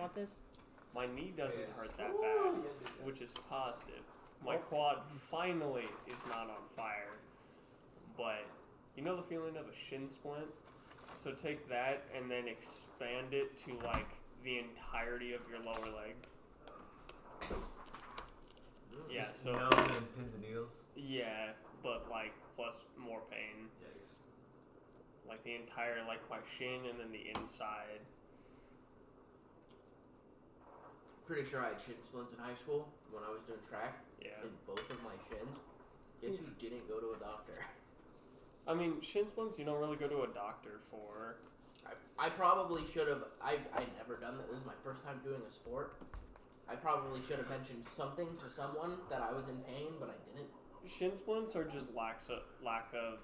about this? My knee doesn't hurt that bad, which is positive. My quad finally is not on fire. But you know the feeling of a shin splint? So take that and then expand it to like the entirety of your lower leg. Yeah, so numb and pins and needles. Yeah, but like plus more pain. Yikes. Like the entire like my shin and then the inside. Pretty sure I had shin splints in high school when I was doing track. Yeah. In both of my shins. Guess who didn't go to a doctor? I mean, shin splints you don't really go to a doctor for. I probably should have. I never done that. This is my first time doing a sport. I probably should have mentioned something to someone that I was in pain, but I didn't. Shin splints are just lack of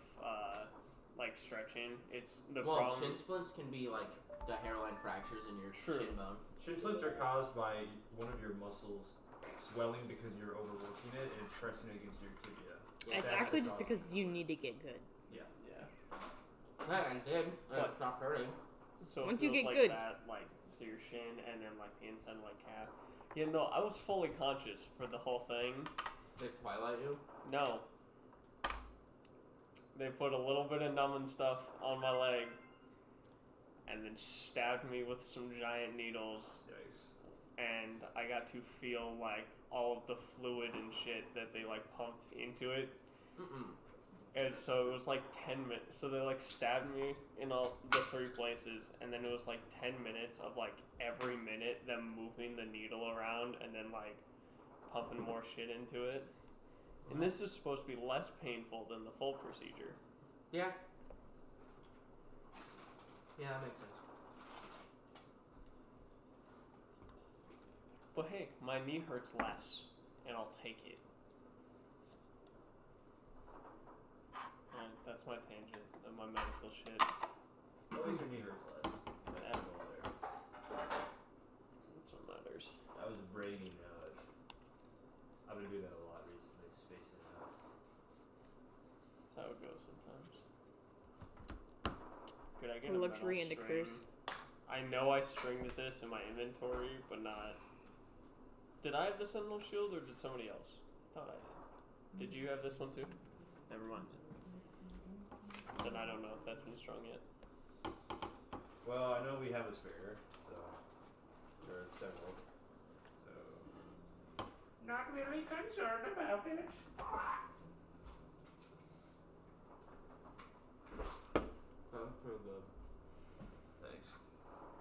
like stretching. It's the problem. Shin splints can be like the hairline fractures in your shin bone. Shin splints are caused by one of your muscles swelling because you're overworking it and it's pressing against your tibia. Yeah, it's actually just because you need to get good. Yeah. I did. It stopped hurting. So once you get like good, that, like so your shin and then like the inside of like calf. Yeah, no, I was fully conscious for the whole thing. Did it twilight you? No. They put a little bit of numbing stuff on my leg and then stabbed me with some giant needles. Yikes. And I got to feel like all of the fluid and shit that they like pumped into it. And so it was like 10 minutes. So they like stabbed me in all the 3 places, and then it was like 10 minutes of like every minute them moving the needle around and then like pumping more shit into it. And this is supposed to be less painful than the full procedure. Yeah. Yeah, that makes sense. But hey, my knee hurts less, and I'll take it. And that's my tangent of my medical shit. At least your knee hurts less. That's the goal there. That's what matters. I was bragging out. I've been doing that a lot recently, spacing it out. That's how it goes sometimes. Could I get a luxury metal into string? curse. I know I stringed this in my inventory, but not... Did I have the Sentinel Shield, or did somebody else? I thought I did. Did you have this one too? Never mind. Then I don't know if that's been strung yet. Well, I know we have a spare, so there are several. So Not really concerned about it. Sounds pretty good. thanks.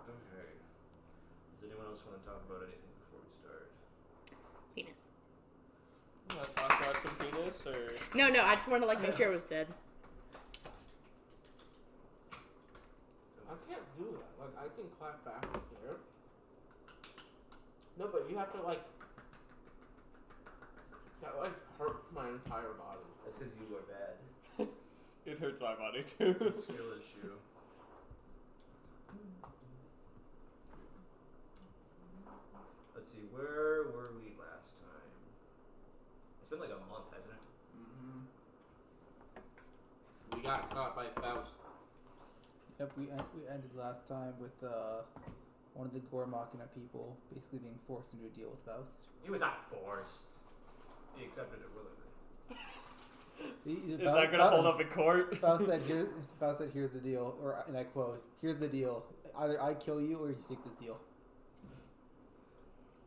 Okay. Does anyone else want to talk about anything before we start? Penis. You want to talk about some penis, or... No, I just wanted to like make sure it was said. I can't do that. Like, I can clap back here. No, but you have to, like... That, like, hurts my entire body. That's because you are bad. It hurts my body too. It's a skill issue. Let's see, where were we last time? It's been like a month, hasn't it? We got caught by Faust. Yep, we ended last time with one of the Gormachina people basically being forced into a deal with Faust. He was not forced. He accepted it willingly. Is that going to hold up in court? Faust said, here's the deal, and I quote, here's the deal. Either I kill you or you take this deal.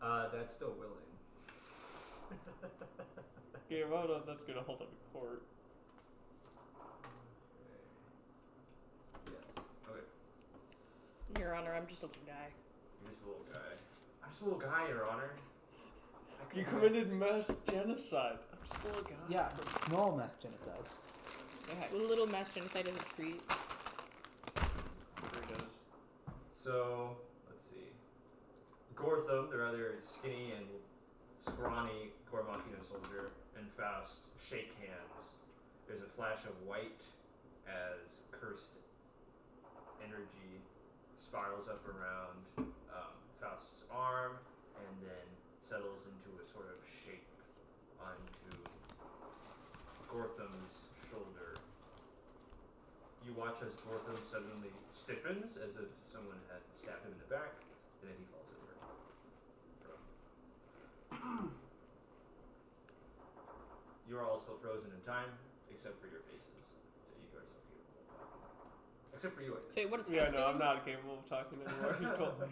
That's still willing. Yeah, I don't know if that's going to hold up in court. Yes. Okay. Your Honor, I'm just a little guy. You're just a little guy. I'm just a little guy, Your Honor. You committed mass genocide. I'm just a little guy. Yeah, small mass genocide. A little mass genocide is a treat. Burritos. So, let's see. Gortham, the rather skinny and scrawny Gormachina soldier, and Faust shake hands. There's a flash of white as cursed energy spirals up around Faust's arm and then settles into a sort of shape onto Gortham's shoulder. You watch as Gortham suddenly stiffens as if someone had stabbed him in the back, and then he falls over. you're all still frozen in time, except for your faces. So you are still capable of talking. Except for you, I think. So what is Yeah, Faust no, I'm doing? not capable of talking anymore.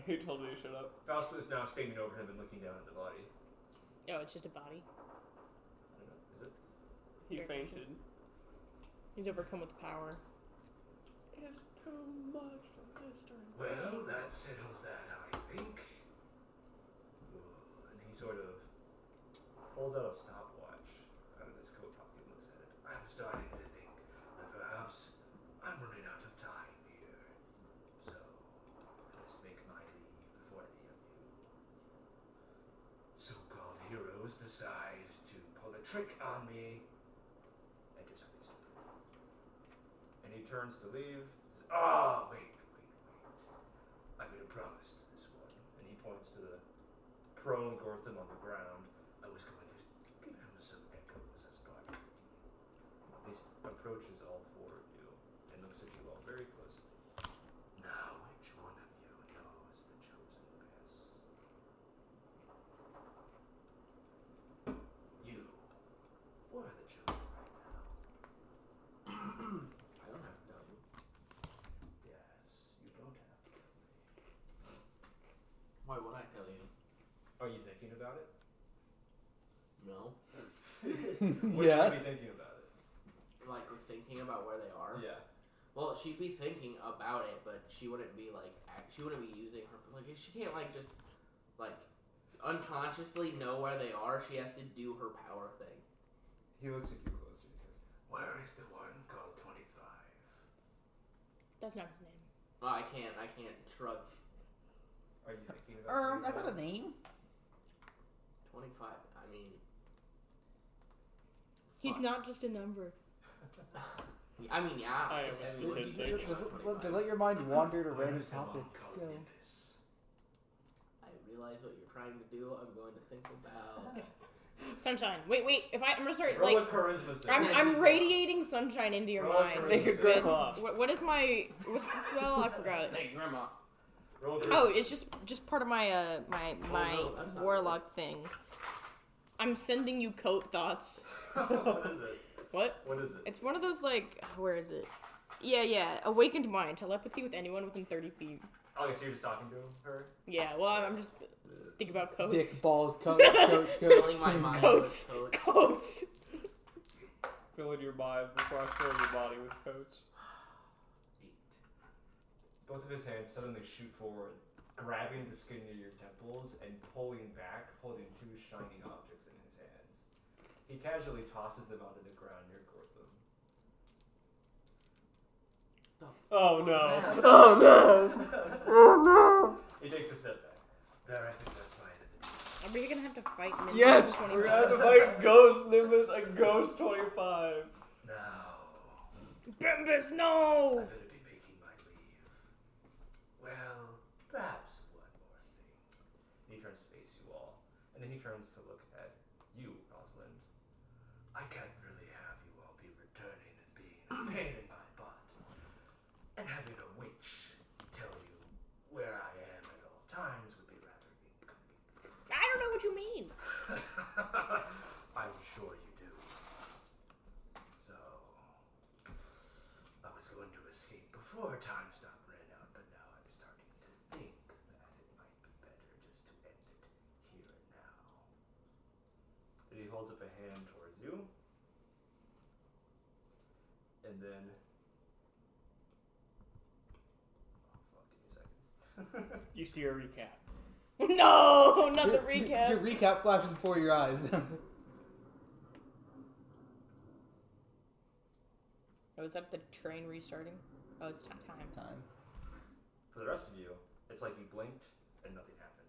He told me to shut up. Faust is now standing over him and looking down at the body. Oh, it's just a body. I don't know. Is it? He Very fainted. He's overcome with power. It's too much for Mr. Well, that settles that, I think. And he sort of pulls out a stopwatch out of his coat pocket and looks at it. I'm starting to think that perhaps I'm running out of time here. So, I must make my leave before any of you so-called heroes decide to pull a trick on me and do something stupid. And he turns to leave. Says, "Oh, wait. I made a promise to this one." And he points to the prone Gortham on the ground. I was going to give him some echoes as part of the deal. He approaches all four of you and looks at you all very closely. Now, which one of you knows the chosen best? You. What are the chosen right now? I don't have to tell you. Yes, you don't have to tell me. Why would I tell you? Are you thinking about it? No. What Yes. should you be thinking about it? Like, we're thinking about where they are. Yeah. Well, she'd be thinking about it, but she wouldn't be like, she wouldn't be using her, like, she can't like just, like, unconsciously know where they are. She has to do her power thing. He looks at you closer and he says, "Where is the one called 25? That's not his name. Oh, I can't shrug. Are you thinking about That's not a name. 25, I mean... He's fuck. not just a number. I mean, yeah. I am a statistic. Just let your mind wander to random Where's the one topics. called Go. Nimbus?" I realize what you're trying to do. I'm going to think about... Sunshine. Wait. I'm gonna start Roll like a charisma save. I'm radiating sunshine into your Roll a mind. charisma save. Grandma. What's the spell? I forgot it. Hey, Grandma. Roll a charisma Oh, save. it's just part of my my no, that's not warlock thing. I'm sending you coat thoughts. What is it? What? What is it? It's one of those like where is it? Yeah. Awakened mind, telepathy with anyone within 30 feet. Oh, so you're just talking to her? Yeah. Well, I'm just thinking about coats. Dick, balls, coat. Filling my mind Coats. with coats. Coats. Filling your mind before I fill your body with coats. 8. Both of his hands suddenly shoot forward, grabbing the skin near your temples and pulling back, holding two shiny objects in his hands. He casually tosses them onto the ground near Gortham. Oh no. Yeah. Oh no. Oh no. He takes a step back. There, I think that's my end of the deal. Are we gonna have to fight Nimbus? Yes, in we're 25? gonna have to fight Ghost Nimbus and Ghost 25. Now, Nimbus, I no! better be making my leave. Well, perhaps one more thing. And he turns to face you all, and then he turns to look at you, Rosalind. I can't really have you all be returning and being a pain in my butt, and having a witch tell you where I am at all times would be rather inconvenient. I don't know what you mean. I'm sure you do. So, I was going to escape before time stop ran out, but now I'm starting to think that it might be better just to end it here and now. And he holds up a hand towards you. And then... Oh, fuck, give me a second. You see a recap. No, not the recap. Your recap flashes before your eyes. Oh, is that the train restarting? Oh, it's time. Time. For the rest of you, it's like you blinked and nothing happened.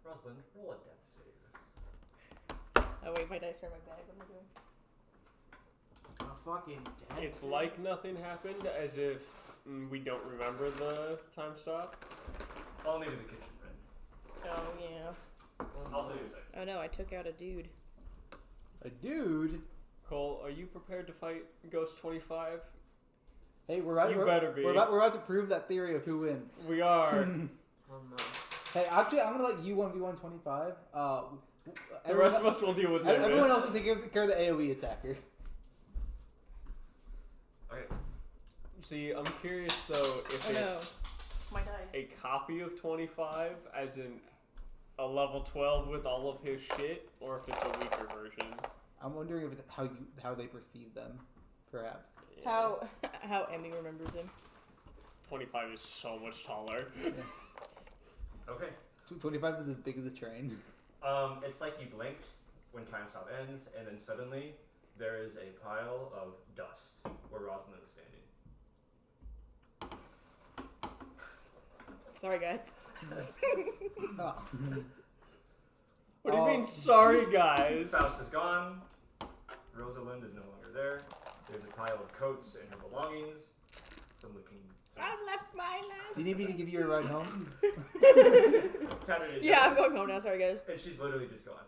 Rosalind, roll a death save. Oh wait, my dice are in my bag. What am I doing? I'm fucking dead. It's like nothing happened, as if we don't remember the time stop. I'll need the kitchen, friend. Oh yeah. I'll do you a second. Oh no, I took out a dude. A dude. Cole, are you prepared to fight Ghost 25? Hey, we're about, You better be. We're about to prove that theory of who wins. We are. Oh no. Hey, actually, I'm gonna let you 1v1 25. The rest of us will deal with Nimbus. Everyone else will take care of the AoE attacker. Okay. See, I'm curious though if it's My dice. a copy of 25, as in a level 12 with all of his shit, or if it's a weaker version. I'm wondering if it's how they perceive them, perhaps. Yeah. How Emmy remembers him. 25 is so much taller. Yeah. Okay. 25 is as big as a train. It's like you blinked when time stop ends, and then suddenly there is a pile of dust where Rosalind is standing. Sorry, guys. Oh. What do you mean, sorry guys? Faust is gone. Rosalind is no longer there. There's a pile of coats and her belongings. Some I've left my last. Do you need me to give you a ride home? Yeah, I'm going home now. Sorry, guys. And she's literally just gone.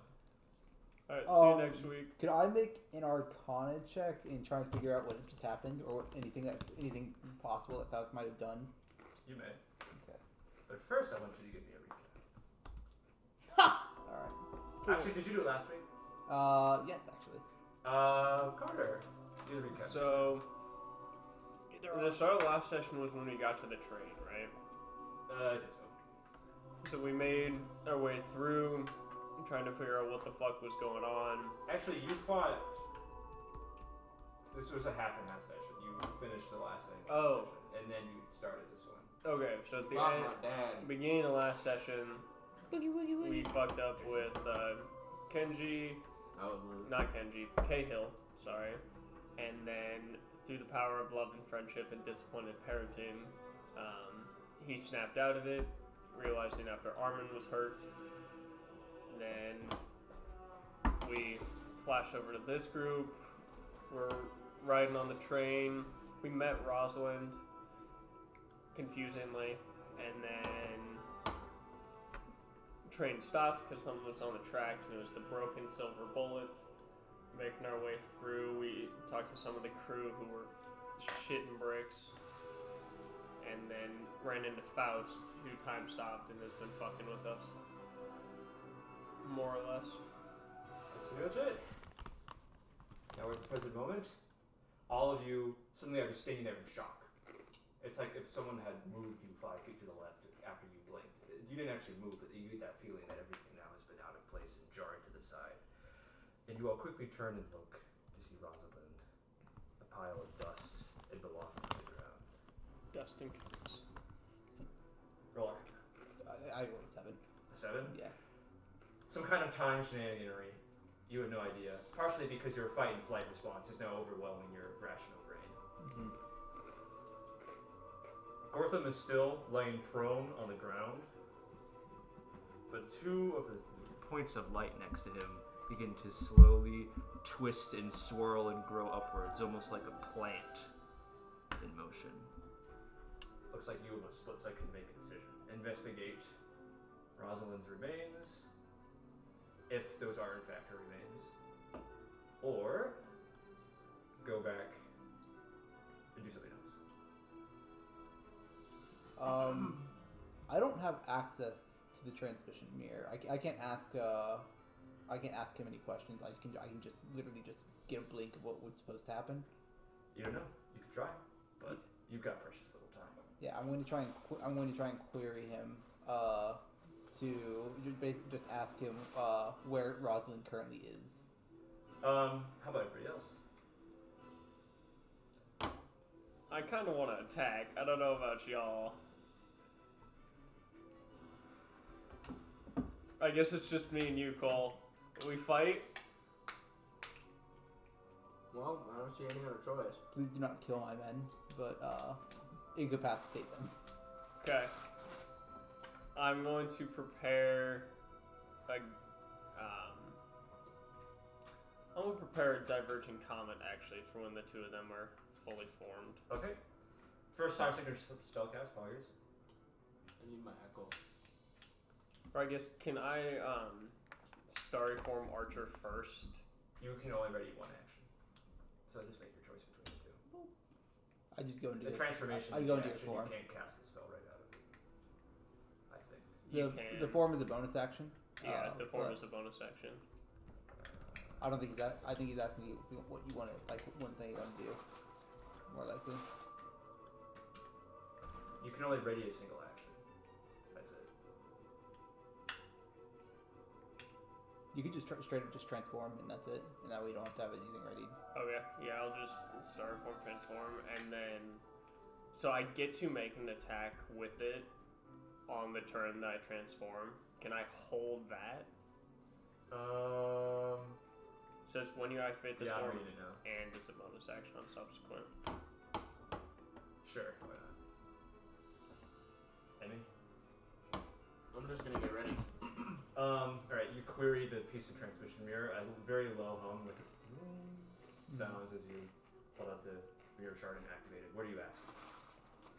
Alright, see you next week. Could I make an Arcana check and try and figure out what just happened, or anything possible that Faust might have done? You may. Okay. But first, I want you to give me a recap. All right. Actually, did you do it last week? Yes, actually. Carter, do the recap. So, the start of the last session was when we got to the train, right? I think so. So we made our way through, trying to figure out what the fuck was going on. Actually, you fought. This was a half and half session. You finished the last thing. Oh. Session, and then you started this one. Okay, so at the Fuck end, my dad. beginning of last session, Boogie woogie we woogie. fucked up with Kenji, Oh, not Kenji, Cahill, sorry. And then, through the power of love and friendship and disappointed parenting, he snapped out of it, realizing after Armin was hurt. Then we flash over to this group. We're riding on the train. We met Rosalind, confusingly, and then train stopped because someone was on the tracks, and it was the broken silver bullet. Making our way through, we talked to some of the crew who were shitting bricks, and then ran into Faust, who time stopped and has been fucking with us, more or less. That's pretty much it. Now we're at the present moment. All of you suddenly are just standing there in shock. It's like if someone had moved you 5 feet to the left after you blinked. You didn't actually move, but you get that feeling that everything now has been out of place and jarred to the side. And you all quickly turn and look to see Rosalind, a pile of dust and belongings on the ground. Dust and coats. Roll. I rolled a 7. A 7? Yeah. Some kind of time shenaniganery. You have no idea. Partially because your fight and flight response is now overwhelming your rational brain. Mm-hmm. Gortham is still laying prone on the ground, but two of the points of light next to him begin to slowly twist and swirl and grow upwards, almost like a plant in motion. Looks like you have a split second to make a decision. Investigate Rosalind's remains, if those are in fact her remains, or go back and do something else. I don't have access to the transmission mirror. I can't ask him any questions. I can just literally just get a blink of what was supposed to happen. You don't know. You could try, but you've got precious little time. Yeah, I'm going to try and query him to just ask him where Rosalind currently is. How about everybody else? I kind of want to attack. I don't know about y'all. I guess it's just me and you, Cole. We fight. Well, I don't see any other choice. Please do not kill my men, but incapacitate them. Okay. I'm going to prepare a I'm going to prepare a diverging comet, actually, for when the two of them are fully formed. Okay. First time signature spellcast, all yours. I need my echo. Or I guess, can I starry form Archer first? You can only ready one action. So just make your choice between the two. I just go into The transformation I is go the into action. your form. You can't cast the spell right out of it. I think. You The can. form is a bonus action. Yeah, the form but is a bonus action. I don't think he's that. I think he's asking you what you want to like. One thing you want to do. More likely. You can only ready a single action. That's it. You could just straight up just transform, and that's it. And that way you don't have to have anything ready. Okay, yeah, I'll just start form transform, and then so I get to make an attack with it on the turn that I transform. Can I hold that? It says when you activate this Yeah, I'm form, reading it now. and it's a bonus action on subsequent. Sure, why not? Amy? I'm just gonna get ready. Alright, you query the piece of transmission mirror. A very low hum, like sounds as you pull out the mirror shard and activate it. What do you ask?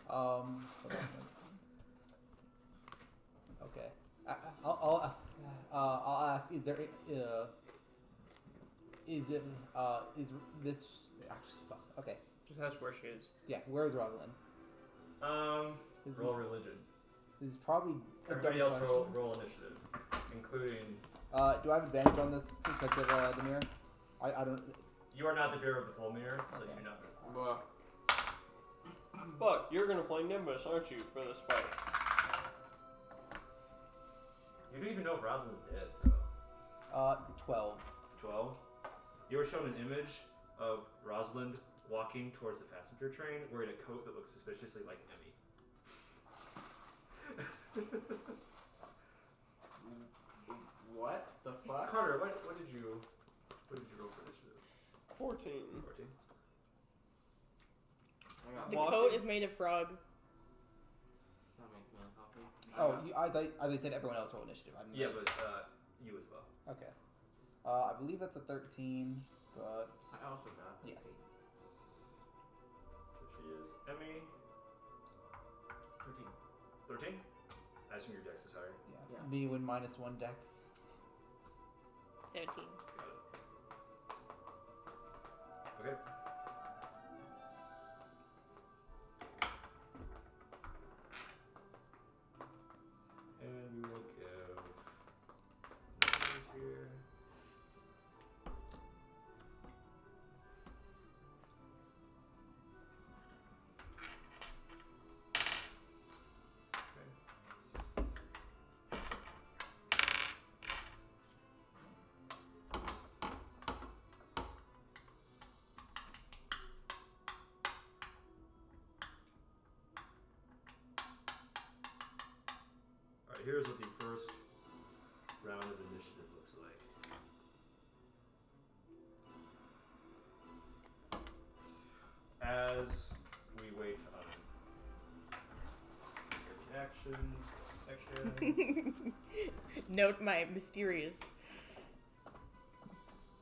Hold on. Okay. I'll ask. Is there? Is this actually? Fuck. Okay. Just ask where she is. Yeah. Where's Rosalind? This Roll religion. This is probably a Everybody dumb else question. roll initiative, including. Do I have advantage on this because of the mirror? I don't. You are not the bearer of the full mirror, so Okay. you do not. Well, Fuck, you're gonna play Nimbus, aren't you, for this fight? You don't even know if Rosalind's dead, bro. 12. 12. You were shown an image of Rosalind walking towards the passenger train wearing a coat that looks suspiciously like Emmy. what the fuck? Carter, what did you roll for initiative? 14. 14. I got The Walking. coat is made of frog. That makes me unhappy. Oh, I thought said everyone else roll initiative. I didn't Yeah, realize. but you as well. Okay. I believe that's a 13, but I also got that. yes. So she is Emmy. 13. 13? I assume your dex is higher. Yeah. Yeah. Me with -1 dex. 17. Got it. Okay. And we will give numbers here. Alright, here's what the first round of initiative looks like. As we wait on actions, section. Note my mysterious.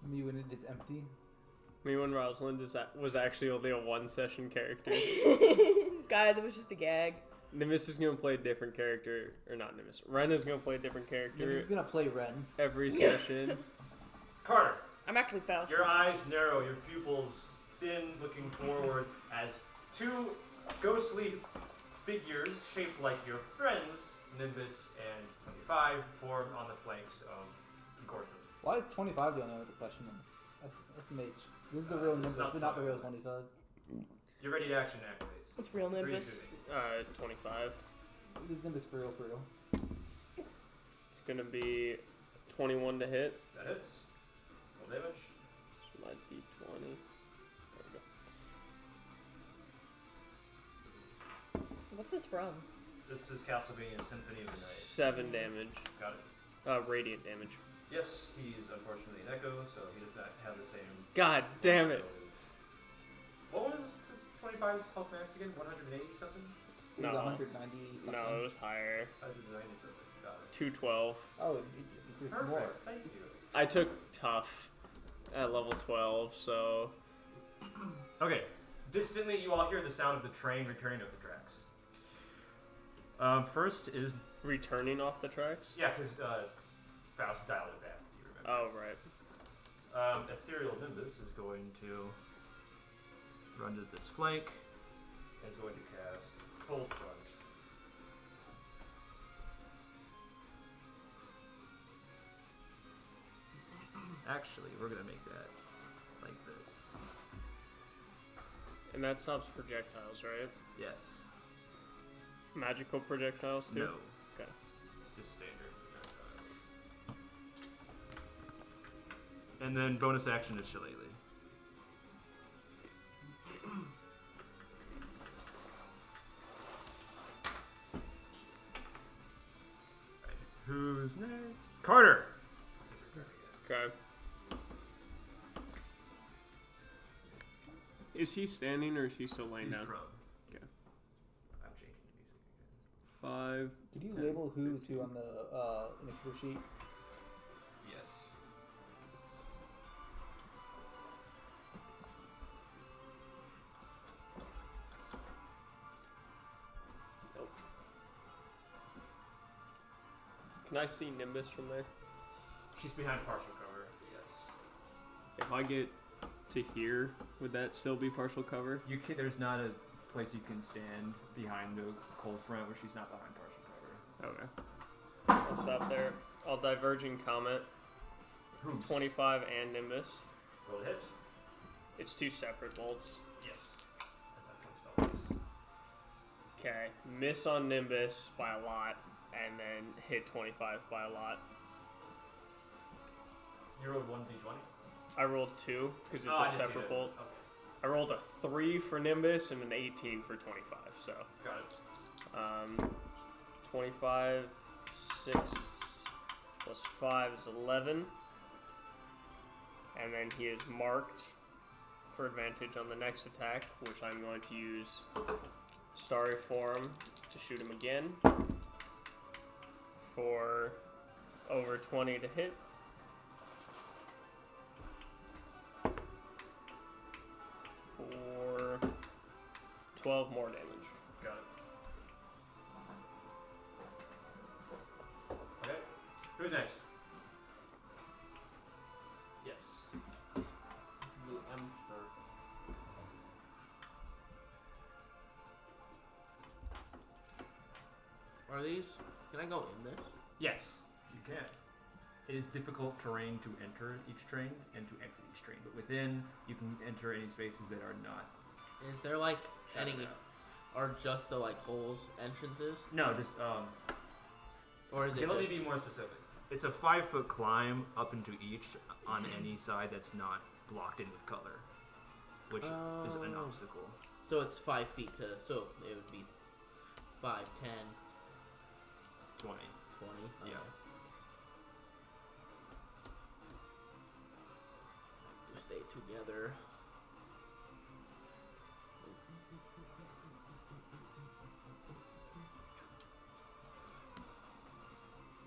Me when it is empty. Me when Rosalind was actually only a one-session character. Guys, it was just a gag. Nimbus is gonna play a different character, or not Nimbus. Ren is gonna play a different You're character just gonna play Ren. every session. Carter, I'm actually Faust. your eyes narrow, your pupils thin, looking forward as two ghostly figures shaped like your friends, Nimbus and 25, form on the flanks of Gortham. Why is 25 the only one with the question? SMH. This is the real this is Nimbus, not but not the real something. 25. You're ready to action activates. What's real What are you Nimbus? doing? 25. This is Nimbus for real, for real. It's gonna be 21 to hit. That hits. Roll damage. It's my D20. There we go. What's this from? This is Castlevania Symphony of the Night. 7 damage. Got it. Radiant damage. Yes, he's unfortunately an echo, so he does not have the same. God damn it. abilities. What was 25's health max again? 180 something? It was No. 190 something. No, it was higher. 190 something. Got it. 212. Oh, it increased Perfect. more. Thank you. I took tough at level 12, so Okay. Distantly, you all hear the sound of the train returning up the tracks. First is returning off the tracks. yeah, because Faust dialed it back. Do you remember? Oh right. Ethereal Nimbus is going to run to this flank and is going to cast Cold Front. Actually, we're gonna make that like this. And that stops projectiles, right? Yes. Magical projectiles too? No. Okay. Just standard projectiles. And then bonus action is Shillelagh. Who's next? Carter! Okay. Is he standing or is he still laying He's down? prone. Okay. I'm changing the music again. 5. Did you 10, label who's 15. who on the initiative sheet? Yes. Nope. Can I see Nimbus from there? She's behind partial cover. Yes. If I get to here, would that still be partial cover? You can. There's not a place you can stand behind the cold front where she's not behind partial cover. Okay. I'll stop there. I'll diverging comet. Who's? 25 and Nimbus. Roll a hit. It's 2 separate bolts. Yes. That's how close that was. Okay. Miss on Nimbus by a lot, and then hit 25 by a lot. You rolled 1d20? I rolled 2 because it's I a didn't see separate that. bolt. Okay. I rolled a 3 for Nimbus and an 18 for 25. So, Got it. 25, 6 plus 5 is 11. And then he is marked for advantage on the next attack, which I'm going to use Starry Form to shoot him again for over 20 to hit. For 12 more damage. Got it. Okay. Who's next? Yes. The Emster. Are these? Can I go in this? Yes, you can. It is difficult terrain to enter each train and to exit each train, but within, you can enter any spaces that are not. Is there like shadowed any? out. Are just the like holes entrances, No, just or is okay, it let me just? be more specific. It's a 5-foot climb up into each on any side that's not blocked in with color, which is an Oh. obstacle. So it's 5 feet to. So it would be 5, 10, 20. 20. Yeah. To stay together.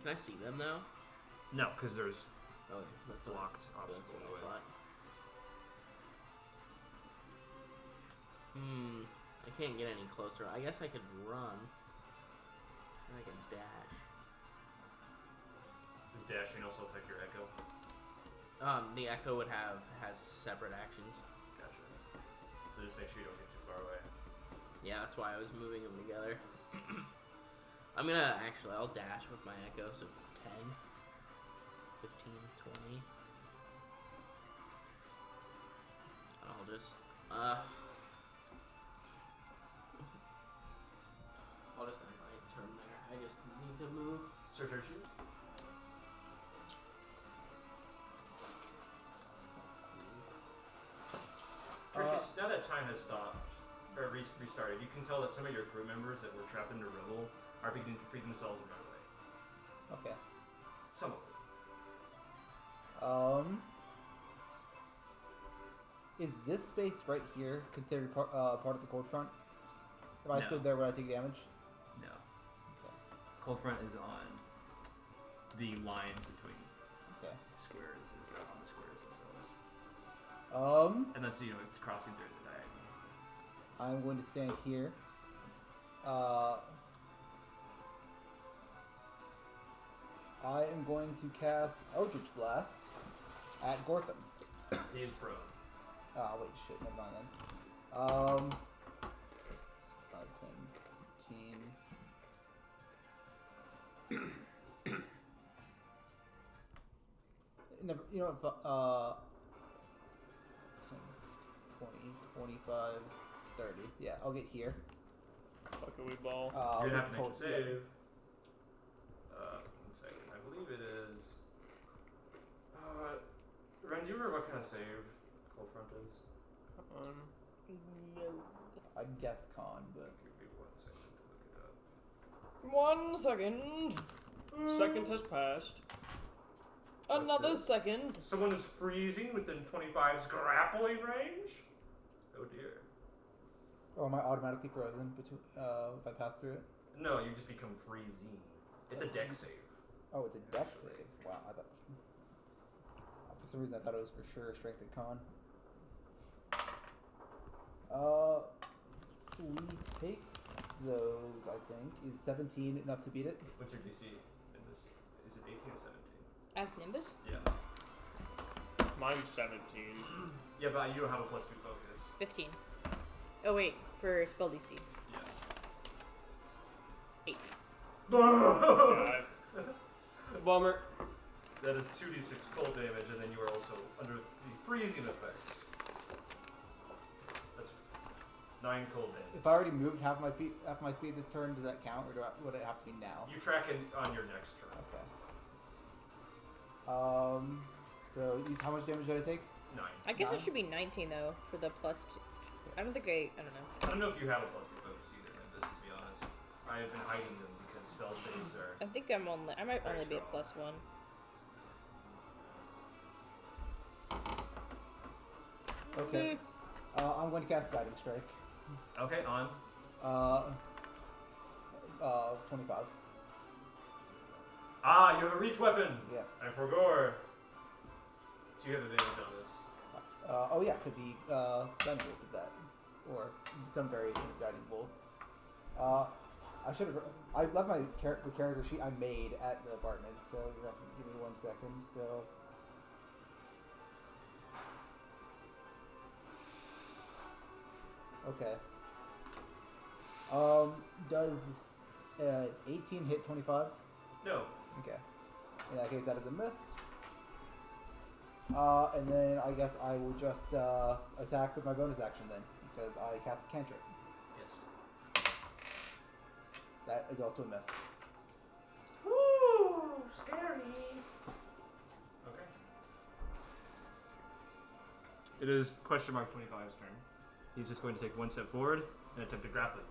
Can I see them now? No, because there's Oh, that's what, blocked that's obstacle in what the way. I thought. I can't get any closer. I guess I could run. And I can dash. Does dashing also affect your echo? The echo has separate actions. Gotcha. So just make sure you don't get too far away. Yeah, that's why I was moving them together. I'm gonna I'll dash with my echo, so 10, 15, 20. I'll just end my turn there. I just need to move. Sir Tertious? Let's see. Tertious, now that time has stopped, or restarted, you can tell that some of your crew members that were trapped in the riddle are beginning to free themselves and run away. Okay. Some of them. Is this space right here considered part of the cold front? If I No. stood there, would I take damage? No. Okay. Cold front is on the line between Okay. squares. It's not on the squares themselves. Unless, it's crossing there's a diagonal. I'm going to stand here. I am going to cast Eldritch Blast at Gortham. He is prone. Oh, wait, shit, never mind then. 5, 10, 15. never. You know, if, 10, 20, 25, 30. Yeah, I'll get here. Fucking we ball. I'll You're gonna get have to make a cold- save. 1 second. I believe it is. Ren, do you remember what kind of save Cold Front is? No. I'd guess con, but Give me 1 second to look it up. 1 second. Second has passed. Another this? second. Someone is freezing within 25's grappling range? Oh dear. oh, am I automatically frozen between if I pass through it? No, you just become freezing. It's a deck save. Oh, it's a deck save. Wow, I thought. For some reason, I thought it was for sure strength and con. We take those. I think is 17 enough to beat it. What's your DC? Nimbus? Is it 18 or 17? As Nimbus? Yeah. Mine's 17. Yeah, but you don't have a +2 focus. 15. Oh wait, for spell DC. Yeah. 18. Yeah, bummer. That is 2d6 cold damage, and then you are also under the freezing effect. That's 9 cold damage. If I already moved half my speed this turn, does that count, or would it have to be now? You track it on your next turn. Okay. So how much damage did I take? 9. I guess it 9? should be 19 though for the +2. I don't think I don't know. I don't know if you have a +2 focus either, Nimbus, to be honest. I have been hiding them because spell saves are... I think I might Very only be a strong. +1. Okay. I'm going to cast Guiding Strike. Okay, on. 25. Ah, you have a reach weapon! Yes. I forgot. So you have advantage on this. Oh yeah, because he guiding bolted that, or some variation of guiding bolt. I should have. I left the character sheet I made at the apartment, so you have to give me 1 second. So. Okay. Does 18 hit 25? No. Okay. In that case, that is a miss. And then I guess I will just attack with my bonus action then, because I cast a cantrip. Yes. That is also a miss. Woo! Scary. Okay. It is question mark 25's turn. He's just going to take 1 step forward and attempt to grapple you.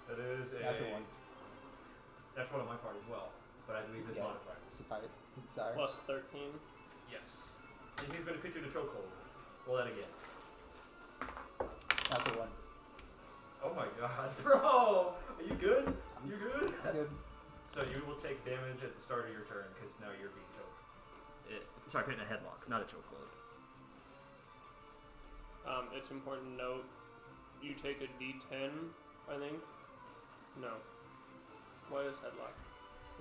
That is a... Natural one. That's one on my part as well, but I believe his Yeah. modifiers. He's high. He's sorry. +13. Yes. And he's going to put you in a chokehold. Roll that again. Natural one. Oh my god, bro! Are you good? You good? Good. So you will take damage at the start of your turn because now you're being choked. Sorry, putting a headlock, not a chokehold. It's important to note, you take a D10, I think. No. Why is headlock?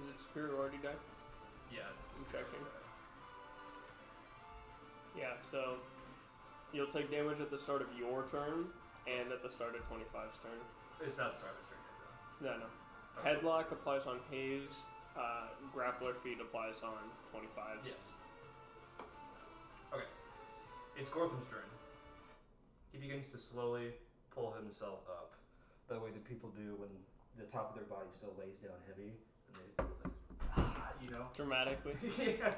Is it superiority die? Yes. I'm checking. Yeah, so you'll take damage at the start of your turn and at the start of 25's turn. It's not the start of his turn yet, No. though. Headlock applies on Haze. Grappler feet applies on 25's. Yes. Okay. It's Gortham's turn. He begins to slowly pull himself up, the way that people do when the top of their body still lays down heavy, and they, you know. Dramatically. Yeah.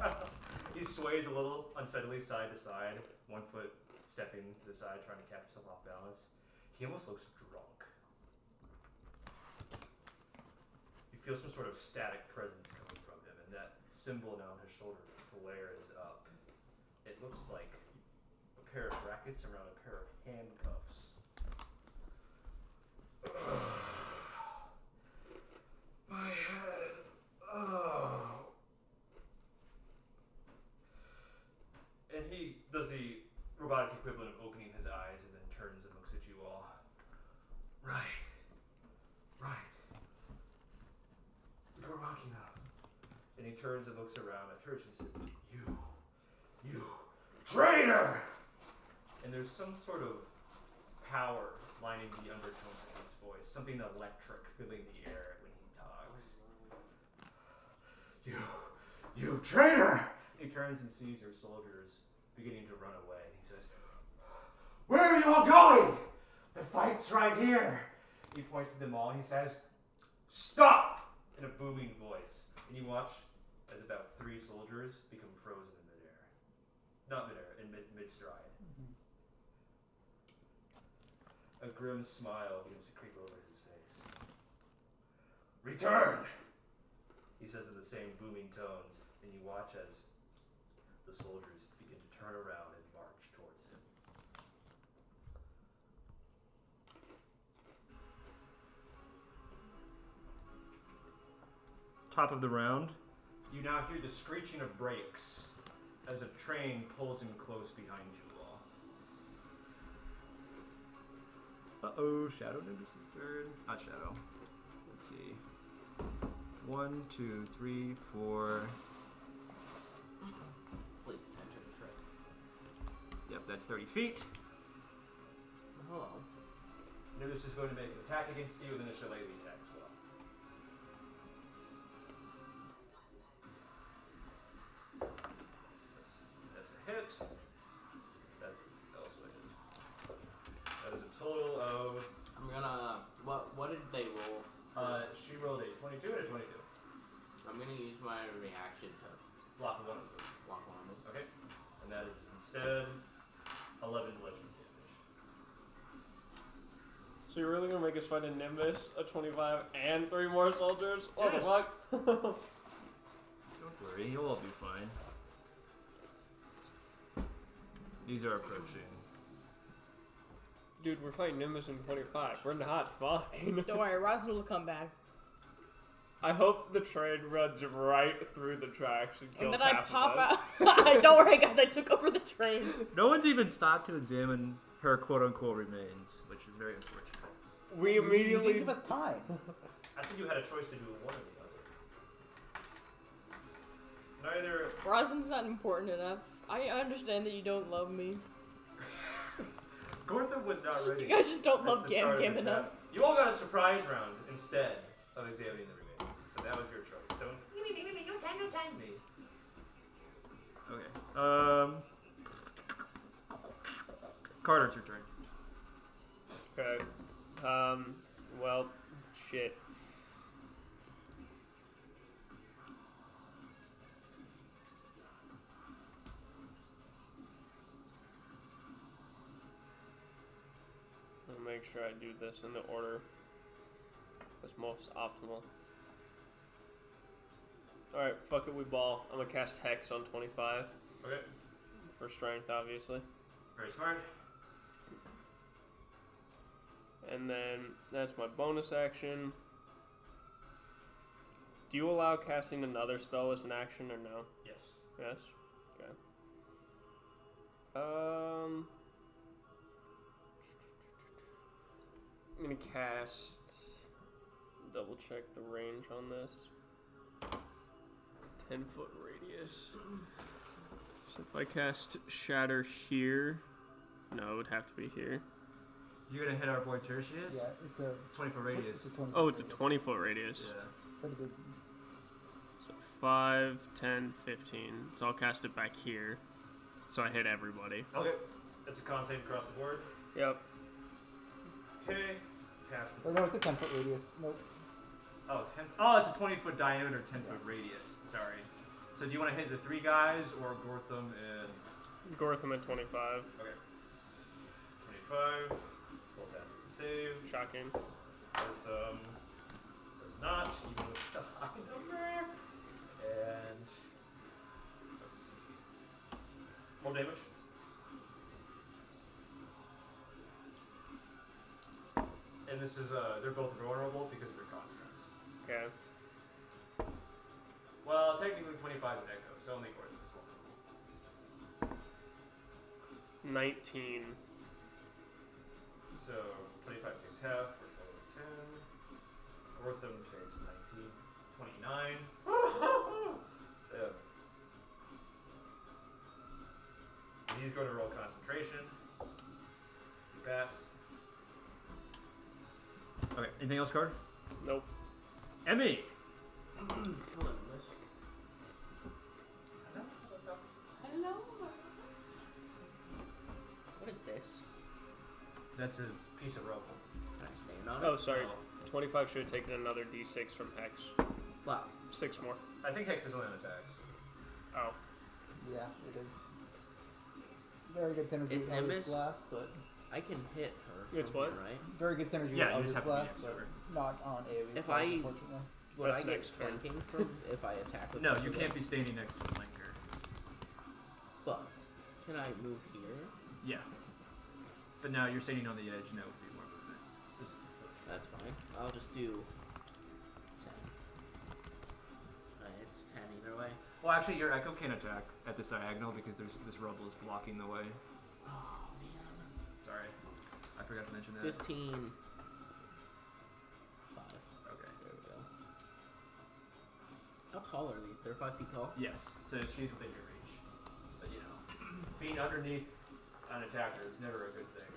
He sways a little unsteadily side to side, 1 foot stepping to the side, trying to catch himself off balance. He almost looks drunk. You feel some sort of static presence coming from him, and that symbol now on his shoulder flares up. It looks like a pair of brackets around a pair of handcuffs. My head. Oh. And he does the robotic equivalent of opening his eyes and then turns and looks at you all. Right. Right. Gormachina. And he turns and looks around at Tertious and says, You traitor! And there's some sort of power lining the undertones of his voice, something electric filling the air when he talks. You traitor! He turns and sees your soldiers beginning to run away. He says, where are you all going? The fight's right here. He points to them all and he says, stop! In a booming voice. And you watch as about 3 soldiers become frozen in midair. Not midair, in mid-stride. A grim smile begins to creep over his face. Return! He says in the same booming tones, and you watch as the soldiers begin to turn around and march towards him. Top of the round, you now hear the screeching of brakes as a train pulls in close behind you all. Uh-oh, Shadow Nimbus' turn. Not Shadow. Let's see. 1, 2, 3, 4. Please enter the train. Yep, that's 30 feet. Hello. Nimbus is going to make an attack against you and then a shillelagh attack as well. That's a hit. That's also a hit. That is a total of... I'm gonna... What did they roll? She rolled a 22 and a 22. I'm gonna use my reaction to Block one of them. block one of them. Okay. And that is instead 11 bludgeoning damage. So you're really gonna make us fight a Nimbus, a 25, and 3 more soldiers? What the Yes. fuck? Don't worry, you'll all be fine. These are approaching. Dude, we're fighting Nimbus in 25. We're not fine. Don't worry, Rosin will come back. I hope the train runs right through the tracks and kills And then I half pop of us. out. Don't worry, guys, I took over the train. No one's even stopped to examine her quote-unquote remains, which is very unfortunate. We You immediately... didn't give us time. I think you had a choice to do one or the other. Neither... Rosin's not important enough. I understand that you don't love me. Gortham was not ready. You guys just don't at love the start of Gam this enough. battle. You all got a surprise round instead of examining the remains, so that was your choice. Don't No time. me. Okay. Carter, it's your turn. Okay. Well, shit. I'll make sure I do this in the order that's most optimal. Alright, fuck it, we ball. I'm gonna cast Hex on 25. Okay. For strength, obviously. Very smart. And then that's my bonus action. Do you allow casting another spell as an action or no? Yes. Yes? Okay. I'm gonna cast... Double check the range on this. 10-foot radius. So if I cast Shatter here... No, it would have to be here. You're gonna hit our boy Tertious? Yeah, it's a 20-foot radius. It's a 20 Oh, it's a 20-foot radius. Yeah. Pretty big. So 5, 10, 15. So I'll cast it back here. So I hit everybody. Okay. That's a con save across the board. Yep. Okay. Cast. Oh, no, it's a 10-foot radius. Nope. Oh, 10. Oh, it's a 20-foot diameter, 10-foot radius. Sorry. So do you want to hit the 3 guys or Gortham and... Gortham at 25. Okay. 25. Still passes the save. Shocking. Gortham does not, even with the high number. And... Let's see. Roll damage. And this is, they're both vulnerable because of their constructs. Okay. Well, technically 25 with Echo, so only Gortham is vulnerable. 19. So 25 takes half for a total of 10. Gortham takes 19. 29. Yeah. He's going to roll concentration. You passed. Okay, anything else, Card? Nope. Emmy! That's a piece of rubble. Can I stand on it? Oh, sorry. No. 25 should have taken another d6 from Hex. Fuck. 6 more. I think Hex is only on attacks. Oh. Yeah, it is. Very good synergy Is with Eldritch Nimbus- Blast, but I can hit her. It's from what? here, right? very good synergy Yeah, you with just Eldritch have to be Blast, next to but her. not on AoE If spells, I- unfortunately. Would That's I get next turn. flanking from if I attack with No, both you of can't them? be standing next to a flanker. But can I move here? Yeah. But now you're standing on the edge, and that would be more movement. Just, That's fine. I'll just do 10. It's 10 either way. well, actually, your Echo can't attack at this diagonal because there's this rubble is blocking the way. Oh man. Sorry, I forgot to mention that. 15. 5. Okay. There we go. How tall are these? They're 5 feet tall. Yes, so she's within your reach. But you know, being underneath an attacker is never a good thing.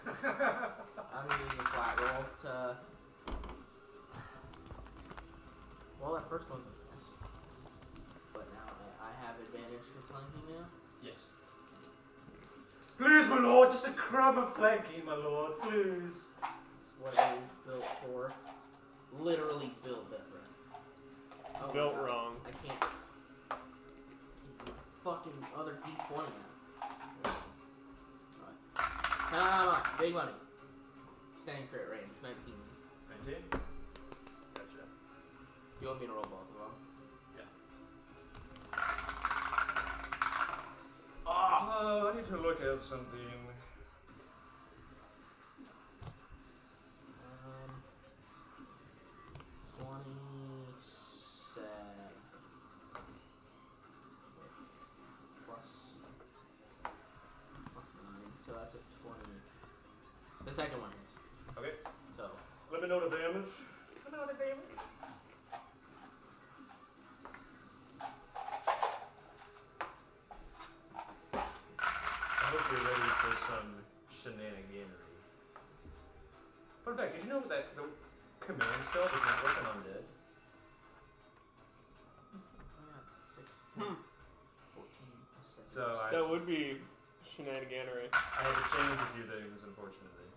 I'm gonna use a flat roll to. Well, that first one's a miss. But now I have advantage for flanking now. Yes. Please, my lord, just a crumb of flanking, my lord, please. It's what it is built for. Literally built different. Oh my Built God. wrong. I can't do my fucking other D20 now. Alright. Come on, big money. Standing crit range, 19. 19? Gotcha. You want me to roll both of them? Oh, I need to look at something. 27 plus 9, so that's a 20. The second one hits. Okay. So Let me know the damage. Let me know the damage. I hope you're ready for some shenaniganery. Fun fact, did you know that the command spell does not work on undead? I got 16, 14 plus 7. So That would be shenaniganery. I had to change a few things, unfortunately.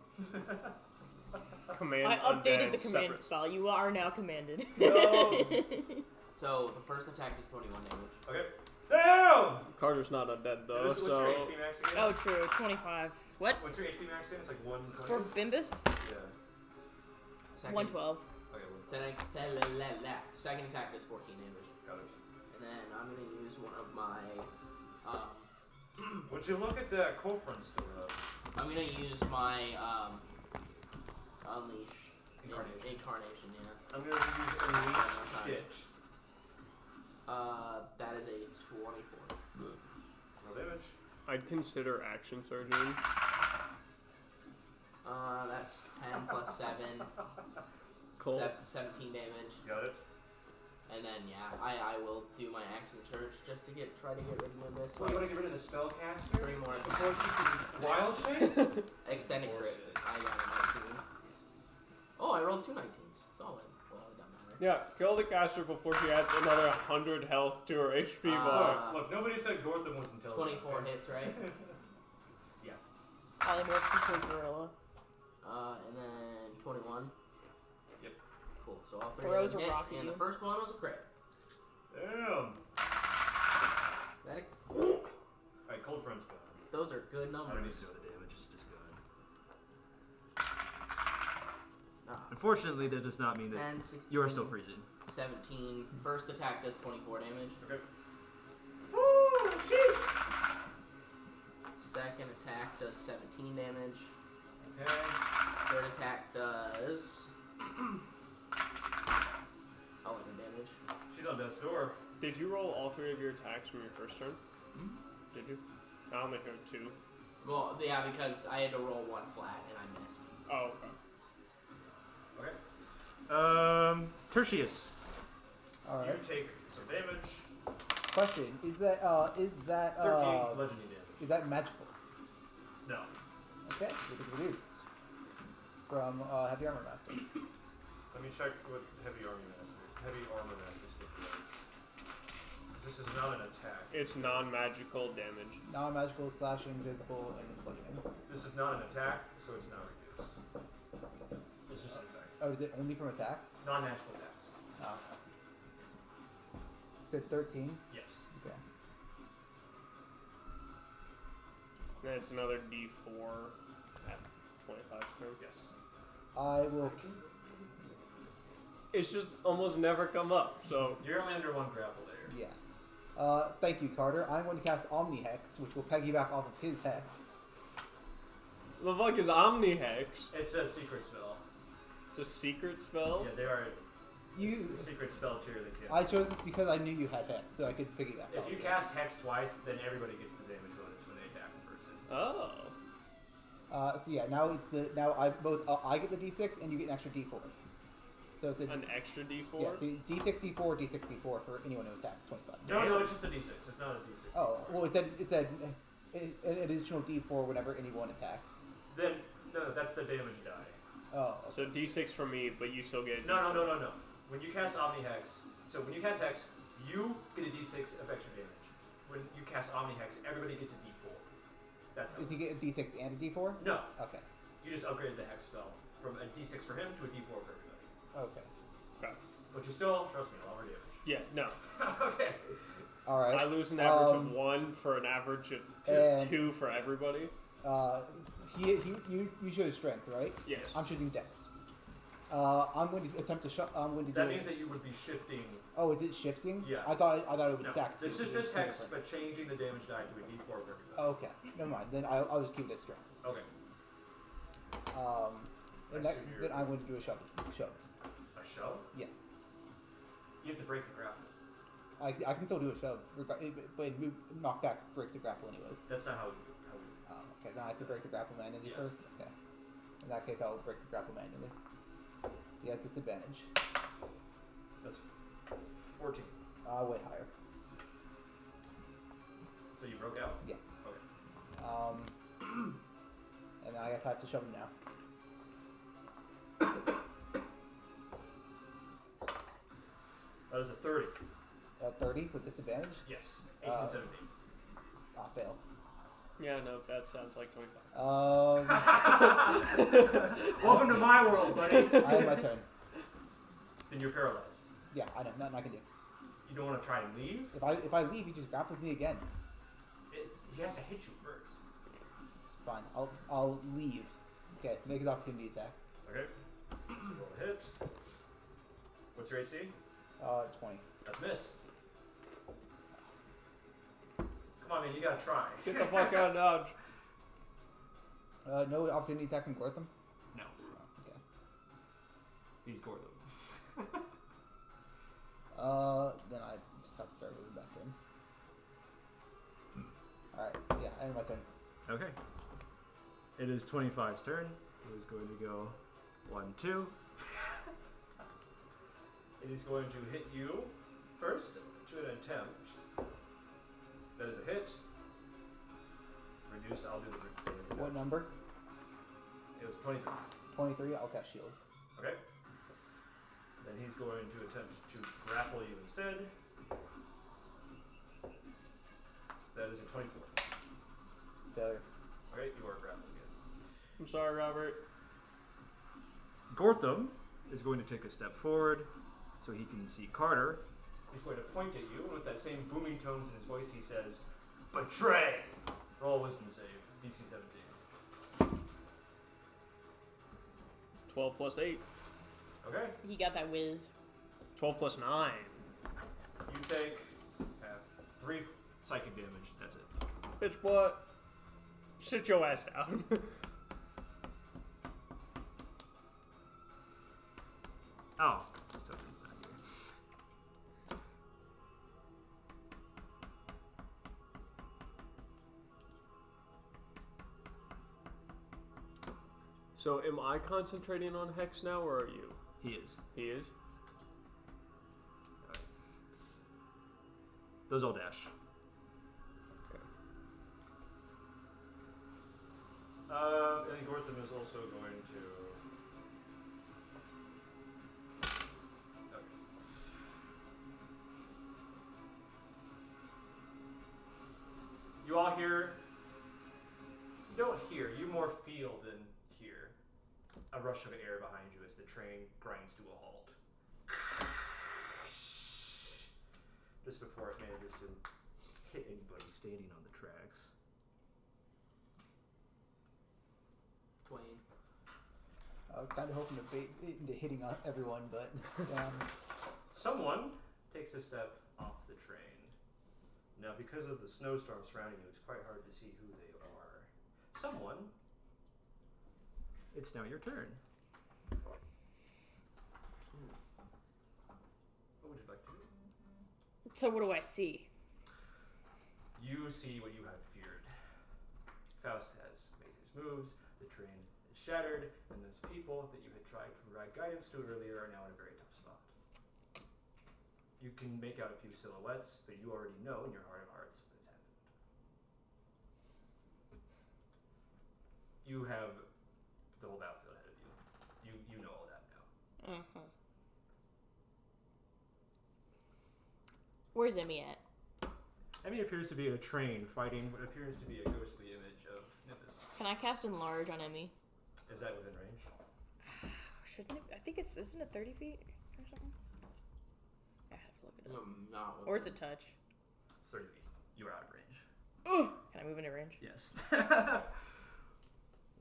Command I updated the undead, command separate. spell. You are now commanded. No. So the first attack is 21 damage. Okay. Damn! Carter's not undead though, What's your so HP max again? Oh, true. 25. What? What's your HP max again? It's like 120? For Bimbus? Yeah. Second, 112. Okay, second attack is 14 damage. got it. And then I'm going to use one of my... Would you look at that cold front store though? I'm going to use my Unleash Incarnation. Incarnation, yeah. I'm gonna use Unleash shit. That is a 24. Roll damage. I'd consider action surgeon. That's 10 plus 7. Cool. 17 damage. Got it. And then, yeah, I will do my action surge just to try to get rid of Nimbus. So you wanna get rid of the spellcaster? 3 more. Before she can wild shape? Extended crit. Bullshit. I got a 19. Oh, I rolled 2 19s. Solid. Well, it doesn't matter. Yeah, kill the caster before she adds another 100 health to her HP bar. Look, nobody said Gortham was intelligent. 24 hits, right? Polymorph into gorilla. And then 21. Yep. Cool. So all 3 Throws of them a hit, rock at and you. the first one was a crit. Damn. That, Alright, cold front's gone. those are good I don't need numbers. to know the damage, it's just gone. Ah. Unfortunately, that does not mean that 10, 16, you are still freezing. 17. First attack does 24 damage. Okay. Woo! Sheesh! Second attack does 17 damage. Okay. Third attack does 11 damage. She's on death's door. Did you roll all 3 of your attacks from your first turn? Did you? I only heard 2. Well, yeah, because I had to roll 1 flat and I missed. Oh, okay. Okay. Tertious. Alright. You take some damage. Question: Is that 13 bludgeoning damage. is that magical? No. Okay, it is reduced from Heavy Armor Master. Let me check what Heavy Armor Master stipulates. this is not an attack. It's non-magical damage. Non-magical, slashing, invisible, and bludgeoning. This is not an attack, so it's not reduced. It's just an effect. Oh, is it only from attacks? Non-magical attacks. Oh. You said 13? Yes. Okay. That's another D4 at 25 turn. Yes. I will... It's just almost never come up, so... You're only under 1 grapple layer. Yeah. Thank you, Carter. I'm going to cast Omni Hex, which will piggyback off of his Hex. The fuck is Omni Hex? It's a secret spell. It's a secret spell? Yeah, they are You... a secret spell tier that can. I chose this because I knew you had Hex, so I could piggyback If off you of it. cast Hex twice, then everybody gets the damage bonus when they attack a person. Oh. So yeah, now it's the... Now I get the D6, and you get an extra D4. So it's An extra D4? Yeah, so D6, D4, D6, D4 for anyone who attacks 25. No, it's just a D6. It's not a D6. Oh, well, it's an additional D4 whenever anyone attacks. Then, no, that's the damage die. Oh. So D6 for me, but you still get a No. D4. When you cast Omni Hex, so when you cast Hex, you get a D6 of extra damage. When you cast Omni Hex, everybody gets a D4. That's how. Does he get a D6 and a D4? No, Okay. you just upgraded the Hex spell from a D6 for him to a D4 for everybody. Okay. Okay. But you still, trust me, lower damage. Yeah, no. Okay. All right. I lose an average of 1 for an average of and- 2 for everybody. You chose strength, right? Yes. I'm choosing dex. I'm going to attempt to I'm going to do That it. means that you would be shifting. Oh, is it shifting? Yeah. I thought it would No, stack. this too. is It's just two Hex, different. but changing the damage die to a D4 for everybody. Okay. Never mind. Then I'll just keep it as strength. Okay. And I that, see then I'm going to do a shove. Shove. A shove? Yes. You have to break the grapple. I can still do a shove, but knockback breaks the grapple anyways. That's not how we. Okay, then I have to break the grapple manually first? Okay. In that case, I'll break the grapple manually. He has disadvantage. That's 14. Way higher. So you broke out? Yeah. Okay. And then I guess I have to shove him now. That is a 30. 30 with disadvantage? Yes. 18 and 17. I'll fail. Yeah, no, that sounds like 25. Welcome to my world, buddy. I have my turn. Then you're paralyzed. Yeah, I know. Nothing I can do. You don't want to try and leave? If I leave, he just grapples me again. He has to hit you first. Fine. I'll leave. Okay, make his opportunity attack. Okay. So roll a hit. What's your AC? 20. That's miss. Come on, man, you gotta try. Get the fuck out of Dodge. No opportunity attack from Gortham? No. Oh, okay. He's Gortham. Then I just have to start moving back in. Alright, yeah, end my turn. Okay. It is 25's turn. It is going to go 1, 2. It is going to hit you first to an attempt. That is a hit. Reduced, I'll do the What number? It was 23. 23, I'll cast shield. Okay. Then he's going to attempt to grapple you instead. That is a 24. Failure. Okay, you are grappled again. I'm sorry, Robert. Gortham is going to take a step forward so he can see Carter. He's going to point at you, and with that same booming tones in his voice, he says, "Betray!" Roll a wisdom save, DC 17. 12 plus 8. Okay. He got that whiz. 12 plus 9. You take 3 psychic damage. That's it. Bitch, what? Sit your ass down. Oh. So, am I concentrating on Hex now, or are you? He is. He is? Those all dash. And Gortham is also going to. Okay. rush of air behind you as the train grinds to a halt. Just before it manages to hit anybody standing on the tracks. Twain. I was kind of hoping to bait into hitting on everyone, but Someone takes a step off the train. Now, because of the snowstorm surrounding you, it's quite hard to see who they are. Someone. It's now your turn. What would you like to do? So what do I see? You see what you had feared. Faust has made his moves, the train is shattered, and those people that you had tried to provide guidance to earlier are now in a very tough spot. You can make out a few silhouettes, but you already know in your heart of hearts what has happened. You have the whole battlefield ahead of you. You know all that now. Uh-huh. Where's Emmy at? Emmy appears to be in a train fighting what appears to be a ghostly image of Nimbus. Can I cast Enlarge on Emmy? Is that within range? Shouldn't it? I think isn't it 30 feet or something? I have to look it up. Not Or is it touch? It's 30 feet. You are out of range. Ugh. Can I move into range? Yes.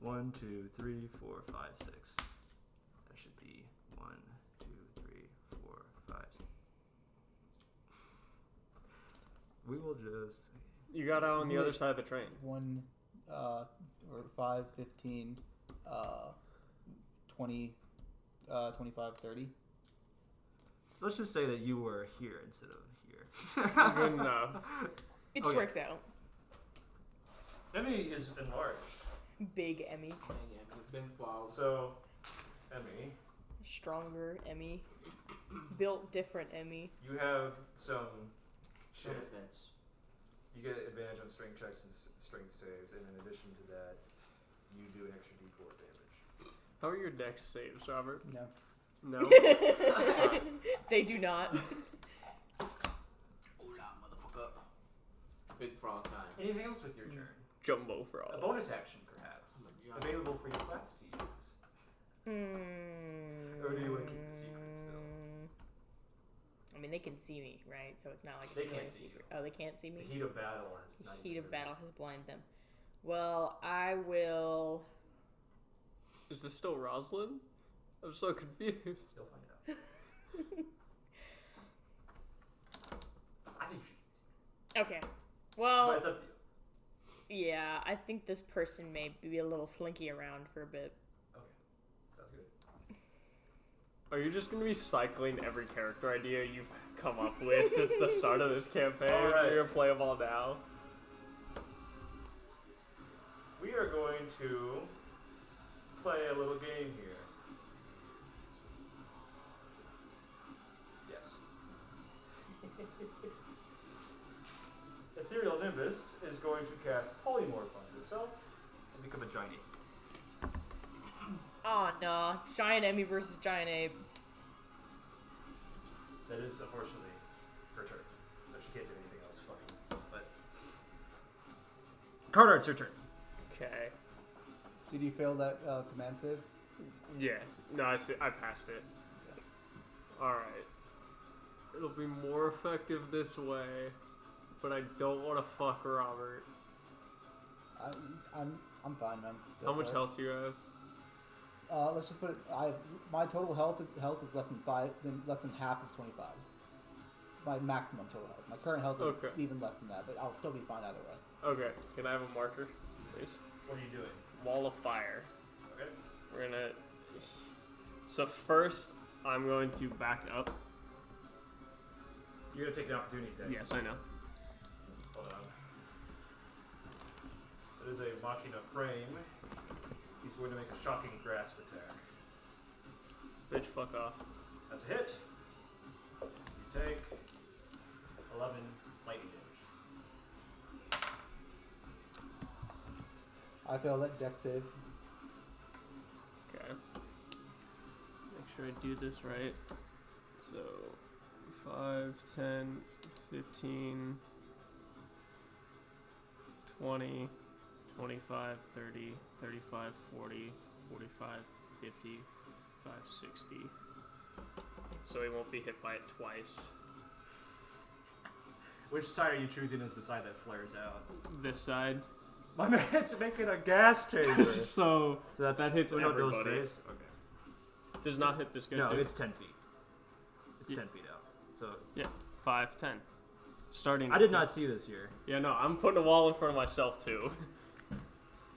1, 2, 3, 4, 5, 6. That should be 1, 2, 3, 4, 5. We will just. You got out on the other side of the train. 1, or 5, 15, 20, 25, 30. Let's just say that you were here instead of here. Good enough. It just Okay. works out. Emmy is enlarged. Big Emmy. Big balls. So, Emmy, Stronger Emmy. Built different Emmy. you have some shit. Benefits. You get advantage on strength checks and strength saves, and in addition to that, you do an extra d4 damage. How are your dex saves, Robert? No. No? They do not. Hola, motherfucker. Big frog time. Anything else with your turn? Jumbo A frog. bonus action, perhaps, I'm a giant. available for your class to use. Or do you want to keep it secret still? I mean, they can see me, right? So it's not like it's They really can't see secret. you. Oh, they can't see The me? heat of battle has The not heat even of battle has blinded them. Well, I will... Is this still Roslyn? I'm so confused. You'll find out. I think you should. Okay. But Well, it's up to you. yeah, I think this person may be a little slinky around for a bit. Okay. Sounds good. Are you just going to be cycling every character idea you've come up with since the start of this campaign? All right. You're going to play them all now? We are going to play a little game here. Yes. Ethereal Nimbus is going to cast Polymorph on itself and become a giant ape. Oh, no. Giant Emmy versus Giant Ape. That is, unfortunately, her turn. So she can't do anything else funny. But. Card Art's your turn. Okay. Did you fail that command save? Yeah. No, I passed it. Alright. It'll be more effective this way, but I don't want to fuck Robert. I'm fine, man. Go How much for it. health do you have? Let's just put it. My total health is less than less than half of 25's. My maximum total health. My current health is Okay. even less than that, but I'll still be fine either way. Okay. Can I have a marker, please? What are you doing? Wall of fire. Okay. We're gonna. So first, I'm going to back up. You're gonna take an opportunity attack. Yes, I know. Hold on. It is a Machina frame. He's going to make a shocking grasp attack. Bitch, fuck off. That's a hit. You take 11 lightning damage. I failed that deck save. Okay. Make sure I do this right. So, 5, 10, 15, 20, 25, 30, 35, 40, 45, 55, 60. So he won't be hit by it twice. Which side are you choosing as the side that flares out? This side. My man's making a gas chamber. So that's, that hits everybody. Space? Okay. Does not hit this guy No, too. it's 10 feet. It's 10 feet out. So yeah, 5, 10. Starting. I did not see this here. Yeah, no, I'm putting a wall in front of myself too.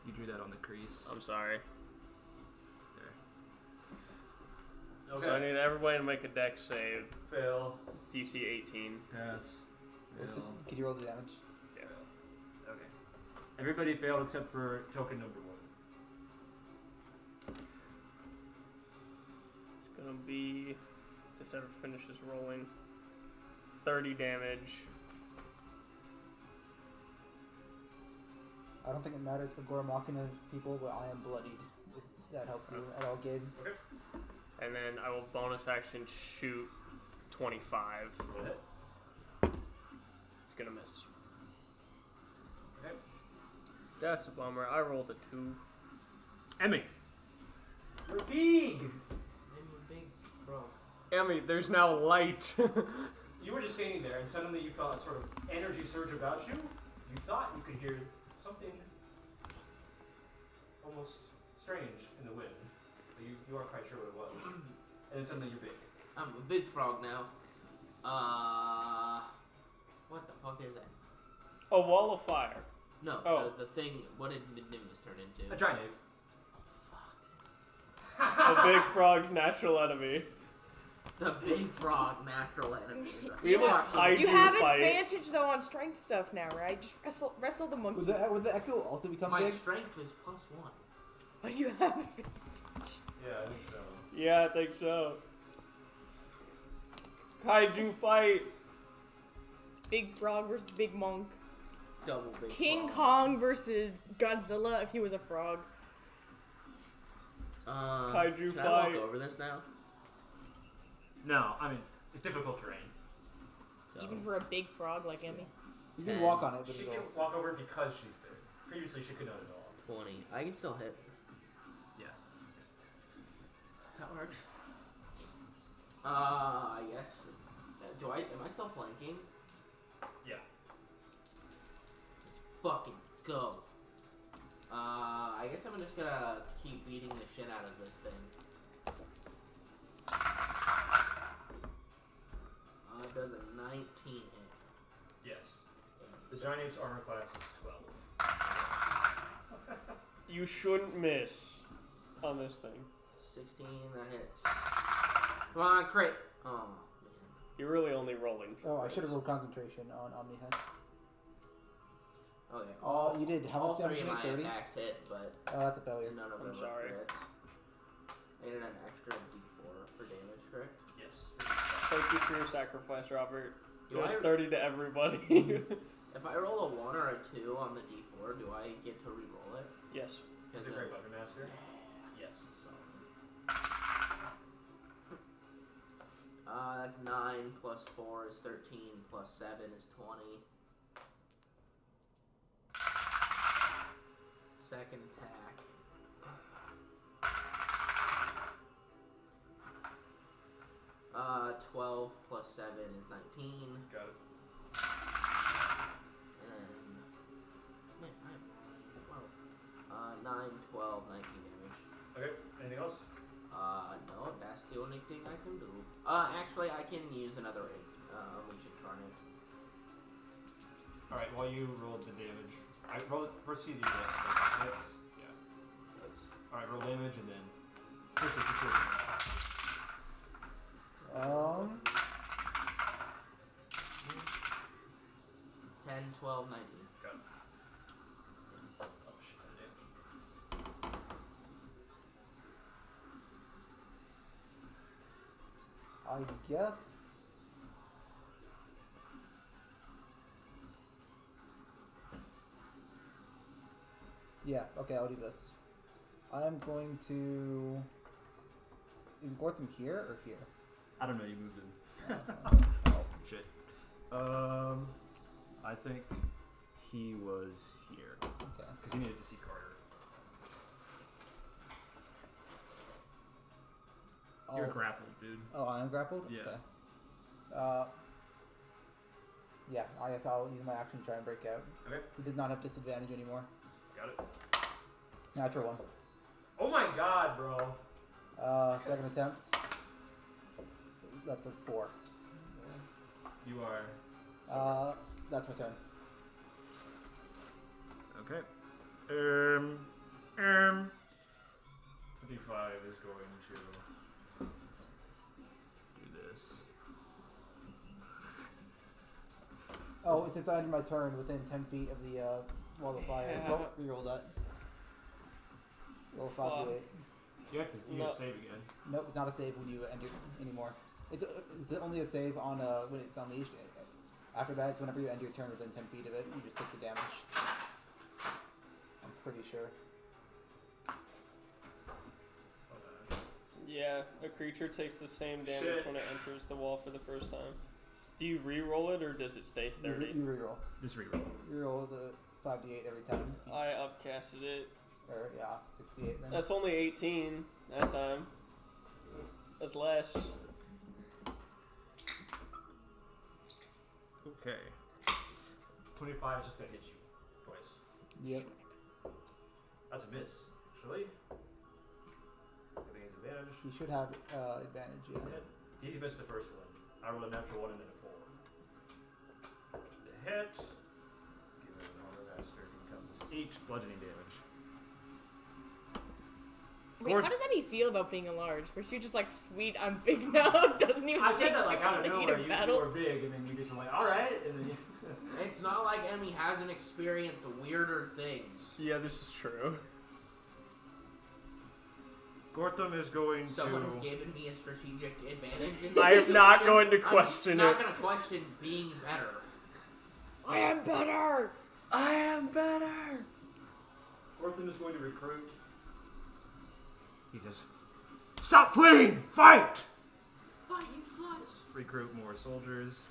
You drew that on the crease. I'm sorry. There. Okay. So I need everybody to make a dex save. Fail. DC 18. Yes. Fail. Could you roll the damage? Yeah. Okay. Everybody failed except for token number 1. It's gonna be, if this ever finishes rolling, 30 damage. I don't think it matters for Gormachina people, but I am bloodied. If that helps you at all, Gabe. Okay. And then I will bonus action shoot 25. Hit. It's gonna miss. Okay. That's a bummer. I rolled a 2. Emmy. You're big. I'm a big frog. Emmy, there's now light. You were just standing there, and suddenly you felt a sort of energy surge about you. You thought you could hear something almost strange in the wind, but you aren't quite sure what it was. And then suddenly you're big. I'm a big frog now. What the fuck is that? A wall of fire. No, Oh. the thing. What did Nimbus turn into? A giant ape. The big frog's natural enemy. The big frog natural enemies. We have a kaiju You have fight. advantage though on strength stuff now, right? Just wrestle the monkey. Would the echo also become My big? strength is +1. But you have advantage. Yeah, I think so. Yeah, I think so. Kaiju fight. Big frog versus big monk. Double big King frog. Kong versus Godzilla if he was a frog. Kaiju Can I fight. walk over this now? No, I mean, it's difficult terrain. So, Even for a big frog like Emmy. You can walk on it, but She it'll... can walk over because she's big. Previously, she could not at all. 20. I can still hit. Yeah. That works. I guess. Am I still flanking? Yeah. Let's fucking go. I guess I'm just gonna keep beating the shit out of this thing. Does a 19 hit? Yes. The giant ape's armor class is 12. You shouldn't miss on this thing. 16, that hits. Come on, crit! Oh, man. You're really only rolling. Oh, I crits. should have rolled concentration on Omnihex. Okay. You did. How all much damage three of did my you make? 30? attacks hit, but Oh, that's a failure. none of them I'm sorry. were crits. I needed an extra d4 for damage, correct? Yes. Thank you for your sacrifice, Robert. Do It's I- 30 to everybody. If I roll a 1 or a 2 on the d4, do I get to re-roll it? Yes. Is it Great Weapon Master? Yes. So. That's 9 plus 4 is 13 plus 7 is 20. Second attack. 12 plus 7 is 19. Got it. And. Man, I'm 9, 12, 19 damage. Okay. Anything else? No, that's the only thing I can do. Actually, I can use another Unleashing Carnage. Alright, while you rolled the damage, I roll it first. See the hits. Yeah. That's Alright, roll damage and then first it's your 10, 12, 19. Got it. Oh shit, damage. I guess. Yeah, okay, I'll do this. I'm going to. Is Gortham here or here? I don't know, you moved him. Oh, Shit. I think he was here. okay. Because he needed to see Carter. You're grappled, dude. Oh, I am grappled? Yeah. Okay. Yeah, I guess I'll use my action to try and break out. Okay. He does not have disadvantage anymore. Got it. Natural one. Oh my god, bro. Second attempt. That's a 4. You are. That's my turn. Okay. 25 is going to do this. Oh, since I ended my turn within 10 feet of the wall of fire, reroll that. Roll 5d8. You have to save again. Nope, it's not a save when you end it anymore. It's only a save on when it's unleashed. After that, it's whenever you end your turn within 10 feet of it, you just take the damage. I'm pretty sure. Yeah, a creature takes the same damage Shit. when it enters the wall for the first time. Do you re-roll it or does it stay 30? You reroll. Just reroll. Reroll the 5d8 every time. I upcasted it. Or, yeah, 68 then. That's only 18 that time. That's less. Okay. 25 is just gonna hit you twice. Yep. That's a miss, actually. I think he's advantage. He should have advantage, He's yeah. hit. He's missed the first one. I rolled a natural 1 and then a 4. The hit. Give him an armor master. Becomes 8 bludgeoning damage. Wait, how does Emmy feel about being enlarged? Was she just like, sweet, I'm big now? Doesn't even I take said that too like much out of in the heat nowhere. of You battle? were big, and then you just like, all right, and then you. It's not like Emmy hasn't experienced weirder things. Yeah, this is true. Gortham is going Someone to. has given me a strategic advantage in this I am not situation. going to question I'm not it. going to question being better. I am better! I am better! Gortham is going to recruit. He says, "Stop fleeing! Fight!" Fight, you sluts! Recruit more soldiers.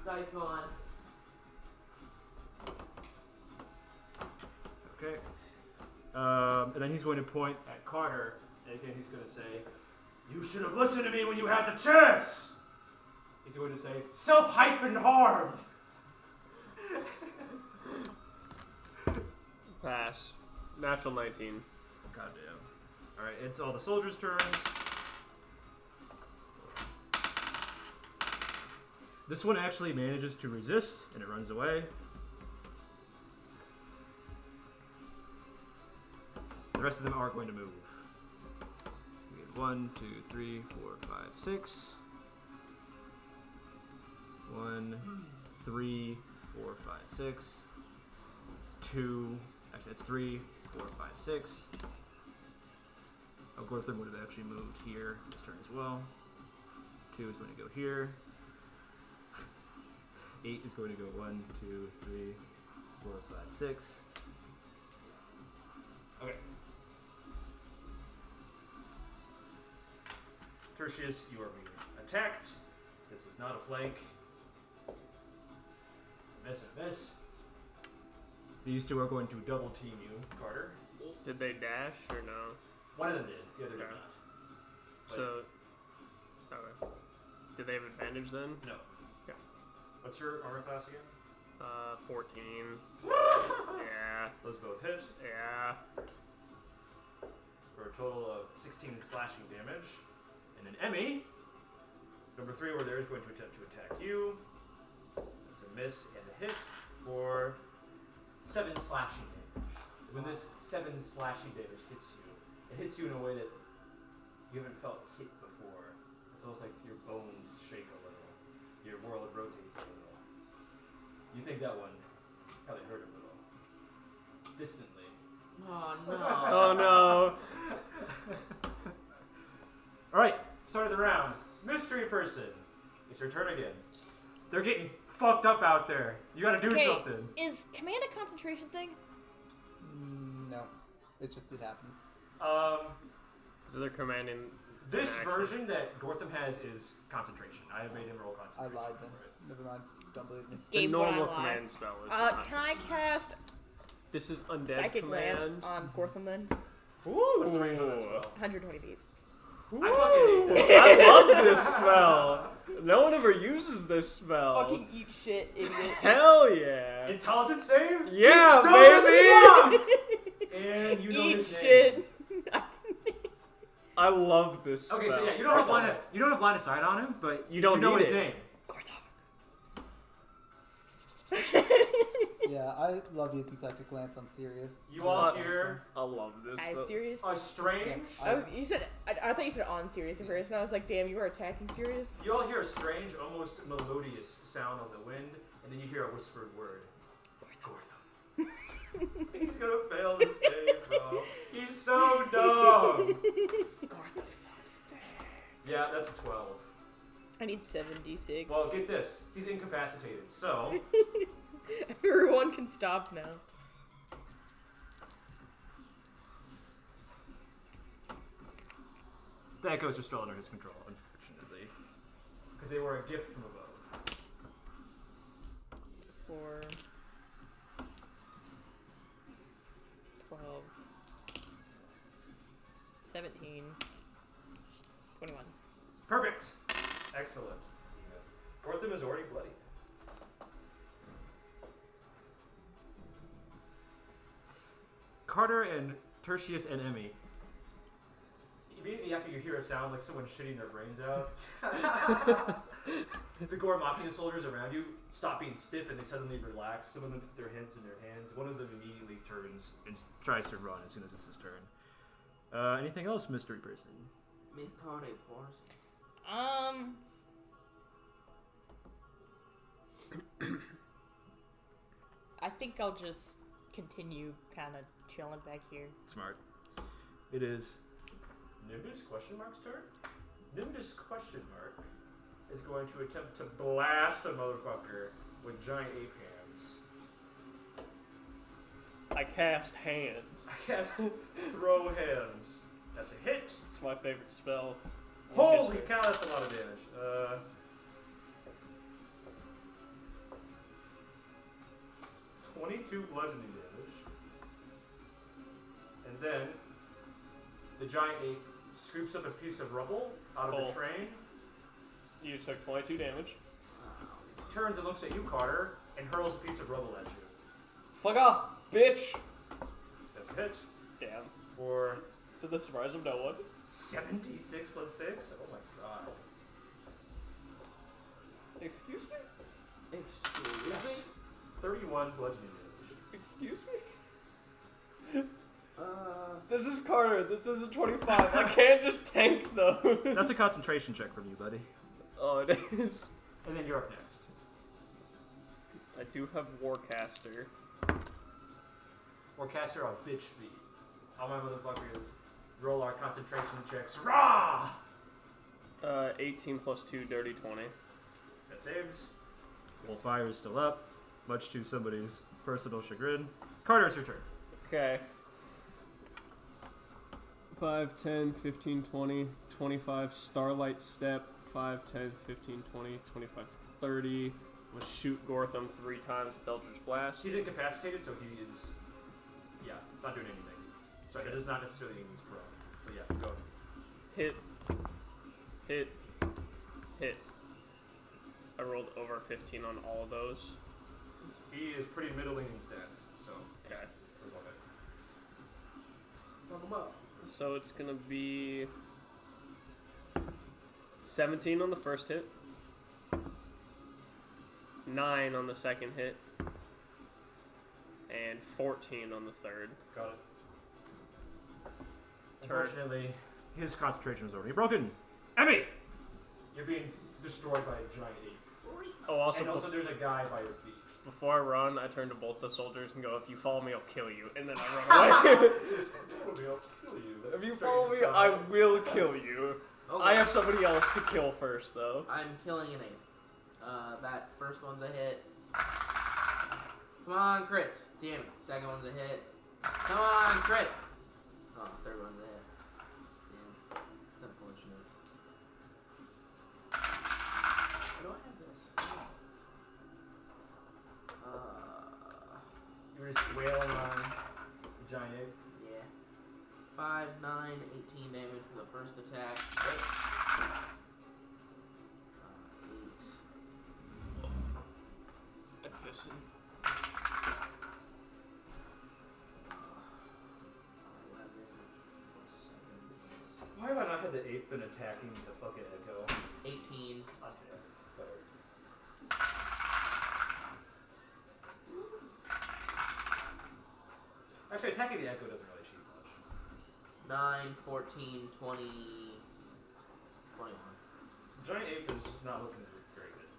Dice gone. Okay. And then he's going to point at Carter, and again he's going to say, "You should have listened to me when you had the chance!" He's going to say, "Self-harm!" Pass. Natural 19. Goddamn. Alright, it's all the soldiers' turns. This one actually manages to resist, and it runs away. The rest of them are going to move. We get 1, 2, 3, 4, 5, 6. 1, 3, 4, 5, 6. 2. Actually, that's 3, 4, 5, 6. Oh, Gortham would have actually moved here this turn as well. 2 is going to go here. 8 is going to go 1, 2, 3, 4, 5, 6. Okay. Tertious, you are being attacked. This is not a flank. It's a miss. These two are going to double team you, Carter. Did they dash or no? One of them did, the other did Okay. not. But So, okay. Did they have advantage then? no. Yeah. What's your armor class again? 14. Yeah. Those both hit Yeah. for a total of 16 slashing damage. And then Emmy, number 3 over there, is going to attempt to attack you. That's a miss and a hit for 7 slashing damage. When this 7 slashing damage hits you, it hits you in a way that you haven't felt hit before. It's almost like your bones shake a little. Your world rotates a little. You think that one probably hurt a little. Distantly. Oh no. Oh no. Alright, start of the round. Mystery person. It's your turn again. They're getting fucked up out there. You gotta do Okay, something. is command a concentration thing? No. It just, it happens. So they're commanding. This action. version that Gortham has is concentration. I have made him roll I concentration. lied then. for it. Never mind. Don't believe me. The Gabe, would I normal lie? command spell is not. Can I cast This is undead Psychic command. Glance on Gortham then? Ooh. What's the range of that spell? 120 feet. I fucking hate that. I love this spell. No one ever uses this spell. Fucking eat shit, idiot. Hell yeah. Intelligence save? Yeah, Dumb as baby. fuck! And you know Eat his name. shit. I love this spell. Okay, so yeah, you don't have line of sight on him, but You don't know need his it. name. Yeah, I love using Psychic Glance on Sirius. You all hear I love this. Guys, serious? a strange. Oh, you said I thought you said on Sirius at first, and I was like, damn, you were attacking Sirius? You all hear a strange, almost melodious sound on the wind, and then you hear a whispered word. Gortham. He's gonna fail the save, bro. He's so dumb. Gortham sucks. Yeah, that's a 12. I need 7d6. Well, get this. He's incapacitated, so Everyone can stop now. that ghost is still under his control, unfortunately, because they were a gift from above. 4, 12, 17, 21. Perfect. Excellent. Gortham is already bloody. Carter and Tertious and Emmy. Immediately after you hear a sound like someone shitting their brains out, the Gortham soldiers around you stop being stiff and they suddenly relax. Some of them put their hands in their hands. One of them immediately turns and tries to run as soon as it's his turn. Anything else, mystery person? Miss Party Force. I think I'll just continue kind of chilling back here. Smart. It is Nimbus question mark's turn. Nimbus question mark is going to attempt to blast a motherfucker with giant ape hands. I cast hands. I cast throw hands. That's a hit. It's my favorite spell. in Holy history. cow, that's a lot of damage. 22 bludgeoning damage. And then the giant ape scoops up a piece of rubble out of Cool. the train, You just took 22 damage. turns and looks at you, Carter, and hurls a piece of rubble at you. Fuck off, bitch! That's a hit. Damn. For To the surprise of no one. 76 plus 6? Oh my god. Excuse me? Excuse me? 31 bludgeoning damage. Excuse me? This is Carter. This is a 25. I can't just tank those. That's a concentration check from you, buddy. Oh, it is. And then you're up next. I do have Warcaster. Or caster on bitch feet. All my motherfuckers roll our concentration checks. Rah! 18 plus 2, dirty 20. That saves. Well, fire is still up, much to somebody's personal chagrin. Carter, it's your turn. Okay. 5, 10, 15, 20, 25, Starlight Step, 5, 10, 15, 20, 25, 30. Let's shoot Gortham 3 times with Eldritch Blast. He's incapacitated, so he is, not doing anything. So it is not necessarily mean he's prone. So yeah, go. Hit. Hit. Hit. I rolled over 15 on all of those. He is pretty middling in stats, so Okay. we're going Talk about. So it's gonna be 17 on the first hit, 9 on the second hit, and 14 on the third. Got it. Turn. Unfortunately, his concentration is already broken. Emmy! You're being destroyed by a giant ape. Oh, also, And also there's a guy by your feet. before I run, I turn to both the soldiers and go, "If you follow me, I'll kill you." And then I run away. Follow me, I'll kill you. If you Straight follow me, style. I will kill you. Oh, I have somebody else to kill first, though. I'm killing an ape. That first one's a hit. Come on, crits. Damn it. Second one's a hit. Come on, crit. Oh, third one's a hit. Damn. It's unfortunate. Why do I have this? Oh. You're just wailing on the giant ape. Yeah. 5, 9, 18 damage for the first attack. Right. 8. Listen. 11 plus 7 is Why have I not had the ape been attacking the fucking echo? 18. Okay, better. Actually, attacking the echo doesn't really cheat much. 9, 14, 20, 21. Giant ape is not looking very good.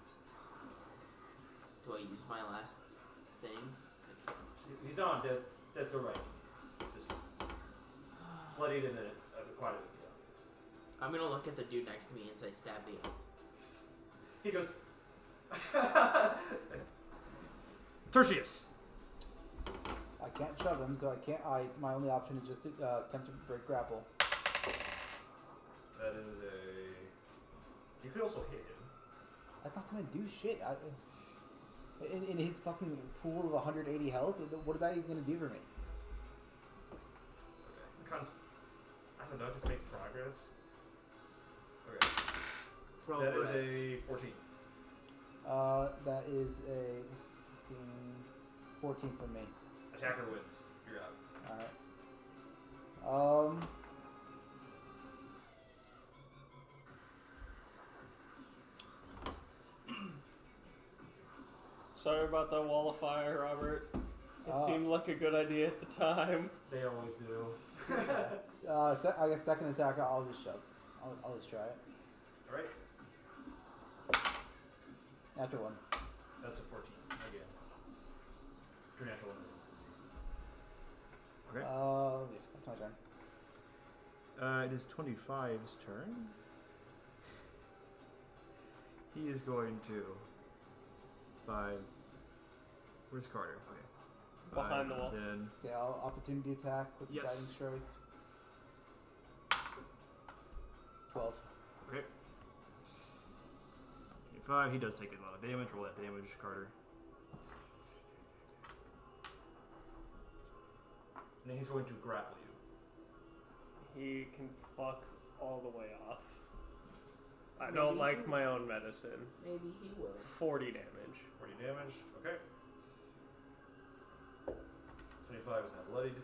Do I use my last thing? He's not on death. That's the right. Just bloodied and then quite a bit. I'm gonna look at the dude next to me and say, stab the ape. He goes. Tertious. I can't shove him, so I can't. My only option is just to attempt to break grapple. That is a. You could also hit him. That's not gonna do shit. In his fucking pool of 180 health, what is that even gonna do for me? Okay. I don't know. Just make progress. Okay. That is a 14. That is a 14 for me. Attacker wins. You're out. Alright. Sorry about that wall of fire, Robert. It Uh, seemed like a good idea at the time. They always do. I guess second attack, I'll just shove. I'll just try it. Alright. Natural one. That's a 14 again. Your natural one. Okay. Yeah, that's my turn. It is 25's turn. He is going to 5. Where's Carter? Okay. Behind the wall. Then Okay, I'll opportunity attack with the Yes. guiding strike. 12. okay. 25. He does take a lot of damage. Roll that damage, Carter. And then he's going to grapple you. He can fuck all the way off. I don't Maybe like he- my own medicine. Maybe he will. 40 damage. 40 damage. Okay. 25 is now bloodied.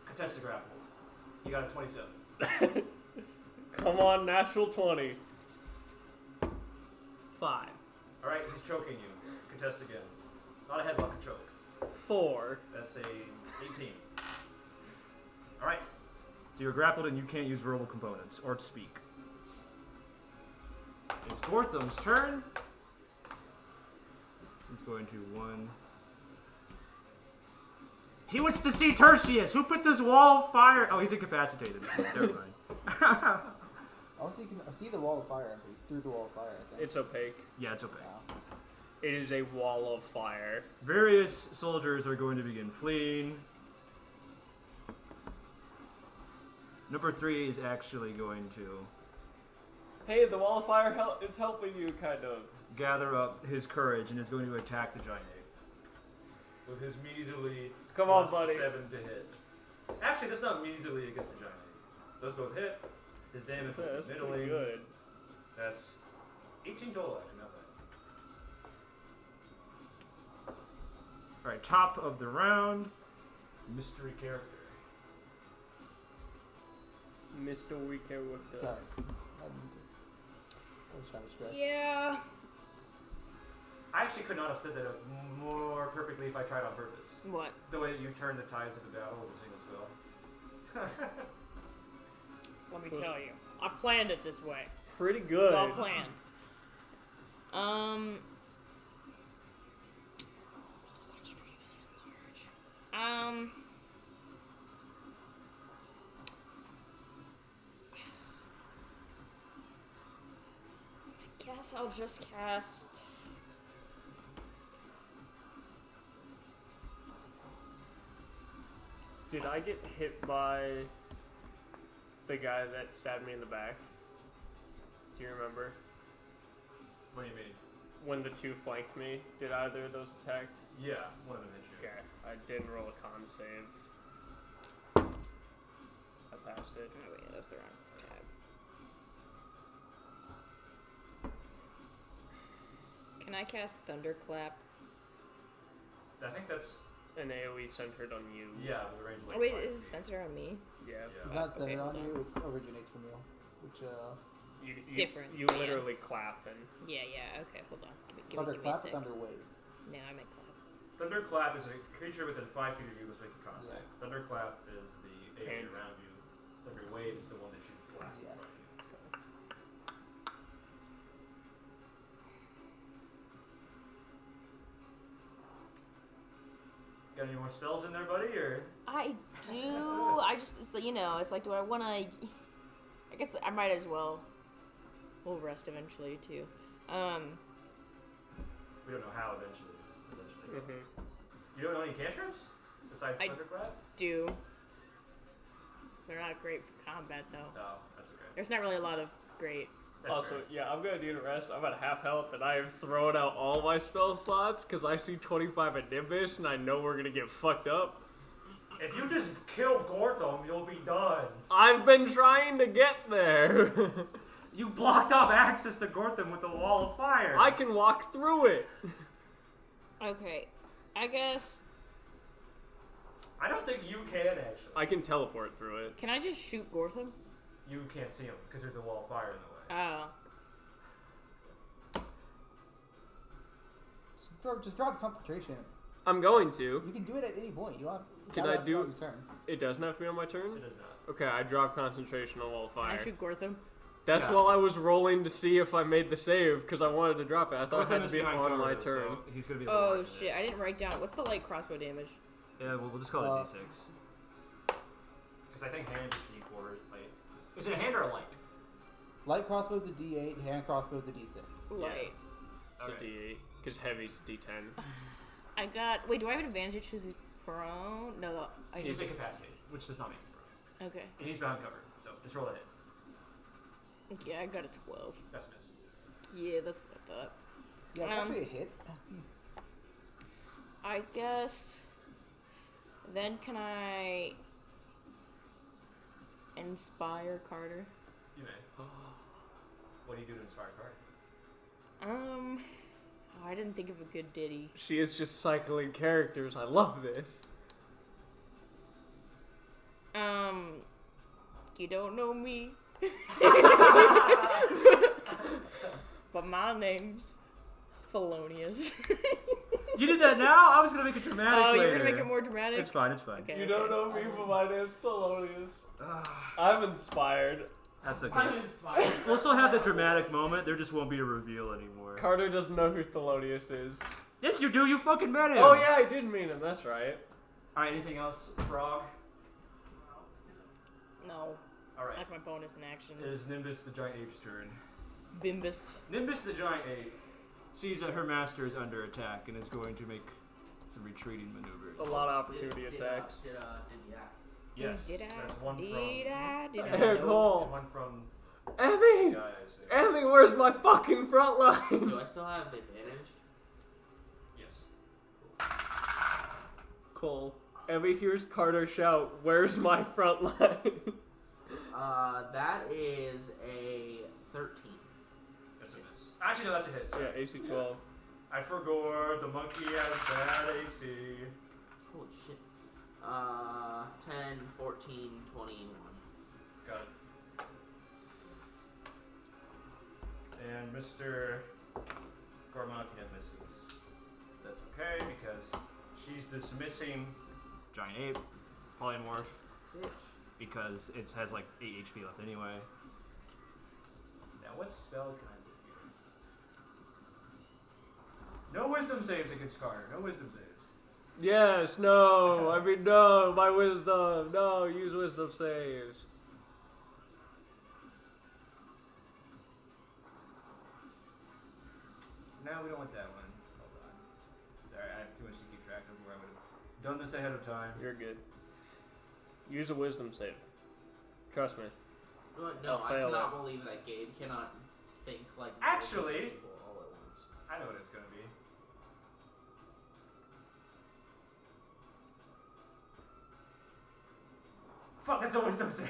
Contested grapple. You got a 27. Come on, natural 20. 5. Alright, he's choking you. Contest again. Not a headlock, a choke. 4. That's a 18. Alright. So you're grappled and you can't use verbal components or speak. It's Gortham's turn. He's going to 1. He wants to see Tertious! Who put this wall of fire? Oh, he's incapacitated. Never mind. Also, you can see the wall of fire through the wall of fire, I think. It's opaque. Yeah, it's okay. Wow. It is a wall of fire. Various soldiers are going to begin fleeing. Number 3 is actually going to Hey, the wall of fire is helping you, kind of. gather up his courage and is going to attack the giant ape. With his measly Come on, plus buddy. 7 to hit. Actually, that's not measly against the giant ape. Those both hit. His damage Yeah, is that's middling. pretty good. That's 18 total, actually, not bad. Alright, top of the round. Mystery character. Mr. Weekend with the... Sorry. I was trying to scratch. Yeah. I actually could not have said that more perfectly if I tried on purpose. What? The way that you turn the tides of the battle with a single spell. Let me So- tell you. I planned it this way. Pretty good. Well planned. I guess I'll just cast. Did I get hit by the guy that stabbed me in the back? Do you remember? What do you mean? when the two flanked me, did either of those attack? Yeah, one of them hit you. Okay, I didn't roll a con save. I passed it. Oh wait, that's the wrong tab. Can I cast Thunderclap? I think that's An AoE centered on you. yeah, the range like. Oh wait, 5 is it feet. censored on me? Yeah. It's not centered hold on on. you. It originates from you, which You Different, You yeah. literally clap and Yeah, okay, hold on. Give me a thunderclap, sec. thunderwave. No, I meant clap. Thunderclap is a creature within 5 feet of you must make a con Yeah. save. Thunderclap is the area Can- around you. Thunderwave is the one that you blast Yeah. in front of you. Got any more spells in there, buddy? Or I do. I just, it's like, you know, it's like, do I want to? I guess I might as well. We'll rest eventually too. we don't know how eventually. Mhm. You don't know any cantrips besides I- Thunderclap? Do. They're not great for combat though. No, that's okay. There's not really a lot of great. That's Also, fair. yeah, I'm gonna need a rest. I'm at half health, and I have thrown out all my spell slots because I see 25 at Nimbus, and I know we're gonna get fucked up. If you just kill Gortham, you'll be done. I've been trying to get there. You blocked off access to Gortham with a wall of fire. I can walk through it. Okay, I guess. I don't think you can actually. I can teleport through it. Can I just shoot Gortham? You can't see him because there's a wall of fire in the way. Oh. Just drop concentration. I'm going to. You can do it at any point. You have. Can gotta I have do- it on your turn? It doesn't have to be on my turn? It does not. Okay, I drop concentration on wall of Can fire. I shoot Gortham? That's Yeah. while I was rolling to see if I made the save because I wanted to drop it. I thought it Gortham had to is be behind on my cover, turn. so he's gonna be. Oh shit! I didn't write down. What's the light crossbow damage? Yeah, well, we'll just call Uh, it D6. Because I think hand is D4. Like, is it a hand or a light? Light crossbow's a D8. Hand crossbow's a D6. Light. It's a Okay. D8 because heavy's a D10. I got. Wait, do I have an advantage because he's prone? No, I He's just. incapacitated, which does not make him prone. Okay. And he's behind cover, so just roll a hit. Yeah, I got a 12. That's a miss. Yeah, that's what I thought. Yeah, it's actually a hit. I guess. Then can I inspire Carter? You may. What do you do to inspire Carter? Oh, I didn't think of a good ditty. She is just cycling characters. I love this. You don't know me. But my name's Thelonious. You did that now? I was gonna make it dramatic. Oh, you're later. gonna make it more dramatic? It's fine. It's fine. Okay. You don't know me, but my name's Thelonious. I'm inspired. That's okay. I'm inspired. We'll still have the dramatic moment. There just won't be a reveal anymore. Carter doesn't know who Thelonious is. Yes, you do. You fucking met him. Oh yeah, I did mean him. That's right. All right. Anything else, Frog? No, All right. that's my bonus in action. It is Nimbus the giant ape's turn. Bimbus. Nimbus the giant ape sees that her master is under attack and is going to make some retreating maneuvers. A lot of opportunity attacks. Did Yes, Did I? that's one Did from. I? Did Hey, I? Cole. And one from. Emmy! Guy, I say. Emmy, where's my fucking front line? Do I still have the advantage? Yes. Cole. Emmy hears Carter shout, "Where's my front line?" That is a 13. That's a miss. Actually, no, that's a hit. Yeah, Sorry. AC 12. I forgot the monkey has bad AC. Holy shit. 10, 14, 21. Got it. And Mr. Gormakia misses. That's okay because she's dismissing giant ape polymorph Bitch. because it has like 8 HP left anyway. Now what spell can I do here? No wisdom saves against Carter. No wisdom saves. Yes, no, I mean, no, my wisdom. No, use wisdom saves. No, we don't want that one. Hold on. Sorry, I have too much to keep track of where I would have done this ahead of time. You're good. Use a wisdom save. Trust me. No, I'll I fail cannot believe that Gabe cannot think like Actually- multiple people all at once. I know what it's gonna be. Fuck, that's always no say.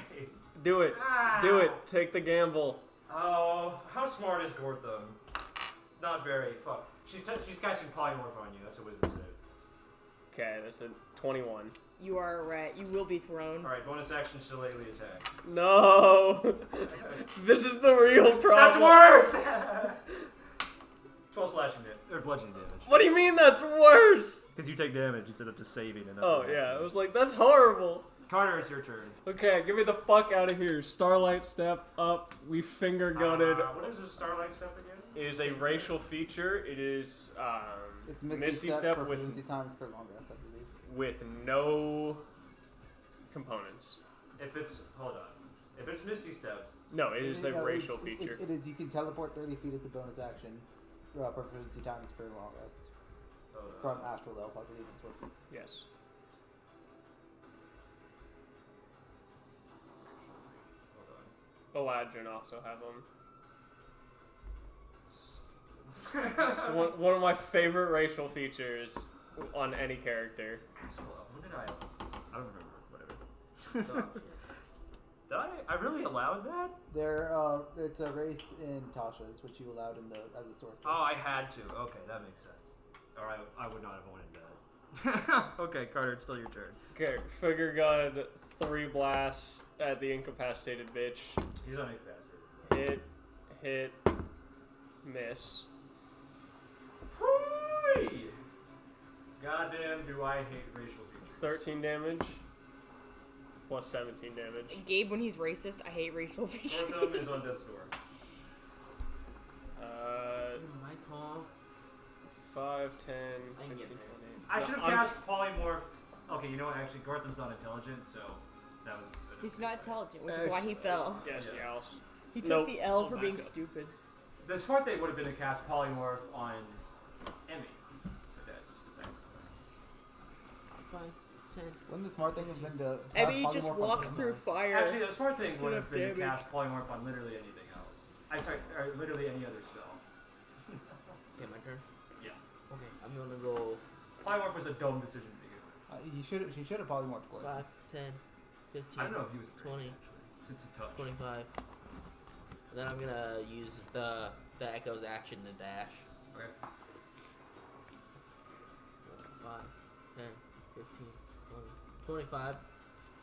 Do it. Do it. Take the gamble. Oh, how smart is Gortham? Not very. Fuck. She's casting polymorph on you. That's a wisdom save. Okay, that's a 21. You are a rat. You will be thrown. All right, bonus action shillelagh attack. No. This is the real problem. That's worse. 12 slashing damage or bludgeoning damage. What do you mean that's worse? Because you take damage instead of just saving. And Oh yeah, I was like, that's horrible. Carter, it's your turn. Okay, get me the fuck out of here. Starlight step up. We finger gunted. What is this Starlight Step again? It is a racial feature. It is It's Misty Step proficiency times per long rest, I believe. with no components. If it's if it's Misty Step, No, it is a No, racial it- feature. It is. You can teleport 30 feet at the bonus action. Proficiency times per long rest. From Astral Elf, I believe it's what's. Yes. Eladrin also have them. It's one of my favorite racial features on any character. When did I don't remember. Whatever. So, Did I really allowed that? It's a race in Tasha's, which you allowed in the as a source. Oh, I had to. Okay, that makes sense. Or I would not have wanted that. Okay, Carter, it's still your turn. Okay, figure gun 3 blasts at the incapacitated bitch. He's on incapacitated. Hit, miss. Hooey! Goddamn, do I hate racial features. 13 damage. Plus 17 damage. Gabe, when he's racist, I hate racial features. Gortham is on death's door. my tall. 5, 10, I can 15, get 20. I should have I'm- cast polymorph. Okay, you know what? Actually, Gortham's not intelligent, so that was. He's not intelligent, which is why he fell. Yes, Yeah. yes. He took Nope. the L I'll for back being up. stupid. The smart thing would have been to cast polymorph on Emmy. But that's besides the point. 5, 10. When the smart thing has been to. Eddie cast just polymorph on walks him, through fire. Actually, the smart thing would enough have been to damage. cast polymorph on literally anything else. I'm sorry, or literally any other spell. Okay, my turn. Yeah. Okay, I'm gonna go Polymorph was a dumb decision to begin with. She should have polymorphed Gortham. 5, 10, 15, I don't know if he was 20, actually, since he touched. 25. And then I'm gonna use the Echo's action to dash. Okay. 5, 10, 15, 20, 25.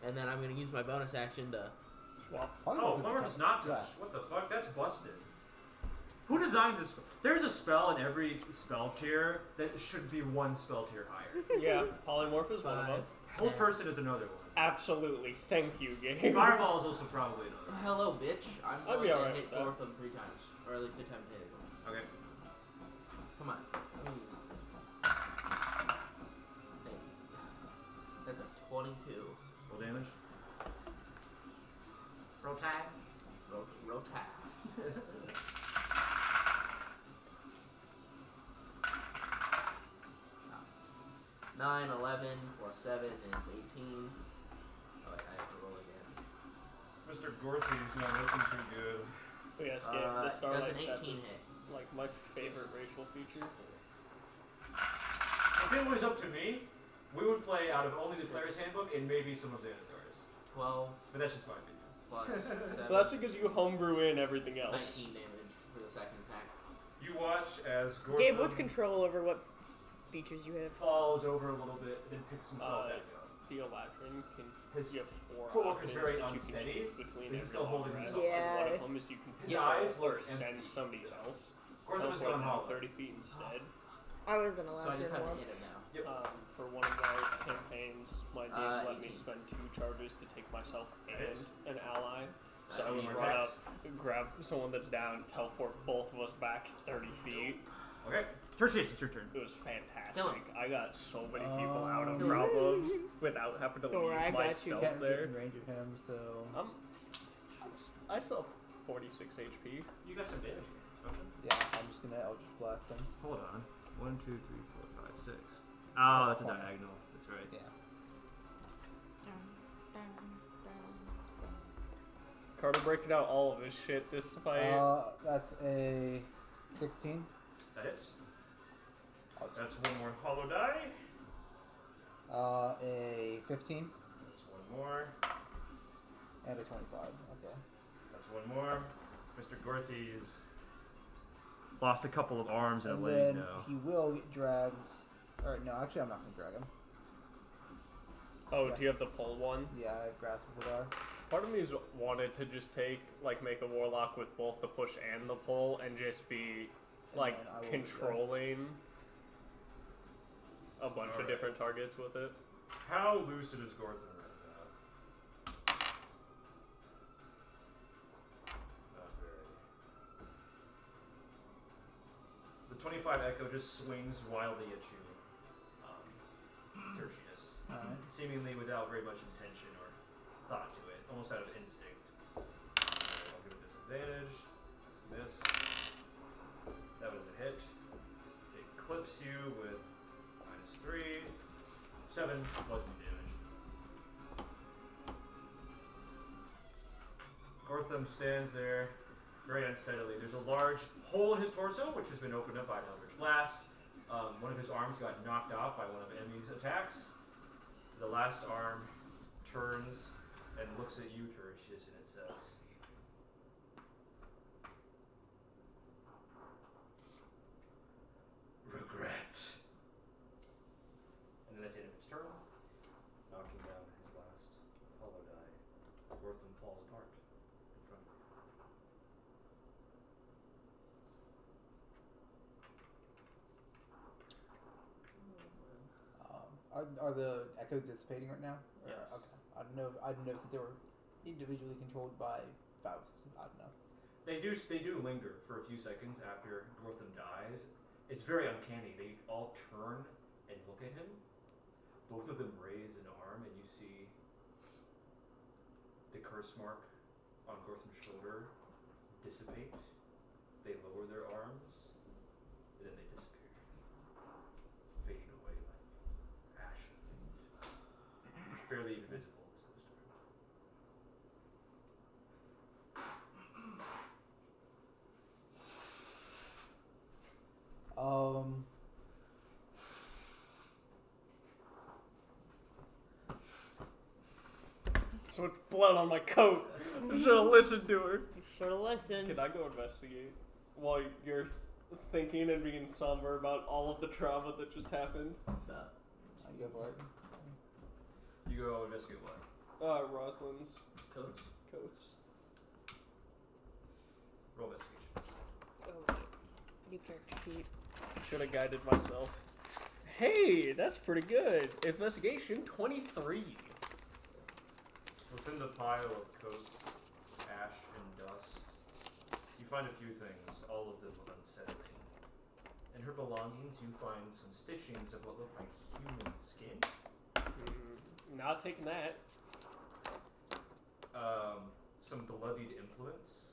And then I'm gonna use my bonus action to. Swap. Oh, polymorph is not Yeah. touched. What the fuck? That's busted. Who designed this? There's a spell in every spell tier that should be one spell tier higher. Yeah, polymorph is one of them. Whole person is another one. Absolutely. Thank you, Gabe. Fireball is also probably another one. Hello, bitch. I'm I'll going be to alright hit with that. Gortham 3 times. Or at least attempt to hit him. Okay. Come on. Let me use this one. Okay. That's a 22. Roll damage. Roll tag. Roll tap. 9, 11, plus 7 is 18. Oh, wait, I have to roll again. Mr. Gortham's not looking too good. Oh, yes, Gabe. The Does Starlight an Step 18 is hit? like my favorite racial feature. If it was up to me, we would play out of only the player's handbook and maybe some of Xanathar's. 12 But that's just my opinion. plus 7. Well, that's because you homebrew in everything else. 19 damage for the second attack. You watch as Gortham Gabe, what's control over what features you have? falls over a little bit and then picks himself back up. The Eladrin can His you have 4 footwork is options very that you unsteady, can choose between but he's every still long holding rest. himself. Yeah. One of them is you can His kill eyes or look send empty. somebody else. Gortham is Teleport going down hollow. 30 feet instead. I was in a So I lab just have to hit once. him now. Yep. For one of my campaigns, my DM let me 18. spend 2 charges to take myself Nice. and an ally. So I Any would more run attacks? up, grab someone that's down, teleport both of us back 30 feet. Okay. Tertious, it's your turn. It was fantastic. Kill him. I got so many people out of Kill him. problems without having to Don't worry, I leave got you. myself Can't get there. in range of him, so. I still have 46 HP. You got some damage. Yeah, I'm just gonna Eldritch Blast him. Hold on. 1, 2, 3, 4, 5, 6. Oh, that's a diagonal. That's right. Yeah. Carter breaking out all of his shit this fight. That's a 16. That hits. That's one more hollow die. A 15 That's one more. and a 25. Okay. That's one more. Mr. Gorthy's lost a couple of arms and a And leg then now. he will get dragged. Or no, actually, I'm not gonna drag him. Oh, Yeah. do you have the pole one? Yeah, I have grasp of Vidar. Part of me's wanted to just make a warlock with both the push and the pull and just be, And like, then I will controlling a bunch of Alright. different targets with it. How lucid is Gortham right now? Not very. The 25 Echo just swings wildly at you, Tertious. Alright. Seemingly without very much intention or thought to it, almost out of instinct. Alright, I'll give it disadvantage. That's a miss. That was a hit. It clips you with -3, 7 bludgeoning damage. Gortham stands there very unsteadily. There's a large hole in his torso, which has been opened up by an Eldritch Blast. One of his arms got knocked off by one of the enemy's attacks. The last arm turns and looks at you, Tertious, and it says, "Regret." And then that's the end of its turn, knocking down his last hollow die. Gortham falls apart in front of you. Are the echoes dissipating right now? Or- Yes. Okay. I don't know. I didn't know that they were individually controlled by Faust. I don't know. They do linger for a few seconds after Gortham dies. It's very uncanny. They all turn and look at him. Both of them raise an arm, and you see the curse mark on Gortham's shoulder dissipate. They lower their arms, and then they disappear, fading away like ash and barely even visible this goes to. So much blood on my coat. I should have listened to her. You should have listened. Can I go investigate while you're thinking and being somber about all of the trauma that just happened? I go for it. You go investigate what? Rosalind's Coats. coats. Roll investigation. Oh, new character sheet. Should have guided myself. Hey, that's pretty good. Investigation 23. Within the pile of coats, ash, and dust, you find a few things, all of them unsettling. In her belongings, you find some stitchings of what look like human skin. Not taking that. Some bloodied implements.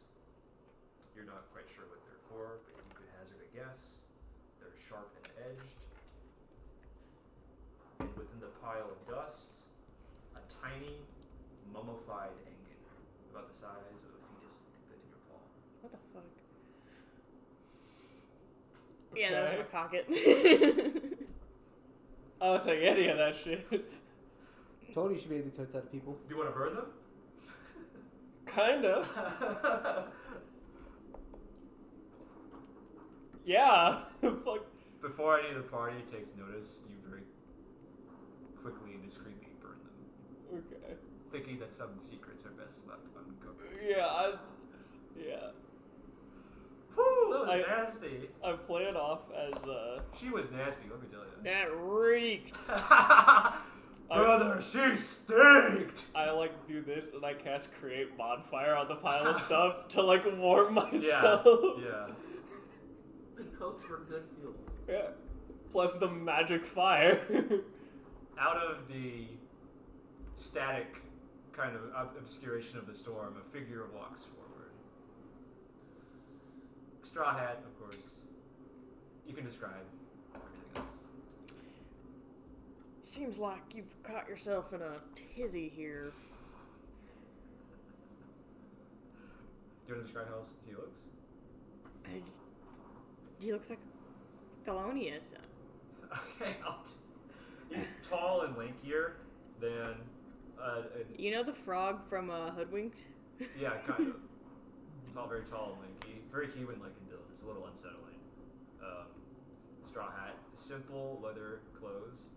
You're not quite sure what they're for, but you could hazard a guess. They're sharp and edged. And within the pile of dust, a tiny, mummified Engen, about the size of a fetus that can fit in your palm. What the fuck? Yeah, that was in my pocket. I was like, any of that shit. Told you should be able to coats out of people. Do you want to burn them? Kinda. Yeah. Fuck. Before any of the party takes notice, you very quickly and discreetly burn them, Okay. thinking that some secrets are best left uncovered. Yeah, yeah. Whew, that was nasty. I play it off as She was nasty, let me tell you. That reeked. Brother, she stinked! I like do this and I cast create bonfire on the pile of stuff to like warm myself. Yeah. The coats were good fuel. Yeah. Plus the magic fire. Out of the static kind of obscuration of the storm, a figure walks forward. Straw hat, of course. You can describe everything else. Seems like you've caught yourself in a tizzy here. Do you want to describe how else he looks? He looks like Thelonious. Okay, he's tall and lankier than. You know the frog from Hoodwinked? Yeah, kind of. Tall, very tall and lanky. Very human-like in build. It's a little unsettling. Straw hat, simple leather clothes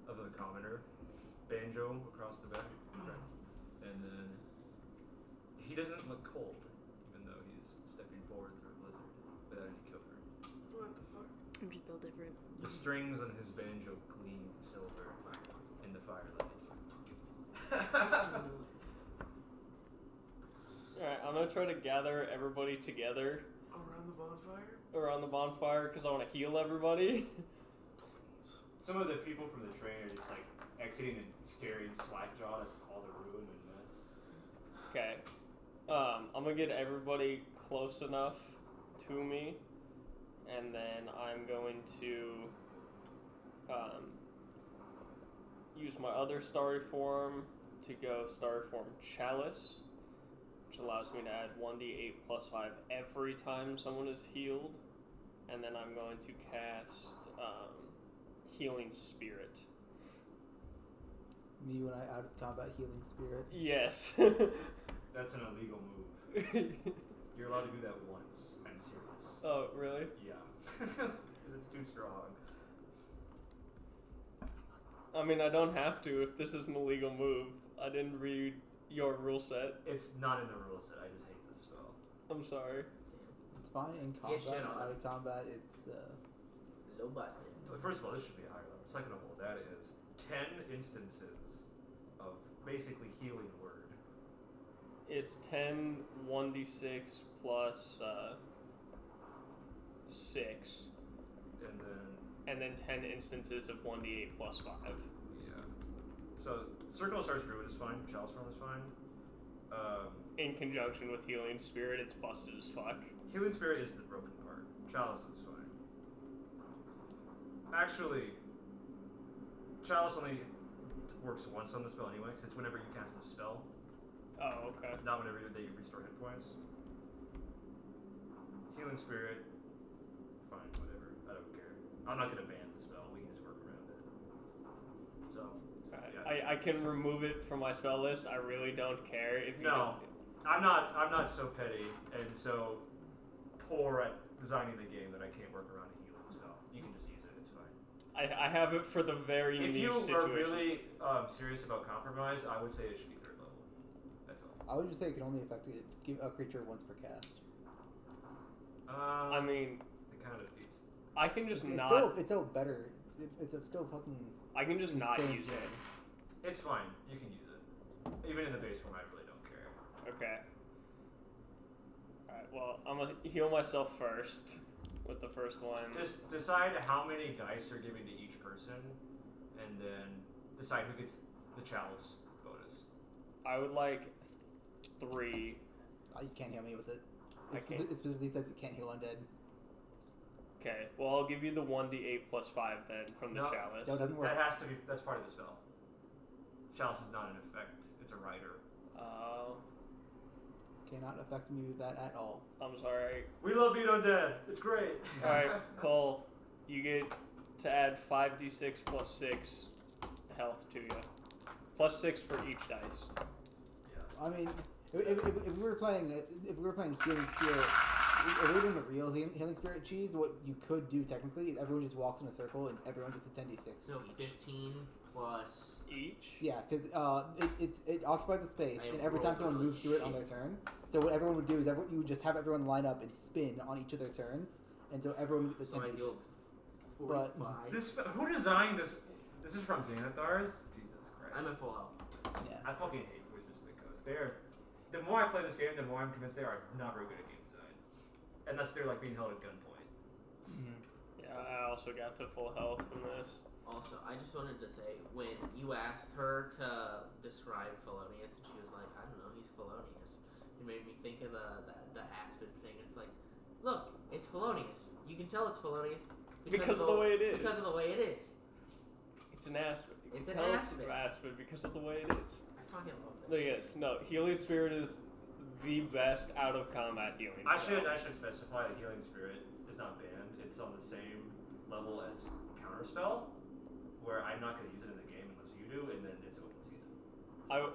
of a commoner. Banjo across the back, and then he doesn't look cold, even though he's stepping forward through a blizzard without any cover. What the fuck? I'm just built different. The strings on his banjo gleam silver in the firelight. Alright, I'm gonna try to gather everybody together Around around the bonfire? the bonfire because I want to heal everybody. Some of the people from the train are just like exiting and staring slack-jawed at all the ruin and mess. Okay. I'm gonna get everybody close enough to me, and then I'm going to use my other starry form to go starry form Chalice, which allows me to add 1d8 plus 5 every time someone is healed, and then I'm going to cast Healing Spirit. Me when I out of combat healing spirit. Yes. That's an illegal move. You're allowed to do that once. I'm serious. Oh, really? Yeah. Because it's too strong. I mean, I don't have to if this is an illegal move. I didn't read your rule set. It's not in the rule set. I just hate this spell. I'm sorry. It's fine in Get combat. shit on. Out of combat, it's Low busted. Well, first of all, this should be a higher level. Second of all, that is 10 instances of basically healing word. It's 10 1d6 plus 6, and then 10 instances of 1d8 plus 5. Yeah. So Circle of Stars Druid is fine. Chalice Form is fine. In conjunction with Healing Spirit, it's busted as fuck. Healing Spirit is the broken part. Chalice is fine. Actually, Chalice only works once on the spell anyway, because it's whenever you cast a spell, Oh, okay. not whenever they restore hit points. Healing Spirit, fine, whatever. I don't care. I'm not gonna ban the spell. We can just work around it. So, Alright. yeah. I can remove it from my spell list. I really don't care if you No. I'm not so petty and so poor at designing the game that I can't work around a healing spell. You can just use it. It's fine. I have it for the very If niche you situations. are really serious about compromise, I would say it should be 3rd level. That's all. I would just say it can only affect give a creature once per cast. I mean, it kind of defeats. I can just It's not. It's still better. It's still fucking. I can just not insane use thing. it. It's fine. You can use it. Even in the base form, I really don't care. Okay. Alright, well, I'm gonna heal myself first with the first one. Just decide how many dice are given to each person, and then decide who gets the chalice bonus. I would like 3. You can't heal me with it. I can't. It specifically says it can't heal undead. Okay, well, I'll give you the 1d8 plus 5 then from the No, chalice. No, it doesn't work. That has to be. That's part of the spell. Chalice is not an effect. It's a rider. Cannot affect me with that at all. I'm sorry. We love being undead. It's great. Alright, Cole, you get to add 5d6 plus 6 health to you. Plus 6 for each dice. Yeah. I mean, if we were playing Healing Spirit, if we were doing the real Healing Spirit cheese, what you could do technically is everyone just walks in a circle and everyone gets a 10d6 So each. 15 plus. Each? Yeah, because it occupies a space, I and every time someone rolled moves through it on their shit. turn, so what everyone would do is you would just have everyone line up and spin on each of their turns, and so everyone would get the So I 10d6. healed But- 45. Who designed this? This is from Xanathars. Jesus Christ. I'm at full health. Yeah. I fucking hate Wizards of the Coast. The more I play this game, the more I'm convinced they are not very good at game design, unless they're like being held at gunpoint. Yeah, I also got to full health from this. Also, I just wanted to say, when you asked her to describe Thelonious, and she was like, I don't know, he's Thelonious, it made me think of the Aspen thing. It's like, look, it's Thelonious. You can tell it's Thelonious Because of the way it is. Because of the way it is. It's an aspen. You It's can an tell aspen. It's aspen because of the way it is. I fucking love that. Look at this. No, Healing Spirit is the best out of combat healing I spell. should specify that Healing Spirit is not banned. It's on the same level as counterspell where I'm not going to use it in the game unless you do, and then it's open season.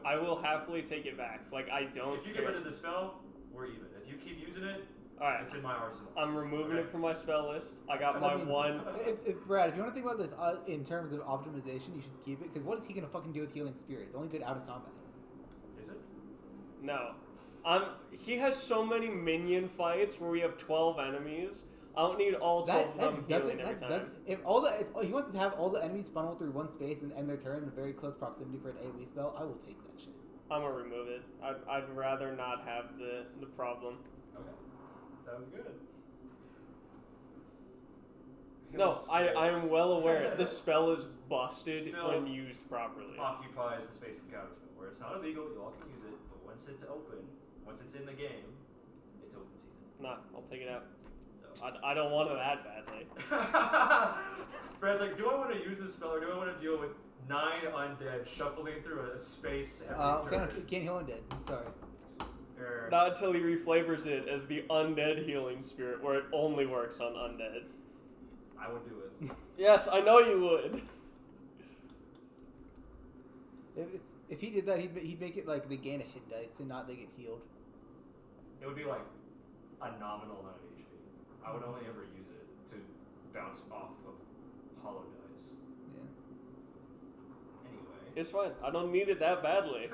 I will happily take it back. Like, I don't If you care. get rid of the spell, we're even. If you keep using it, Alright, it's in my arsenal. I'm removing Okay. it from my spell list. I got my one. Brad, if you want to think about this in terms of optimization, you should keep it. Because what is he going to fucking do with healing spirit? It's only good out of combat. Is it? No. He has so many minion fights where we have 12 enemies. I don't need all 12 of them healing every time. If he wants to have all the enemies funnel through one space and end their turn in very close proximity for an AoE spell, I will take that shit. I'm gonna remove it. I'd rather not have the problem. Okay. Sounds good. No, I am well aware the spell is busted Still when used properly. Occupies the space in counterspell, where it's not illegal, you all can use it, but once it's open, once it's in the game, it's open season. Nah, I'll take it out. So. I don't want it that badly. Brad's like, do I want to use this spell or do I want to deal with 9 undead shuffling through a space every turn? Can't heal undead. I'm sorry. Not until he reflavors it as the undead healing spirit, where it only works on undead. I would do it. Yes, I know you would. If he did that, he'd make it like they gain a hit dice and not they get healed. It would be like a nominal amount of HP. I would only ever use it to bounce off of hollow dice. Yeah. Anyway. It's fine. I don't need it that badly.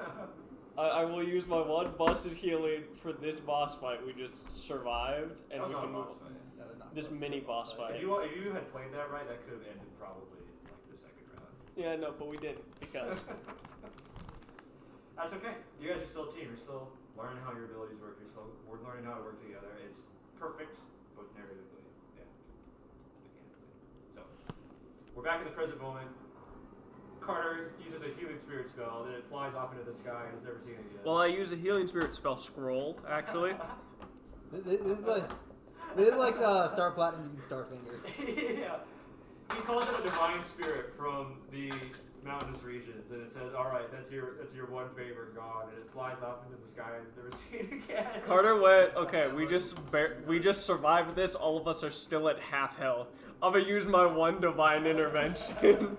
I will use my one busted healing for this boss fight we just survived, and That was we not can a boss move fight. That was not this close mini to a boss fight. If you had played that right, that could have ended probably like the second round. Yeah, no, but we didn't because That's okay. You guys are still a team. You're still learning how your abilities work. We're learning how to work together. It's perfect, both narratively and mechanically. So, we're back in the present moment. Carter uses a healing spirit spell, then it flies off into the sky and is never seen again. well, I use a healing spirit spell scroll actually. This is like Star Platinum using Starfinger. Yeah. He calls it a divine spirit from the mountainous regions, and it says, "All right, that's your one favorite god," and it flies off into the sky and is never seen again. Carter went, okay, we just survived this. All of us are still at half health. I'm gonna use my one divine intervention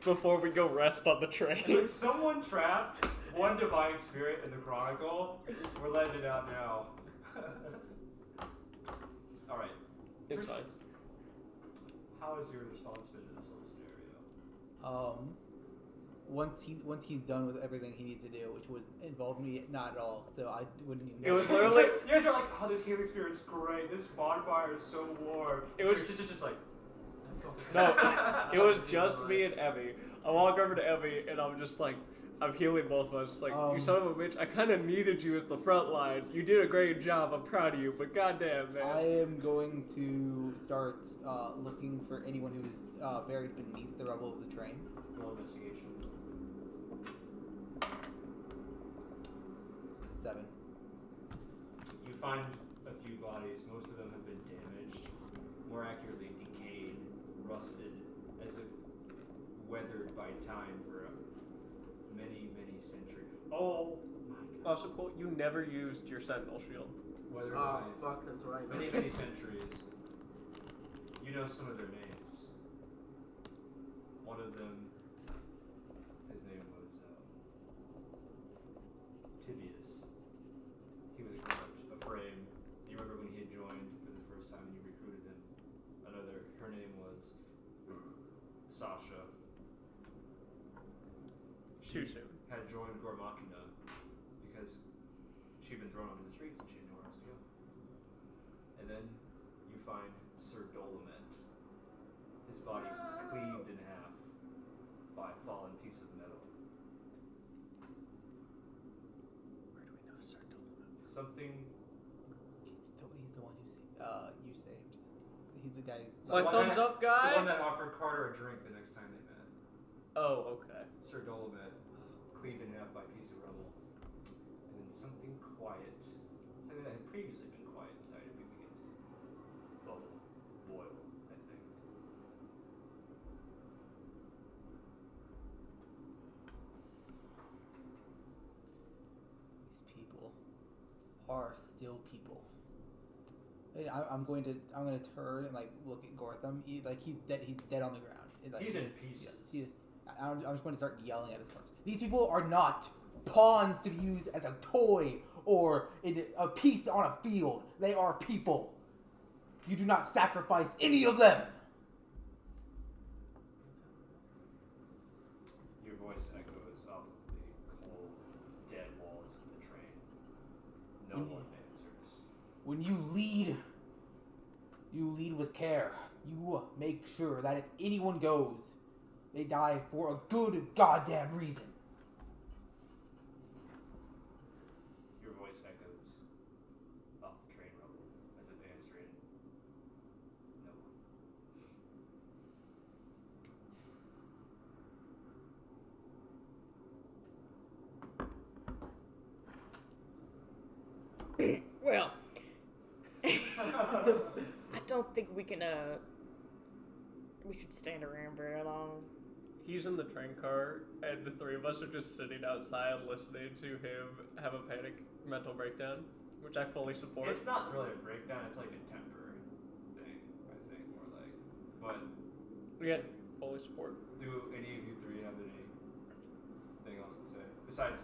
before we go rest on the train. Like someone trapped one divine spirit in the Chronicle. We're letting it out now. All right. It's fine. How has your response been to this whole scenario? Once he's done with everything he needs to do, which was involved me not at all, so I wouldn't even. It was literally. You guys are like, "Oh, this healing spirit's great. This bonfire is so warm." It was just like. No, it was just me and Evie. I walk over to Evie and I'm just like, I'm healing both of us. Just like, you son of a bitch, I kind of needed you as the front line. You did a great job. I'm proud of you, but goddamn, man. I am going to start looking for anyone who is buried beneath the rubble of the train. Roll investigation. 7. You find a few bodies. Most of them have been damaged. More accurately, decayed, rusted, as if weathered by time for many, many centuries. Oh my god. Also cool, you never used your sentinel shield. Weathered Oh, by fuck, that's right. many, many centuries. You know some of their names. One of them, his name was Tibius. He was a frame. You remember when he had joined for the first time and you recruited him? Her name was Sasha. Too soon. Had joined Gormakina because she'd been thrown onto the streets and she had nowhere else to go. And then you find Sir Dolomet. His body cleaved in half by a fallen piece of metal. Where do we know Sir Dolomet? Something. He's the one who you saved. He's the guy who's. My thumbs up guy? The one that offered Carter a drink the next time they met. Oh, okay. Sir Dolomet, cleaved in half by a piece of rubble. And then something quiet, something that had previously been quiet inside of you begins to bubble, boil, I think. These people are still people. I'm going to turn and like look at Gortham. He's dead on the ground. He's in pieces. Yes, I'm just going to start yelling at his corpse. These people are not pawns to be used as a toy or a piece on a field. They are people. You do not sacrifice any of them. Your voice echoes off of the cold, dead walls of the train. No one answers. When you lead with care. You make sure that if anyone goes, they die for a good goddamn reason. Your voice echoes off the train rubble as if answering no Well, I don't think we can, we should stand around very long. He's in the train car, and the three of us are just sitting outside listening to him have a panic mental breakdown, which I fully support. It's not really a breakdown, it's like a temporary thing, I think, more like. But Yeah, fully support. do any of you three have anything else to say? Besides,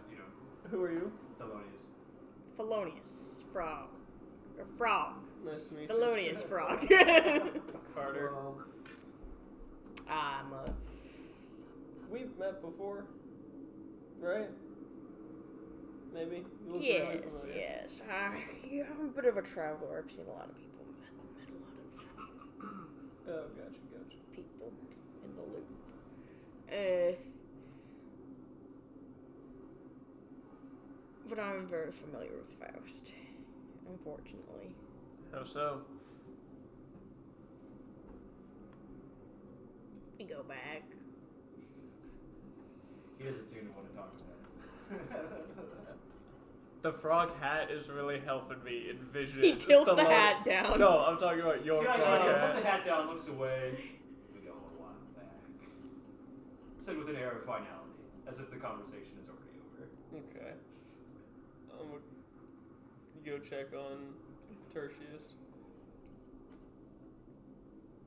Who are you? Thelonious. Thelonious Frog. Or Frog. Nice to meet Thelonious Frog. you. Carter. We've met before, right? Maybe? You look really Yes, familiar. yes. I'm a bit of a traveler. I've seen a lot of people. Met a lot of Oh, gotcha. people in the loop. But I'm very familiar with Faust, unfortunately. How so? We go back. He doesn't seem to want to talk about it. The frog hat is really helping me envision. He tilts the Thelonious- hat down. No, I'm talking about your Yeah, frog puts hat. the hat down, looks away. We go a while back. Said with an air of finality, as if the conversation is already over. Okay. Go check on Tertious.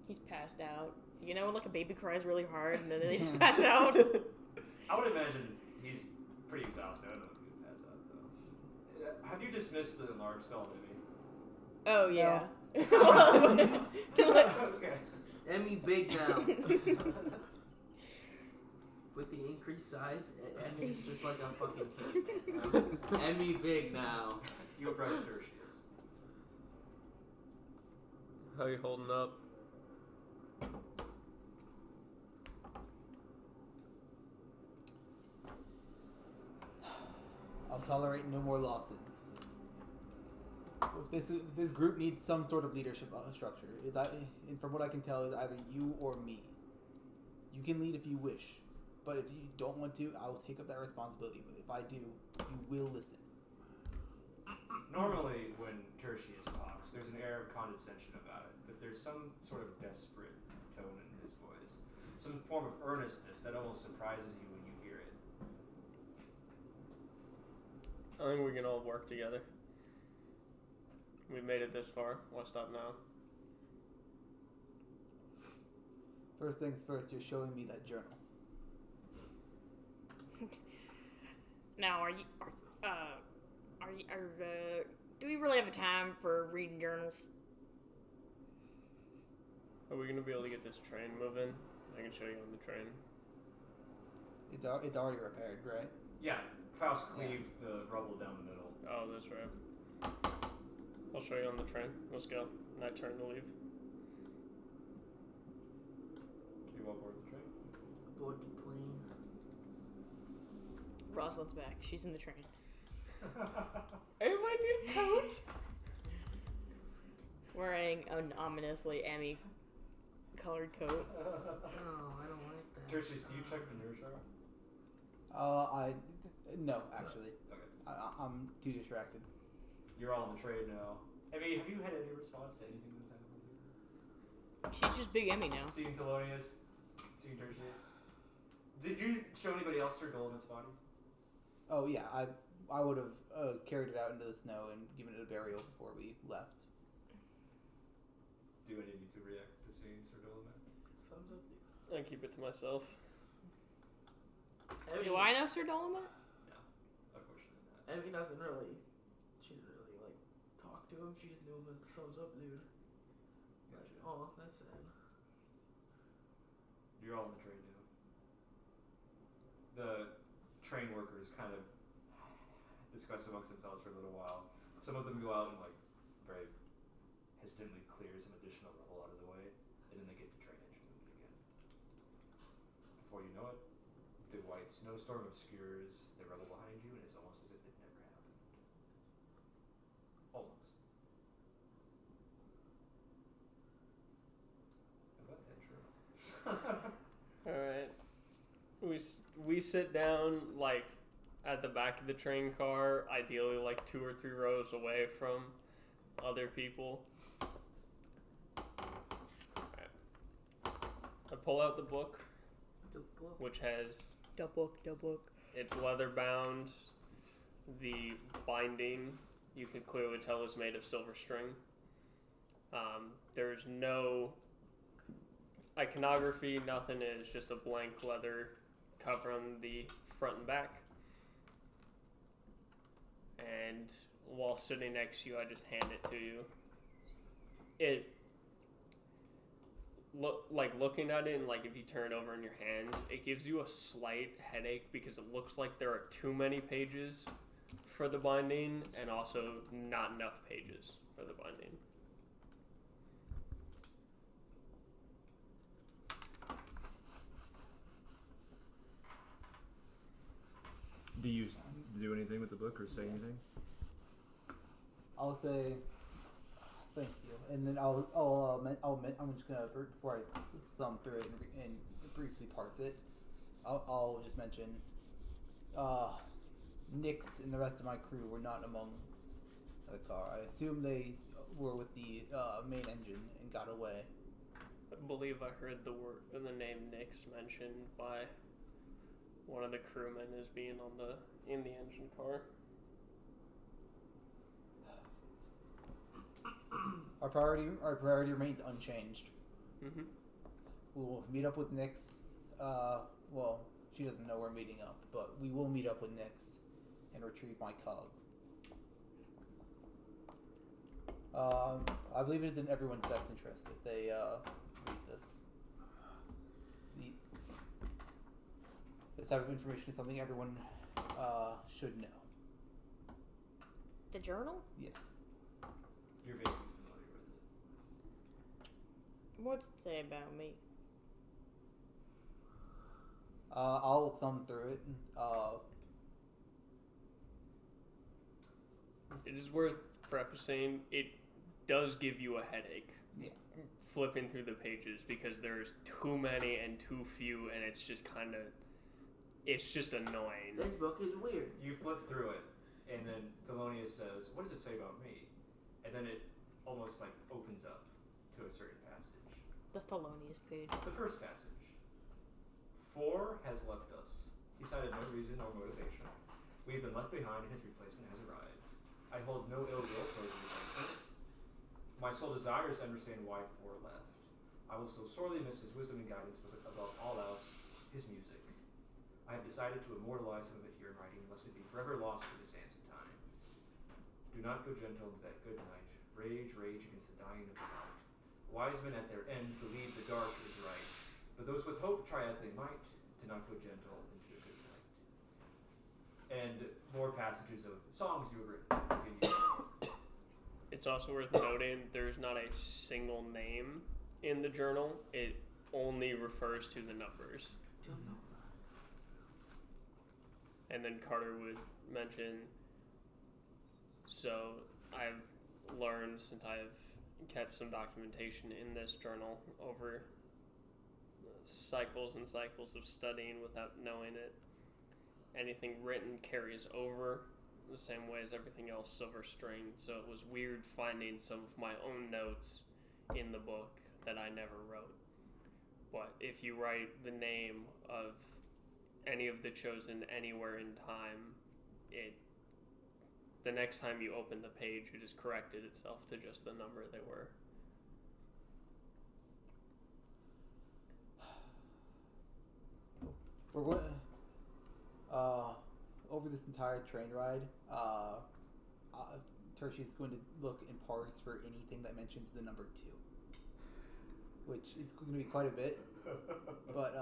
He's passed out. You know, like a baby cries really hard and then they just pass out. I would imagine he's pretty exhausted. I don't know if he would pass out, though. Have you dismissed the large skull movie? Oh, yeah. Okay. Emmy big now. With the increased size, Emmy's just like a fucking kid now. Emmy big now. You approach Tertious. How you holding up? I'll tolerate no more losses. This group needs some sort of leadership structure. And from what I can tell, is either you or me. You can lead if you wish, but if you don't want to, I will take up that responsibility. But if I do, you will listen. Normally, when Tertious talks, there's an air of condescension about it, but there's some sort of desperate tone in his voice. Some form of earnestness that almost surprises you when you hear it. I think we can all work together. We've made it this far. Why stop now? First things first, you're showing me that journal. Now, do we really have a time for reading journals? Are we going to be able to get this train moving? I can show you on the train. It's already repaired, right? Yeah, Faust cleaved the rubble down the middle. Oh, that's right. I'll show you on the train. Let's go. And I turn to leave. You walk board the train? Board the plane. Rosalind's back. She's in the train. Anybody need a coat? Wearing an ominously Emmy colored coat. Oh, I don't like that. Tertious, do you check the nurse jar? No, actually. Okay. I'm too distracted. You're all on the train now. Emmy, have you had any response to anything that's happened? She's just Big Emmy now. Seeing Thelonious, seeing Tertious. Did you show anybody else Sir Golden's body? Oh yeah, I would have carried it out into the snow and given it a burial before we left. Do any of you two react to seeing Sir Golden? Thumbs up. I keep it to myself. Do I know Sir Dolomite? No, unfortunately not. Emmy doesn't really. She didn't really like talk to him. She just knew him as the thumbs up dude. Like, Gotcha. oh, that's sad. You're all on the train now. The train workers kind of discuss amongst themselves for a little while. Some of them go out and like very hesitantly clear some additional rubble out of the way, and then they get the train engine moving again. Before you know it, the white snowstorm obscures the rubble behind you, and it's almost as if it never happened. Almost. About that journal. All right. We sit down like at the back of the train car, ideally like 2 or 3 rows away from other people. Alright. I pull out the book, which has The book. it's leather bound. The binding, you can clearly tell, is made of silver string. There's no iconography, nothing. Is just a blank leather cover on the front and back. And while sitting next to you, I just hand it to you. It looking at it, and like if you turn it over in your hand, it gives you a slight headache because it looks like there are too many pages for the binding, and also not enough pages for the binding. Do you do anything with the book or say anything? I'll say thank you, and then I'm just gonna, before I thumb through it and briefly parse it, I'll just mention Nyx and the rest of my crew were not among the car. I assume they were with the main engine and got away. I believe I heard the name Nyx mentioned by one of the crewmen as being in the engine car. Our priority remains unchanged. Mm-hmm. We'll meet up with Nyx. Well, she doesn't know we're meeting up, but we will meet up with Nyx and retrieve my cog. I believe it is in everyone's best interest if they read this. This type of information is something everyone should know. The journal? Yes. You're vaguely familiar with it. What's it say about me? I'll thumb through it. It is worth prefacing, it does give you a headache. Yeah. Flipping through the pages because there's too many and too few, and it's just annoying. This book is weird. You flip through it, and then Thelonious says, "What does it say about me?" And then it almost like opens up to a certain passage. The Thelonious page. The first passage. 4 has left us. He cited no reason or motivation. We have been left behind, and his replacement has arrived. I hold no ill will towards the replacement. My sole desire is to understand why 4 left. I will so sorely miss his wisdom and guidance, but above all else, his music. I have decided to immortalize some of it here in writing, lest it be forever lost to the sands of time. Do not go gentle into that good night. Rage, rage against the dying of the light. Wise men at their end believe the dark is right, but those with hope try as they might to not go gentle into the good night. And more passages of songs you have written. Continue. It's also worth noting there's not a single name in the journal. It only refers to the numbers. And then Carter would mention, so I've learned, since I've kept some documentation in this journal over cycles and cycles of studying without knowing it, anything written carries over the same way as everything else, silver string. So it was weird finding some of my own notes in the book that I never wrote. But if you write the name of any of the chosen anywhere in time, the next time you open the page, it has corrected itself to just the number they were. we're going over this entire train ride. Tertious is going to look and parse for anything that mentions the number 2, which is going to be quite a bit. But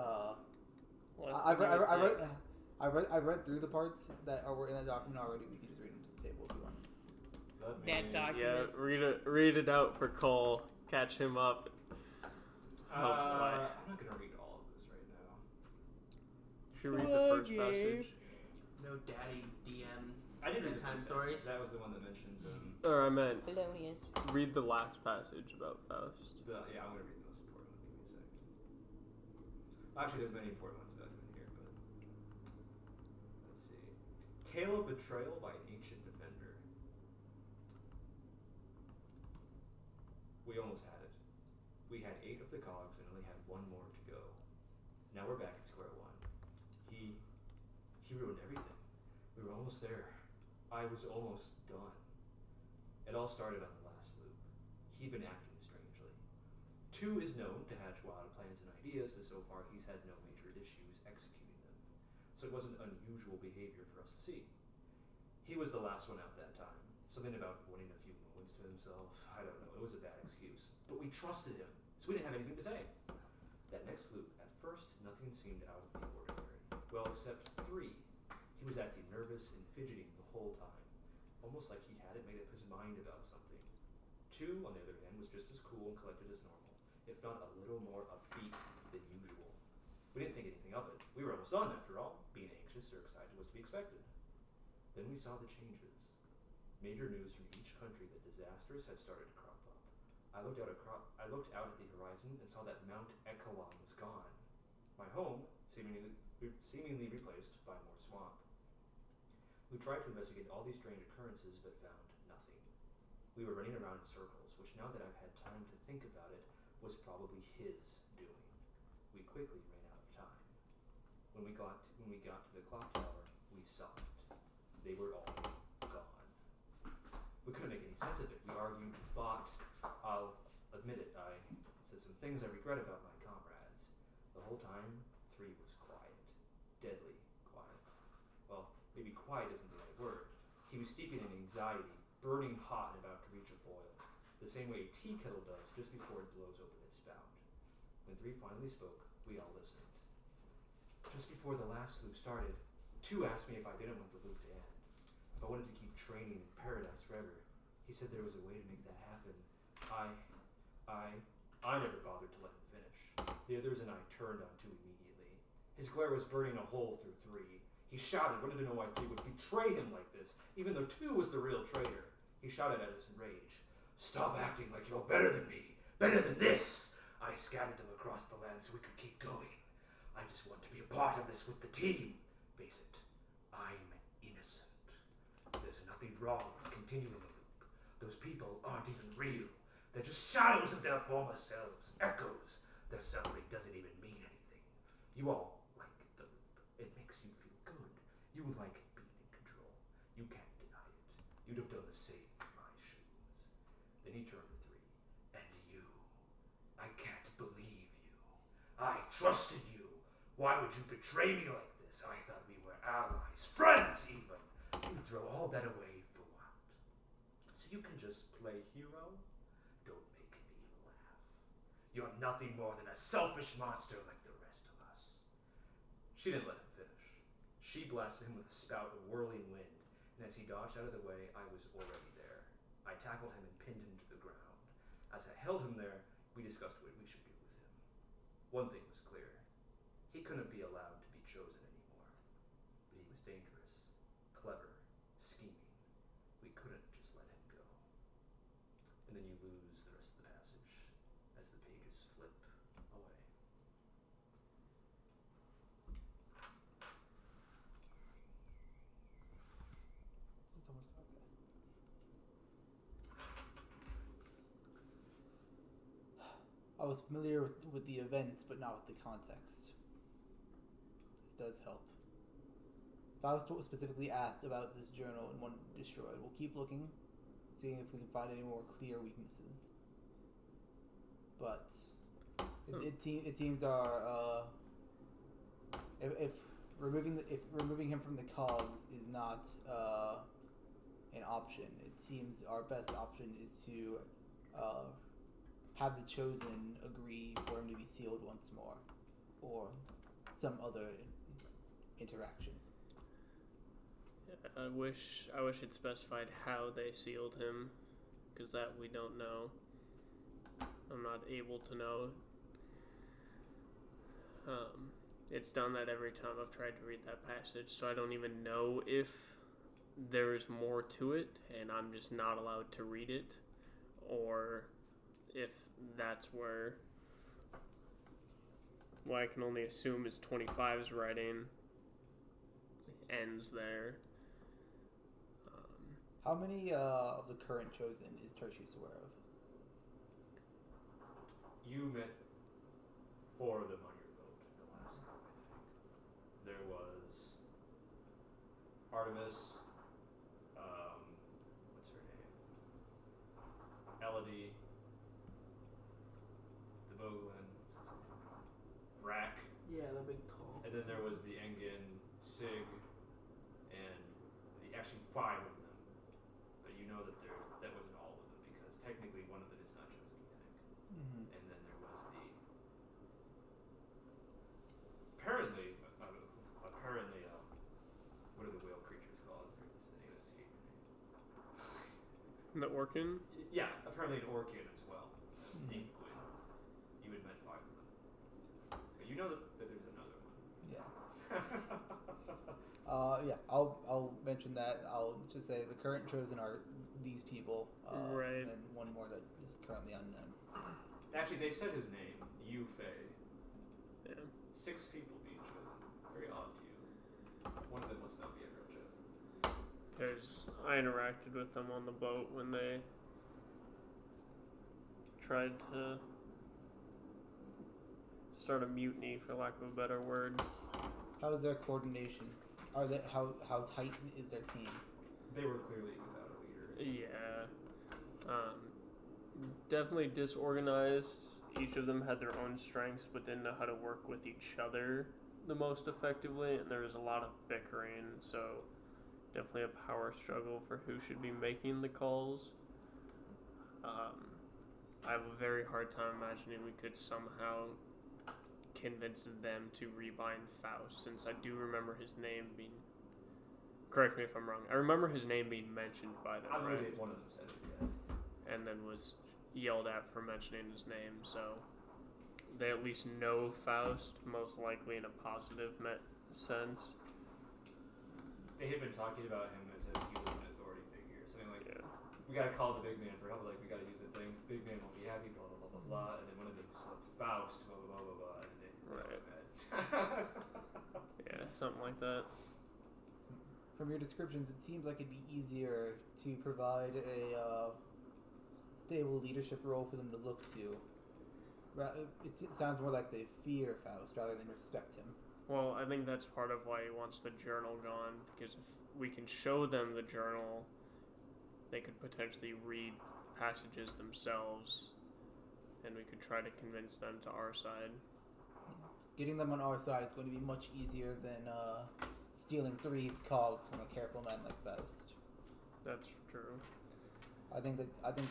I read through the parts that were in that document already. We can just read them to the table if you want. That document. Yeah, read it out for Cole. Catch him up. I'm not gonna read all of this right now. Should we read the first passage? No daddy DM. I did read the time first stories. passage. That was the one that mentions Or I meant Thelonious. read the last passage about Faust. I'm gonna read the most important one. Give me a second. Actually, there's many important ones about him in here, but let's see. Tale of betrayal by an ancient defender. We almost had it. We had 8 of the cogs and only had 1 more to go. Now we're back at square one. He ruined everything. We were almost there. I was almost done. It all started on the last loop. He'd been acting strangely. 2 is known to hatch wild plans and ideas, but so far he's had no major issues executing them. So it wasn't unusual behavior for us to see. He was the last one out that time. Something about wanting a few moments to himself. I don't know. It was a bad excuse. But we trusted him, so we didn't have anything to say. That next loop, at first, nothing seemed out of the ordinary. Well, except 3. He was acting nervous and fidgeting the whole time. Almost like he hadn't made up his mind about something. 2, on the other hand, was just as cool and collected as normal, if not a little more upbeat than usual. We didn't think anything of it. We were almost done, after all. Being anxious or excited was to be expected. Then we saw the changes. Major news from each country that disasters had started to crop up. I looked out at the horizon and saw that Mount Echelon was gone. My home, seemingly replaced by more swamp. We tried to investigate all these strange occurrences, but found nothing. We were running around in circles, which now that I've had time to think about it, was probably his doing. We quickly ran out of time. When we got to the clock tower, we saw it. They were all gone. We couldn't make any sense of it. We argued, fought. I'll admit it, I said some things I regret about my comrades. The whole time, 3 was quiet. Deadly quiet. Well, maybe quiet isn't the right word. He was steeping in anxiety, burning hot and about to reach a boil, the same way a tea kettle does just before it blows open its spout. When 3 finally spoke, we all listened. Just before the last loop started, 2 asked me if I didn't want the loop to end, if I wanted to keep training in paradise forever. He said there was a way to make that happen. I never bothered to let him finish. The others and I turned on 2 immediately. His glare was burning a hole through 3. He shouted, wanted to know why 3 would betray him like this, even though 2 was the real traitor. He shouted at us in rage. Stop acting like you're better than me, better than this. I scattered them across the land so we could keep going. I just want to be a part of this with the team. Face it, I'm innocent. There's nothing wrong with continuing the loop. Those people aren't even real. They're just shadows of their former selves, echoes. Their suffering doesn't even mean anything. You all like the loop. It makes you feel good. You like being in control. You can't deny it. You'd have done the same in my shoes. Then he turned to 3. And you. I can't believe you. I trusted you. Why would you betray me like this? I thought we were allies, friends even. You throw all that away for what? So you can just play hero? Don't make me laugh. You're nothing more than a selfish monster like the rest of us. She didn't let him finish. She blasted him with a spout of whirling wind, and as he dodged out of the way, I was already there. I tackled him and pinned him to the ground. As I held him there, we discussed what we should do with him. One thing was clear. He couldn't be allowed to be chosen anymore. But he was dangerous, clever, scheming. We couldn't just let him go. And then you lose the rest of the passage as the pages flip away. It's almost okay. I was familiar with the events, but not with the context. This does help. Faust specifically asked about this journal and wanted it destroyed. We'll keep looking, seeing if we can find any more clear weaknesses. But it seems our if removing him from the cogs is not an option, it seems our best option is to have the chosen agree for him to be sealed once more, or some other interaction. I wish it specified how they sealed him, because that we don't know. I'm not able to know. It's done that every time I've tried to read that passage, so I don't even know if there is more to it, and I'm just not allowed to read it, or if that's where what I can only assume is 25's writing ends there. How many of the current chosen is Tertious aware of? You met 4 of them on your boat the last time, I think. There was Artemis, what's her name? Elodie, the Boglin, Vrac, Yeah, the big tall. and then there was the Engen, Sig, and actually 5 of them. But you know that that wasn't all of them, because technically one of them is not chosen, you think. Mm-hmm. And then there was the apparently, what are the whale creatures called? It's the name escaped me. The Orkin? Yeah, apparently an Orkin as well, Mm-hmm. named Quinn. You had met 5 of them, but you know that there's another one. Yeah. Yeah. I'll mention that. I'll just say the current chosen are these people, Right. and then one more that is currently unknown. Actually, they said his name, Yu Fei. Yeah. 6 people being chosen. Very odd to you. One of them must not be a real chosen. Because I interacted with them on the boat when they tried to start a mutiny, for lack of a better word. How is their coordination? How tight is their team? They were clearly without a leader. Yeah. Definitely disorganized. Each of them had their own strengths, but didn't know how to work with each other the most effectively, and there was a lot of bickering, so definitely a power struggle for who should be making the calls. I have a very hard time imagining we could somehow convince them to rebind Faust, since I do remember his name being... Correct me if I'm wrong. I remember his name being mentioned by them, I right? believe one of them said it, yeah. And then was yelled at for mentioning his name, so they at least know Faust, most likely in a positive sense. They had been talking about him as if he was an authority figure. Something like, Yeah. we gotta call the big man for help, like, we gotta use the thing. Big man won't be happy, blah, blah, blah, blah, blah. And then one of them slipped Faust, blah, blah, blah, blah, blah, and they Right. mad. Yeah, something like that. From your descriptions, it seems like it'd be easier to provide a stable leadership role for them to look to. It sounds more like they fear Faust rather than respect him. Well, I think that's part of why he wants the journal gone, because if we can show them the journal, they could potentially read passages themselves, and we could try to convince them to our side. Getting them on our side is going to be much easier than stealing 3's cogs from a careful man like Faust. That's true. I think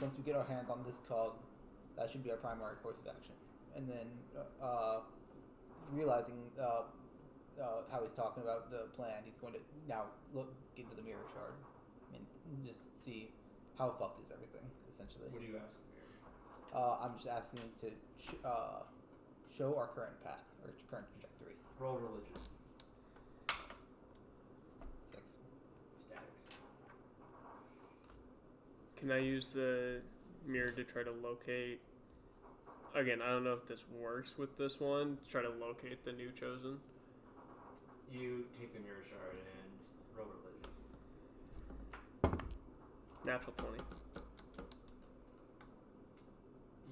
once we get our hands on this cog, that should be our primary course of action. And then realizing how he's talking about the plan, he's going to now look into the mirror shard and just see how fucked is everything, essentially. What do you ask him here? I'm just asking him to show our current path, or current trajectory. Roll religion. 6. Static. Can I use the mirror to try to locate... Again, I don't know if this works with this one. Try to locate the new chosen. You take the mirror shard and roll religion. Natural 20.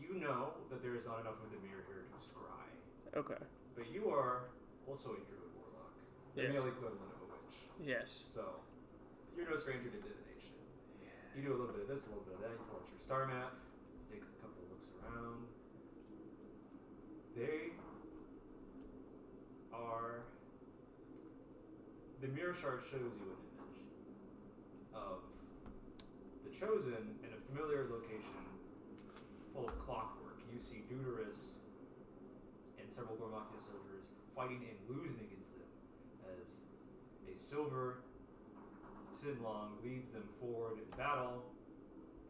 You know that there is not enough with the mirror here to scry. Okay. But you are also a druid warlock. The Yes. male equivalent of a witch. Yes. So, you're no stranger to divination. You do a little bit of this, a little bit of that. You pull out your star map. You take a couple of looks around. They are the mirror shard shows you an image of the Chosen in a familiar location full of clockwork. You see Uroboros and several Gormachia soldiers fighting and losing against them as a silver Sinlong leads them forward in battle,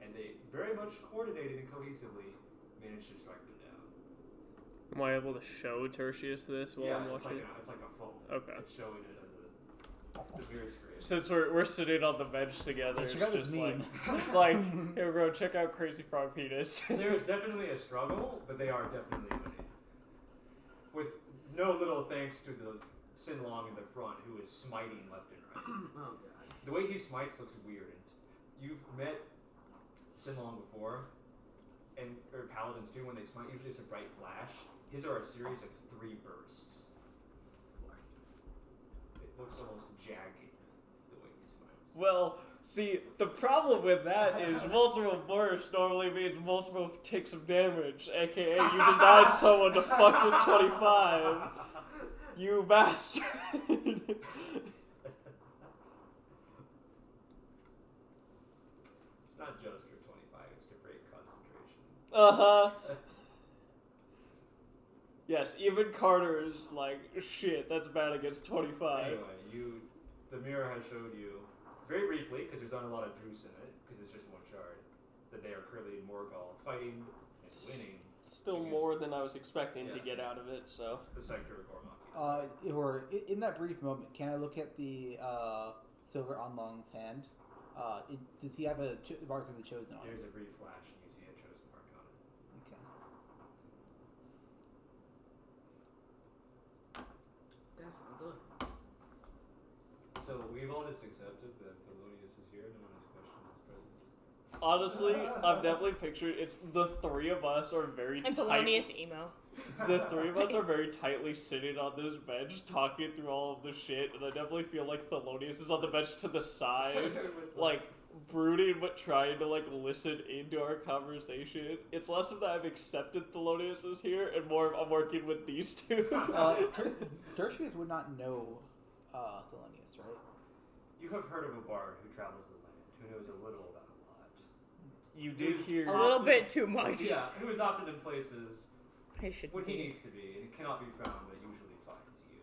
and they very much coordinated and cohesively managed to strike them down. Am I able to show Tertious this while I'm watching? It's like a phone. Okay. It's showing it on the mirror screen. Since we're sitting on the bench together, Check out it's this just like meme. it's like, here bro, check out Crazy Frog Penis. There is definitely a struggle, but they are definitely winning. With no little thanks to the Sinlong in the front, who is smiting left and right. Oh god. The way he smites looks weird. You've met Sinlong before, or paladins too. When they smite, usually it's a bright flash. His are a series of 3 bursts. It looks almost jagged the way he smites. Well, see, the problem with that is multiple bursts normally means multiple ticks of damage, aka you designed someone to fuck with 25. You bastard. It's not just for 25, it's to break concentration. Uh-huh. Yes, even Carter is like, shit, that's bad against 25. Anyway, the mirror has showed you, very briefly, because there's not a lot of juice in it, because it's just one shard, that they are currently in Morgul fighting and winning. Still more than I was expecting to get out of it, so. The sector of Gormachia. Or in that brief moment, can I look at the silver Onlong's hand? Does he have a mark of the Chosen on it? There's a brief flash, and you see a Chosen mark on it. Okay. That's not good. So we've all just accepted that Thelonious is here. No one has questioned his presence. Honestly, I've definitely pictured it's the 3 of us are very And Thelonious emo. The 3 of us are very tightly sitting on this bench talking through all of the shit, and I definitely feel like Thelonious is on the bench to the side, like brooding but trying to like listen into our conversation. It's less of that I've accepted Thelonious is here, and more of I'm working with these 2. Tertious would not know Thelonious, right? You have heard of a bard who travels the land, who knows a little about a lot. You did hear A little bit too much. Yeah, who is often in places I should when he be. needs to be, and cannot be found, but usually finds you.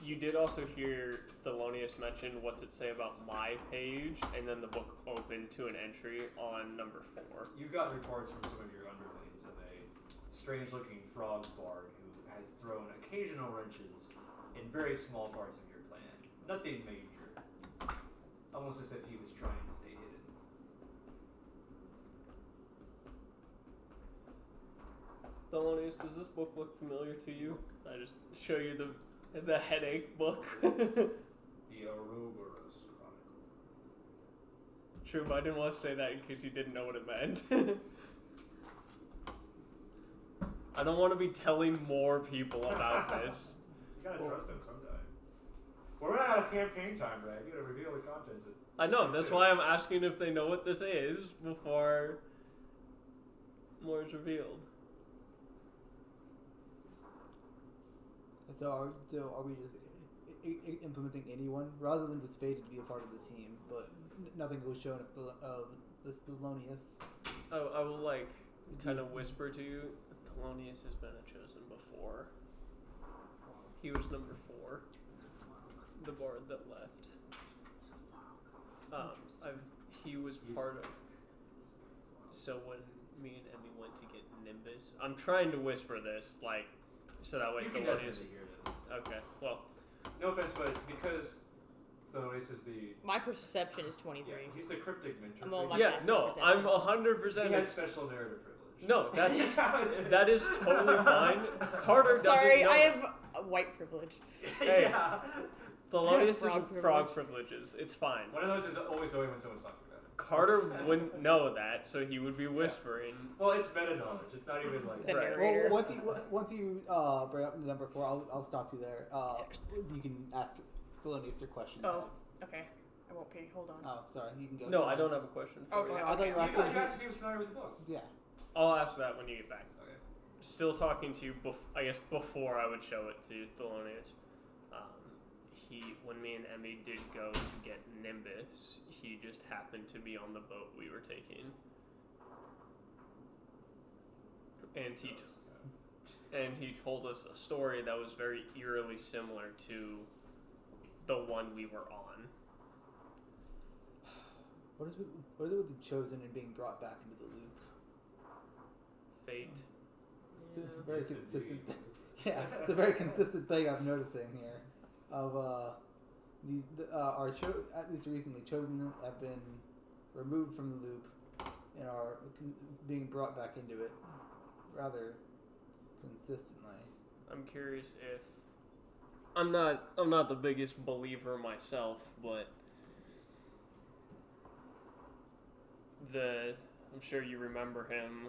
You did also hear Thelonious mention what's it say about my page, and then the book opened to an entry on number 4. You got reports from some of your underlings of a strange-looking frog bard who has thrown occasional wrenches in very small parts of your plan. Nothing major. Almost as if he was trying to stay hidden. Thelonious, does this book look familiar to you? I just show you the headache book. The Uroboros Chronicle. True, but I didn't want to say that in case you didn't know what it meant. I don't want to be telling more people about this. You gotta trust him sometime. We're running out of campaign time, Brad. You gotta reveal the contents. I know, that's why I'm asking if they know what this is before more is revealed. So are we just implementing anyone rather than just fated to be a part of the team, but nothing was shown of this Thelonious? Oh, I will like kind of whisper to you. Thelonious has been a Chosen before. He was number 4. The bard that left. He was part of. So when me and Emmy went to get Nimbus, I'm trying to whisper this like so that way You can Thelonious. definitely hear it. Okay, well. No offense, but because Thelonious is the... My perception is 23. Yeah, he's the cryptic mentor. I'm all Yeah, no, I'm 100%. He has special narrative privilege. No, that's That's how it is. that is totally fine. Carter doesn't Sorry, know. I have a white privilege. Hey. Yeah. Thelonious is frog frog privileges. It's fine. One of those is always knowing when someone's talking about it. Carter wouldn't know that, so he would be whispering. Well, it's meta knowledge. It's not even like... The Right. narrator. Well, once you bring up number 4, I'll stop you there. You can ask Thelonious your question. Oh, okay. I won't pay. Hold on. Oh, sorry. You can go. No, I don't have a question for Okay. you. I thought you were asking. You asked if he was familiar with the book. Yeah. I'll ask that when you get back. Okay. Still talking to you, I guess, before I would show it to Thelonious. when me and Emmy did go to get Nimbus, he just happened to be on the boat we were taking. And he told us a story that was very eerily similar to the one we were on. What is it with the Chosen and being brought back into the loop? Fate. It's a very consistent thing. Yeah, it's a very consistent thing I'm noticing here. Of at least recently, Chosen have been removed from the loop and are being brought back into it rather consistently. I'm curious if I'm not the biggest believer myself, but I'm sure you remember him.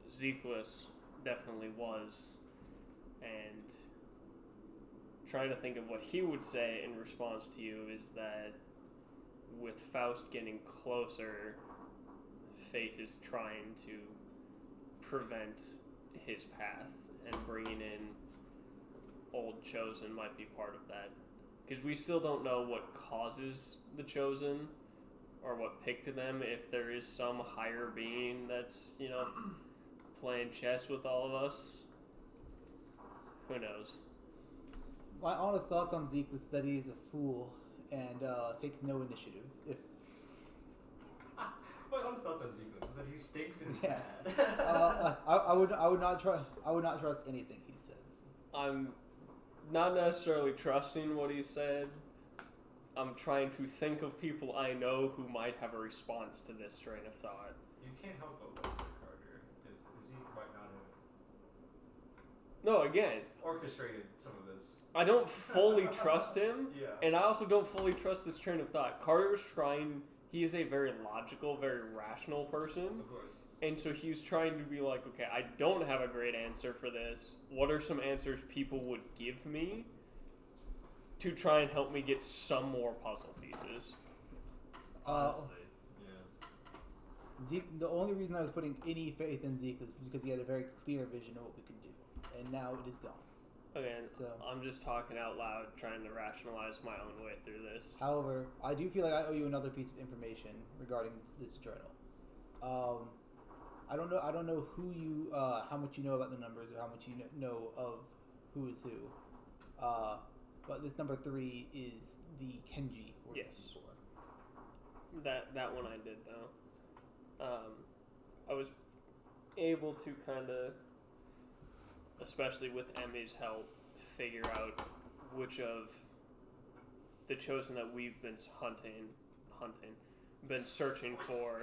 Zekless definitely was, and trying to think of what he would say in response to you is that with Faust getting closer, Fate is trying to prevent his path, and bringing in Old Chosen might be part of that. Because we still don't know what causes the Chosen, or what picked them, if there is some higher being that's, playing chess with all of us. Who knows? My honest thoughts on Zeke is that he is a fool and takes no initiative. My honest thoughts on Zeke is that he stinks and is Yeah. bad. I would not trust anything he says. I'm not necessarily trusting what he said. I'm trying to think of people I know who might have a response to this train of thought. You can't help but wonder, Carter, if Zeke might not have No, again, orchestrated some of this. I don't fully trust him, Yeah. and I also don't fully trust this train of thought. Carter's trying, he is a very logical, very rational person, Of course. and so he's trying to be like, okay, I don't have a great answer for this. What are some answers people would give me to try and help me get some more puzzle pieces? Honestly, yeah. Zeke. The only reason I was putting any faith in Zeke is because he had a very clear vision of what we could do, and now it is gone. Again, So, I'm just talking out loud, trying to rationalize my own way through this. however, I do feel like I owe you another piece of information regarding this journal. I don't know who you, how much you know about the numbers or how much you know of who is who. But this number 3 is the Kenji we're Yes. looking for. That one I did though. I was able to kind of, especially with Emmy's help, figure out which of the Chosen that we've been been searching for,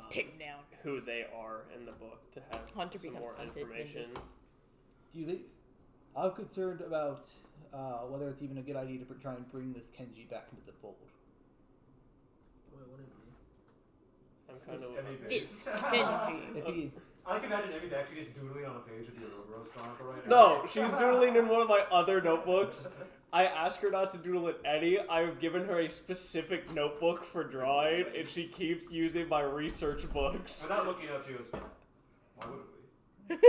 Take them down. who they are in the book to have Hunter some becomes more hunted. information. Nimbus. Do you think? I'm concerned about whether it's even a good idea to try and bring this Kenji back into the fold. Wait, what did it mean? I'm kind of Emmy This Bates. Kenji. If he, I can imagine Emmy's actually just doodling on a page of the Uroboros Chronicle right now. no, she's doodling in one of my other notebooks. I asked her not to doodle in any. I've given her a specific notebook for drawing, and she keeps using my research books. Without looking up, she goes, why wouldn't we?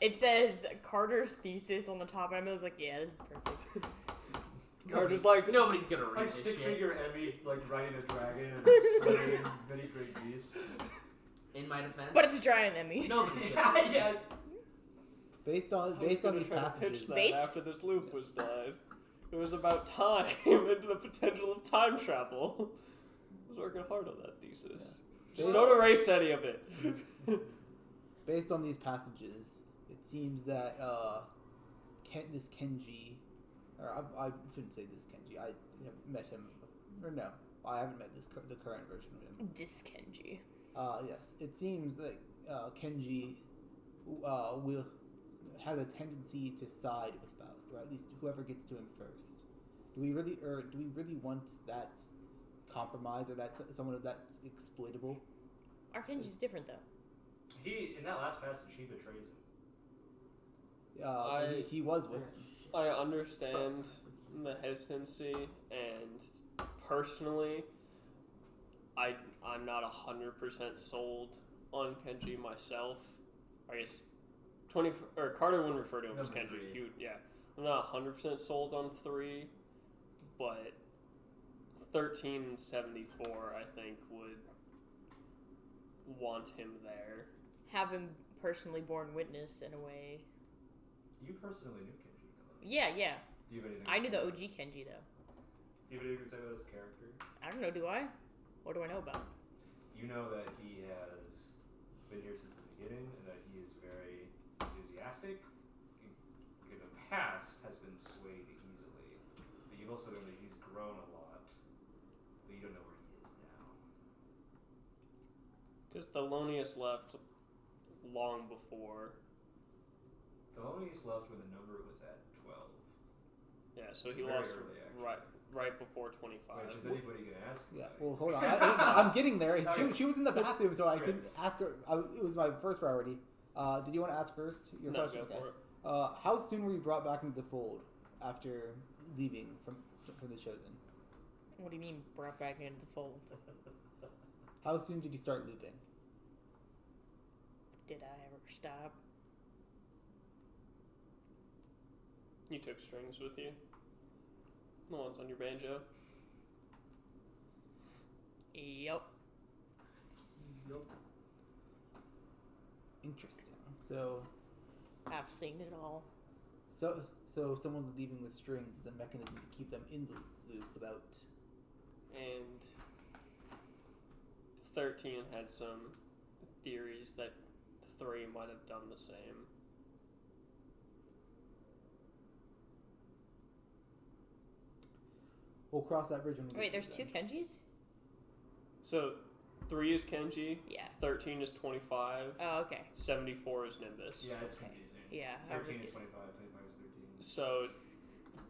It says Carter's thesis on the top, and I was like, yeah, this is perfect. Carter's like, Nobody's gonna read Like this stick shit. figure Emmy, like riding a dragon and slaying many great beasts. In my defense, But it's a giant Emmy. nobody's gonna read Yes. this. based I was on gonna these try to passages, pitch that Based- after this loop was done. It was about time and the potential of time travel. I was working hard on that thesis. Just don't erase any of it. based on these passages, it seems that this Kenji, or I shouldn't say this Kenji. I have met him, or no, I haven't met the current version of him. This Kenji. Yes, it seems that Kenji has a tendency to side with Faust, or at least whoever gets to him first. Do we really want that compromise, or that someone that's exploitable? Our Kenji's different, though. In that last passage, he betrays him. He was with him. I understand the hesitancy, and personally, I'm not 100% sold on Kenji myself. I guess Carter wouldn't refer to him as Number Kenji. three. He would, yeah. I'm not 100% sold on 3, but 13 and 74, I think, would want him there. Have him personally borne witness in a way. You personally knew Kenji, though. Yeah. Do you have anything I to knew say the about- OG Kenji, though. Do you have anything to say about his character? I don't know, do I? What do I know about? You know that he has been here since the beginning and that he is very enthusiastic. In the past has been swayed easily. But you've also known that he's grown a lot. But you don't know where he is now. Because Thelonious left long before. Thelonious left when the number was at 12. Yeah, so he Very lost early, actually. right before 25. Which is anybody going to ask? Yeah. like- Well, hold on. I'm getting there. She was in the bathroom, so I couldn't ask her. It was my first priority. Did you want to ask first your No, question? go for it. How soon were you brought back into the fold after leaving from the Chosen? What do you mean brought back into the fold? How soon did you start looping? Did I ever stop? You took strings with you? The ones on your banjo? Yep. Interesting. So I've seen it all. someone leaving with strings is a mechanism to keep them in the loop without. And 13 had some theories that 3 might have done the same. We'll cross that bridge when we get Wait, to there's it 2 then. Kenjis? So 3 is Kenji, Yeah. 13 is 25, Oh, okay. 74 is Nimbus. Yeah, it's confusing. Yeah. I was 13 is get- 25, 25 is 13. So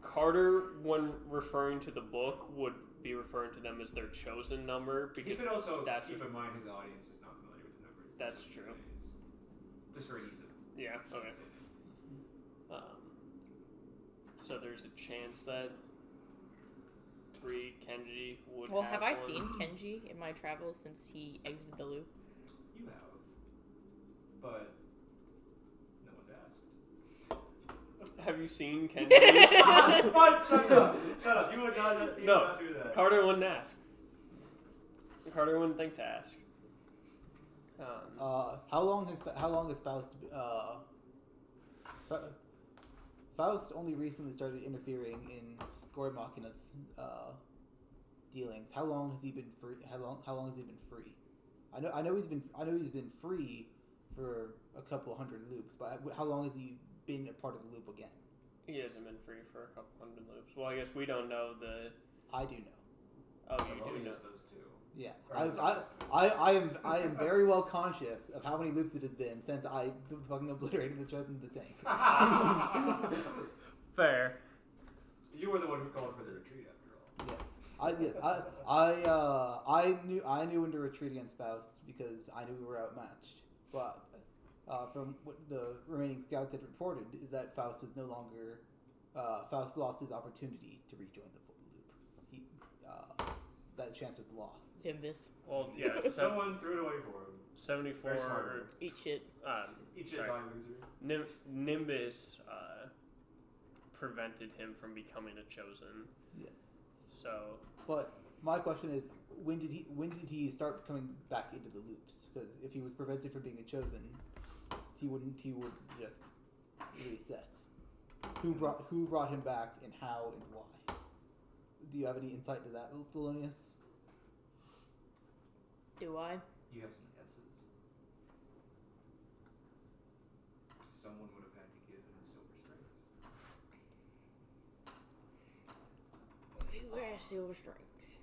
Carter, when referring to the book, would be referring to them as their chosen number He because could also that's keep in mind his audience is not familiar with the numbers. That's what true. it is. Just for ease of yeah, okay. So there's a chance that 3 Kenji would. Well, have I one. seen Kenji in my travels since he exited the loop? You have. But no one's asked. Have you seen Kenji? What? Shut up! Shut up! You would not, you would No, not do that. Carter wouldn't ask. Carter wouldn't think to ask. How long has Faust? Faust only recently started interfering in Gortham dealings. How long has he been free? How long has he been free? I know he's been free for a couple hundred loops, but how long has he been a part of the loop again? He hasn't been free for a couple hundred loops. Well, I guess we don't know the. I do know. Oh, you do know. Thelonious does too. Yeah, Or I am very well conscious of how many loops it has been since I fucking obliterated the Chosen to the tank. Fair. You were the one who called for the retreat after all. I knew when to retreat against Faust because I knew we were outmatched. But from what the remaining scouts had reported is that Faust was no longer. Faust lost his opportunity to rejoin the loop. That chance was lost. Nimbus. Well, yeah. Someone threw it away for him. 74. Very smart. Eat shit. Eat shit sorry. by loser. Nimbus prevented him from becoming a chosen. Yes. So. But my question is, when did he start coming back into the loops? Because if he was prevented from being a chosen, he would just reset. Who brought him back and how and why? Do you have any insight to that, Thelonious? Do I? You have some guesses. Someone would have had to give him silver strings. Who has silver strings?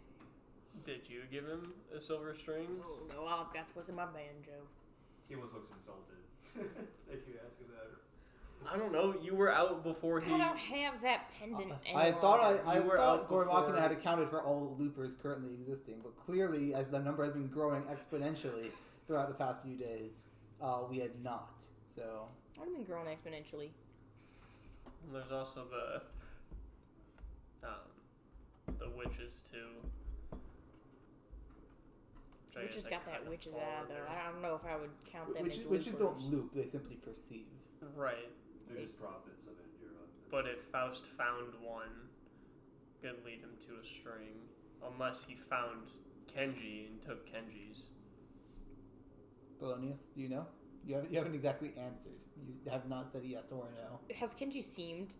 Did you give him a silver strings? Oh no, all I've got's what's in my banjo. He almost looks insulted. Thank you for asking that. I don't know. You were out before he. I don't have that pendant I anymore. thought You were out Gortham before- had accounted for all loopers currently existing, but clearly, as the number has been growing exponentially throughout the past few days, we had not. So I've been growing exponentially. And there's also the witches too. Which I Witches guess got kind that of witches fall eye under. though. I don't know if I would count them as witches don't loopers. loop; they simply perceive. Right. They're just prophets of Endura. But if Faust found one, it could lead him to a string. Unless he found Kenji and took Kenji's. Thelonious, do you know? You haven't exactly answered. You have not said yes or no. Has Kenji seemed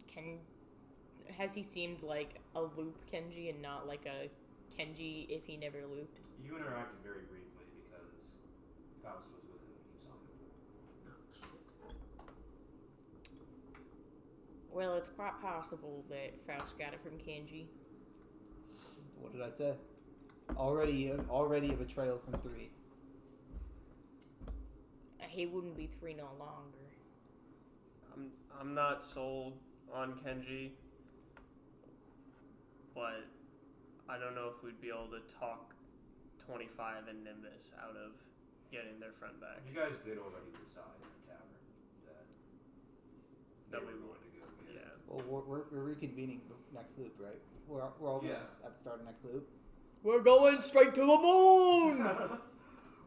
has he seemed like a loop Kenji and not like a Kenji if he never looped? You interacted very briefly because Faust was with him when you saw him. Well, it's quite possible that Faust got it from Kenji. What did I say? Already a betrayal from 3. He wouldn't be 3 no longer. I'm not sold on Kenji, but I don't know if we'd be able to talk 25 and Nimbus out of getting their friend back. You guys did already decide in the tavern that we were would. going to go. Yeah. Well, we're reconvening the next loop, right? We're all going at the start of next loop. We're going straight to the moon!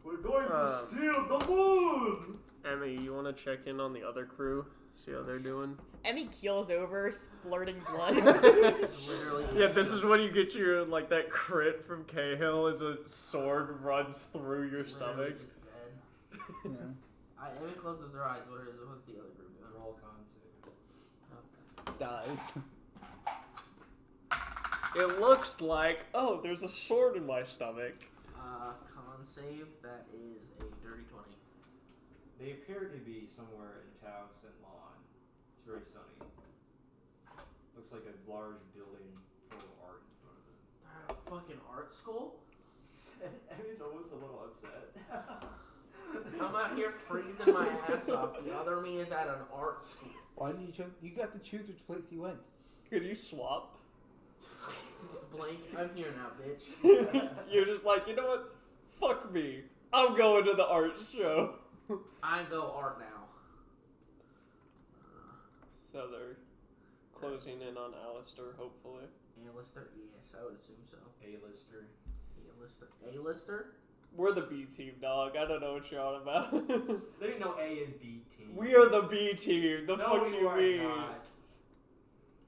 We're going to steal the moon! Emmy, you want to check in on the other crew? See how they're doing? Emmy keels over, splurting blood. It's literally. Yeah, this is when you get your, like, that crit from Cahill as a sword runs through your stomach. Dead. Yeah. Emmy closes her eyes. What's the other group doing? Roll con save. Dies. It looks like, oh, there's a sword in my stomach. Con save. That is a dirty 20. They appear to be somewhere in Tao St. Lawn. It's very sunny. Looks like a large building full of art in front of them. They're at a fucking art school? Emmy's almost a little upset. I'm out here freezing my ass off. The other me is at an art school. Why didn't you choose? You got to choose which place you went. Could you swap? Blake, I'm here now, bitch. You're just like, you know what? Fuck me. I'm going to the art show. I go art now. So they're closing in on Alistair, hopefully. A-lister? Yes, I would assume so. A-lister. A-lister? A-lister? We're the B team, dog. I don't know what you're on about. They didn't know A and B team. We are the B team. The No, fuck do you you are mean? not.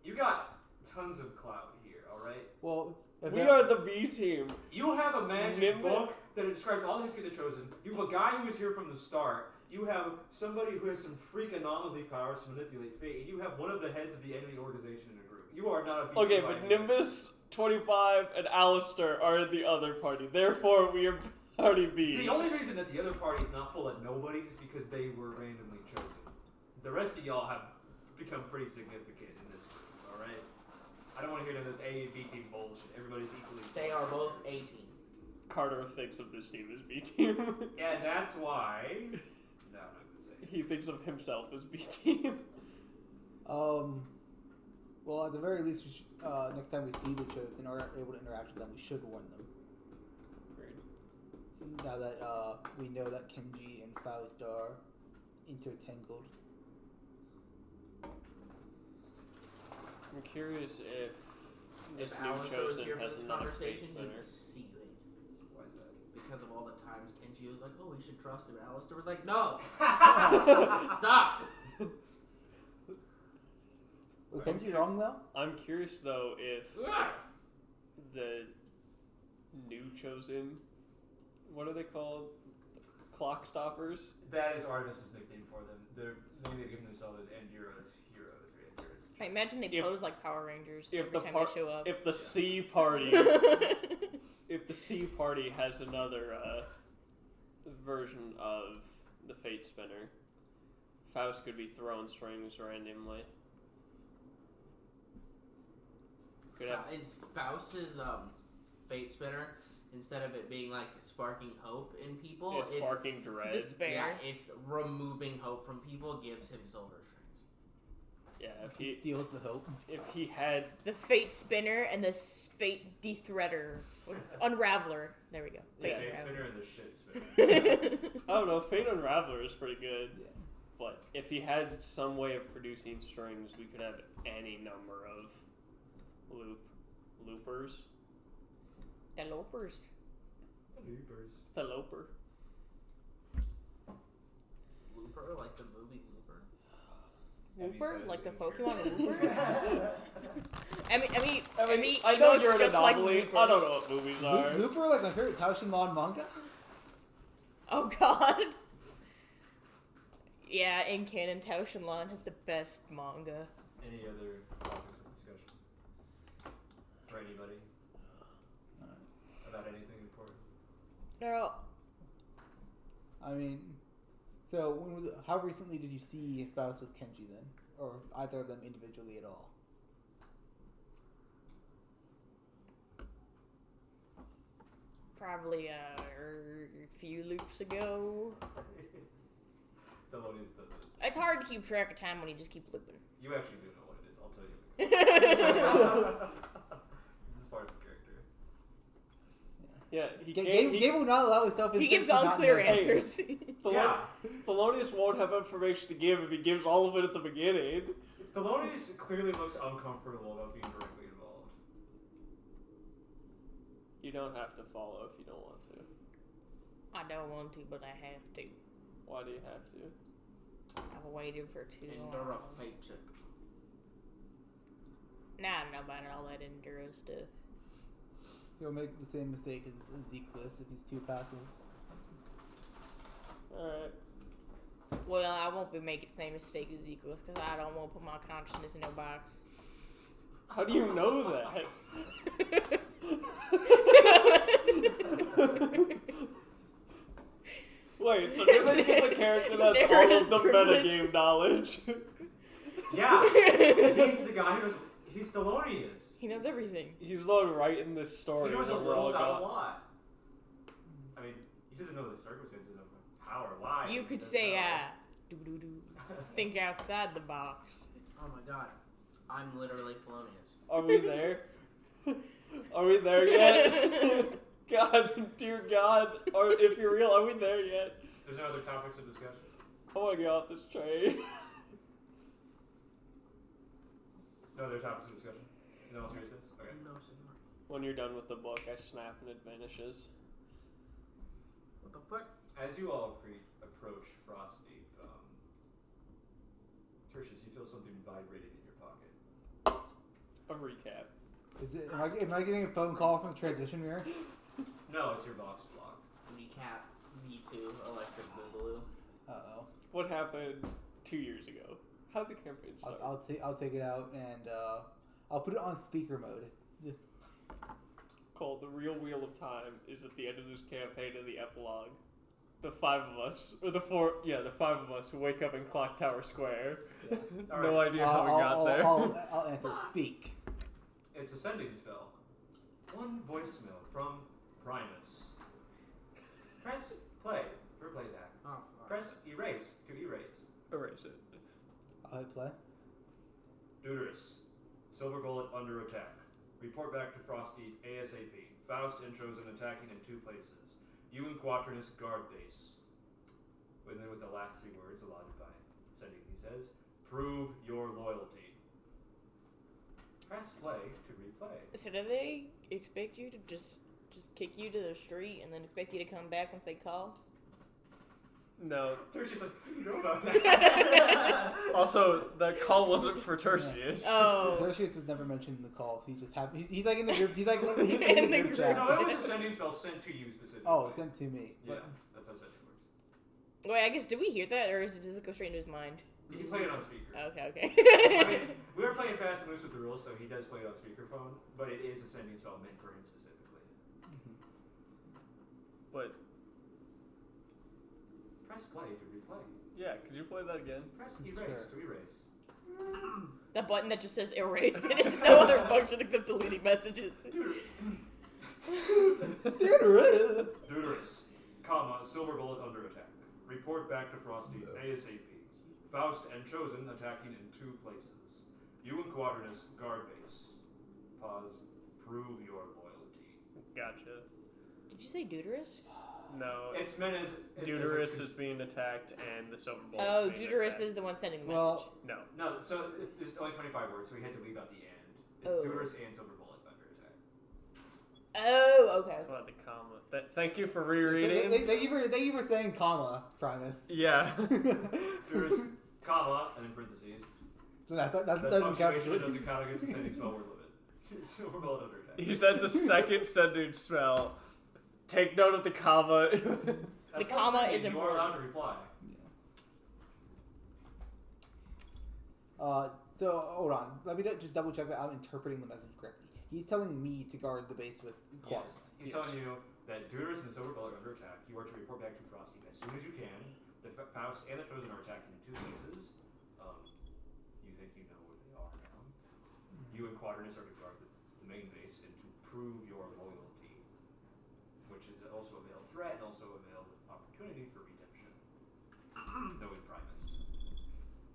You got tons of clout here, alright? Well, We are the B team. You have a magic Nimbus? book that describes all the history of the Chosen. You have a guy who was here from the start. You have somebody who has some freak anomaly powers to manipulate fate. And you have one of the heads of the enemy organization in the group. You are not a B team. Okay, by but any means. Nimbus, 25, and Alistair are in the other party. Therefore, we are party B. The only reason that the other party is not full of nobodies is because they were randomly chosen. The rest of y'all have become pretty significant in this group, alright? I don't want to hear none of this A and B team bullshit. Everybody's equally. They are both A-team. Carter thinks of this team as B team. Yeah, that's why. No, I'm not gonna say. He thinks of himself as B team. Well, at the very least, we should, next time we see the Chosen or are able to interact with them, we should warn them. So now that we know that Kenji and Faust are intertangled. I'm curious if this If new Alistair was chosen here for has this another conversation, fate he'd spinner. be seething. Why is that? Because of all the times Kenji was like, oh, we should trust him. And Alistair was like, no! Stop! Was Kenji wrong though? I'm curious though if the new chosen, what are they called? Clock stoppers? That is Artemis' nickname for them. Their name they give themselves is Enduros Heroes or Enduros. I imagine they If- pose like Power Rangers if every the time par- they show up. If the C party, if the C party has another version of the fate spinner, Faust could be throwing strings randomly. Could have Faust's fate spinner, instead of it being like sparking hope in people, it's sparking dread. Despair. yeah, it's removing hope from people, gives him silver strings. Yeah, He steals the hope. if he had The Fate Spinner and the Fate Dethreader. What's Unraveler? There we go. The Fate fate Unraveler. spinner and the shit spinner. I don't know, Fate Unraveler is pretty good. Yeah. But if he had some way of producing strings, we could have any number of loopers. The Lopers. Loopers. The Loper. Looper, like the movie Looper. Wooper? Like the says Pokemon in Wooper? I know you're an just like anomaly. Wooper. I don't know what movies are. Looper, like my favorite Taoshinmon manga. Oh god. Yeah, in canon, Tao Shinlan has the best manga. Any other topics of discussion for anybody about anything important? No. I mean, so when was it, how recently did you see Faust with Kenji then, or either of them individually at all? Probably a few loops ago. Thelonious does it. It's hard to keep track of time when you just keep looping. You actually do know what it is. I'll tell you. This is part of his character. Yeah, he Gabe will not allow himself. He gives not unclear know. answers. Thelonious won't have information to give if he gives all of it at the beginning. Thelonious clearly looks uncomfortable about being directly involved. You don't have to follow if you don't want to. I don't want to, but I have to. Why do you have to? I've waited for too Enduro long. fate chip. Nah, I don't know about all that Enduro stuff. He'll make the same mistake as Ezekielus if he's too passive. Alright. Well, I won't be making the same mistake as Ezekielus because I don't want to put my consciousness in no box. How do you know that? Wait, so you're making the character that's There all is of the privilege. metagame knowledge. Yeah, he's the guy who's he's Thelonious. He knows everything. He's the one writing this story. He knows a that we're little all about a got. lot. I mean, he doesn't know the circumstances of how or why. You He could doesn't say, know. doo-doo-doo. Think outside the box. Oh my god. I'm literally Thelonious. Are we there? Are we there yet? God, dear God. Or if you're real, are we there yet? There's no other topics of discussion. I want to get off this train. No other topics of discussion. No seriousness. Okay. No, senor. When you're done with the book, I snap and it vanishes. What the fuck? As you all approach Frostdeep, Tertious, you feel something vibrating in your pocket. A recap. Is it? Am I getting a phone call from the transmission mirror? No, it's your box block. Recap V2 Electric Boogaloo. Uh-oh. What happened 2 years ago? How did the campaign start? I'll take it out and I'll put it on speaker mode. Called The Real Wheel of Time is at the end of this campaign in the epilogue. The five of us who wake up in Clock Tower Square. Yeah. No idea how we got there. I'll answer. Speak. It's a sending spell. One voicemail from Primus. Press play for playback. Oh, fuck. Press erase to erase. Erase it. I'll hit play. Deuterus, Silver Bullet under attack. Report back to Frostdeep ASAP. Faust and Chosen attacking in 2 places. You and Quaternous guard base. And then with the last 3 words allotted by sending, he says, prove your loyalty. Press play to replay. So do they expect you to just kick you to the street and then expect you to come back once they call? No. Tertious like, you know about that. Also, that call wasn't for Tertious. Oh. Tertious was never mentioned in the call. He's just happy. He's like in the group. He's in In the the group group. chat. No, that was a sending spell sent to you specifically. Oh, sent to me. Yeah, that's how sending works. Wait, I guess, did we hear that, or does it go straight into his mind? You can play it on speaker. Okay. I mean, we were playing fast and loose with the rules, so he does play it on speakerphone, but it is a sending spell meant for him specifically. But, Press play to replay. yeah, could you play that again? Press erase Sure. to erase. The button that just says erase, and it's no other function except deleting messages. Deuterus, comma, Silver Bullet under attack. Report back to Frosty ASAP. Faust and Chosen attacking in 2 places. You and Quaternous guard base. Pause. Prove your loyalty. Gotcha. Did you say Deuterus? No. It's meant as Deuterus is being attacked and the Silver Bullet Oh, is being Deuterus attacked. is the one sending the Well, message. No. No, so there's only 25 words, so we had to leave out the end. It's Oh. Deuterus and Silver Bullet under attack. Oh, okay. That's not the comma. Thank you for rereading. Thank you for saying comma, Primus. Yeah. Deuterus, comma, and in parentheses, So that That doesn't count. punctuation doesn't count against the sending spell word limit. Silver bullet under attack. He sends a second sending spell. Take note of the comma. That's The what I'm comma saying, is you are allowed to important. reply. So hold on. Let me just double check that I'm interpreting the message correctly. He's telling me to guard the base with Yes. Quaternous. He's telling you that Duras and the Silver Bullet are under attack. You are to report back to Frostdeep as soon as you can. The Faust and the Chosen are attacking in 2 bases. You think you know where they are now. You and Quaternous are to guard the main base and to prove your loyalty, which is also a veiled threat and also a veiled opportunity for redemption. Knowing Primus.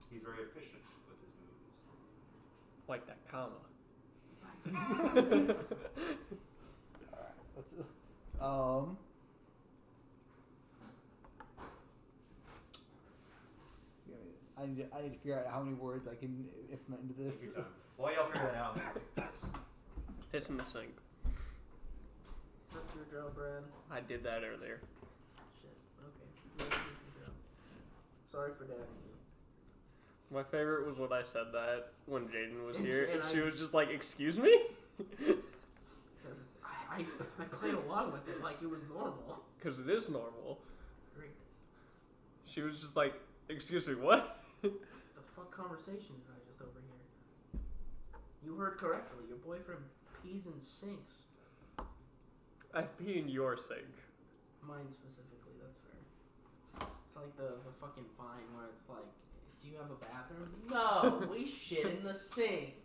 He's very efficient with his moves. Like that comma. Alright, let's I need to figure out how many words I can implement into this. Take your time. While y'all figure that out, I'm gonna take this. Piss in the sink. That's your job, Brad. I did that earlier. Shit. Okay. That's your job. Sorry for doubting you. My favorite was when I said that when Jaden was And here, J- and and she I- was just like, "Excuse me," Because I played along with it like it was normal. because it is normal. Great. She was just like, "Excuse me, what?" The fuck conversation did I just overhear? You heard correctly. Your boyfriend pees and sinks. I pee in your sink. Mine specifically, that's fair. It's like the fucking Vine where it's like, do you have a bathroom? No, we shit in the sink.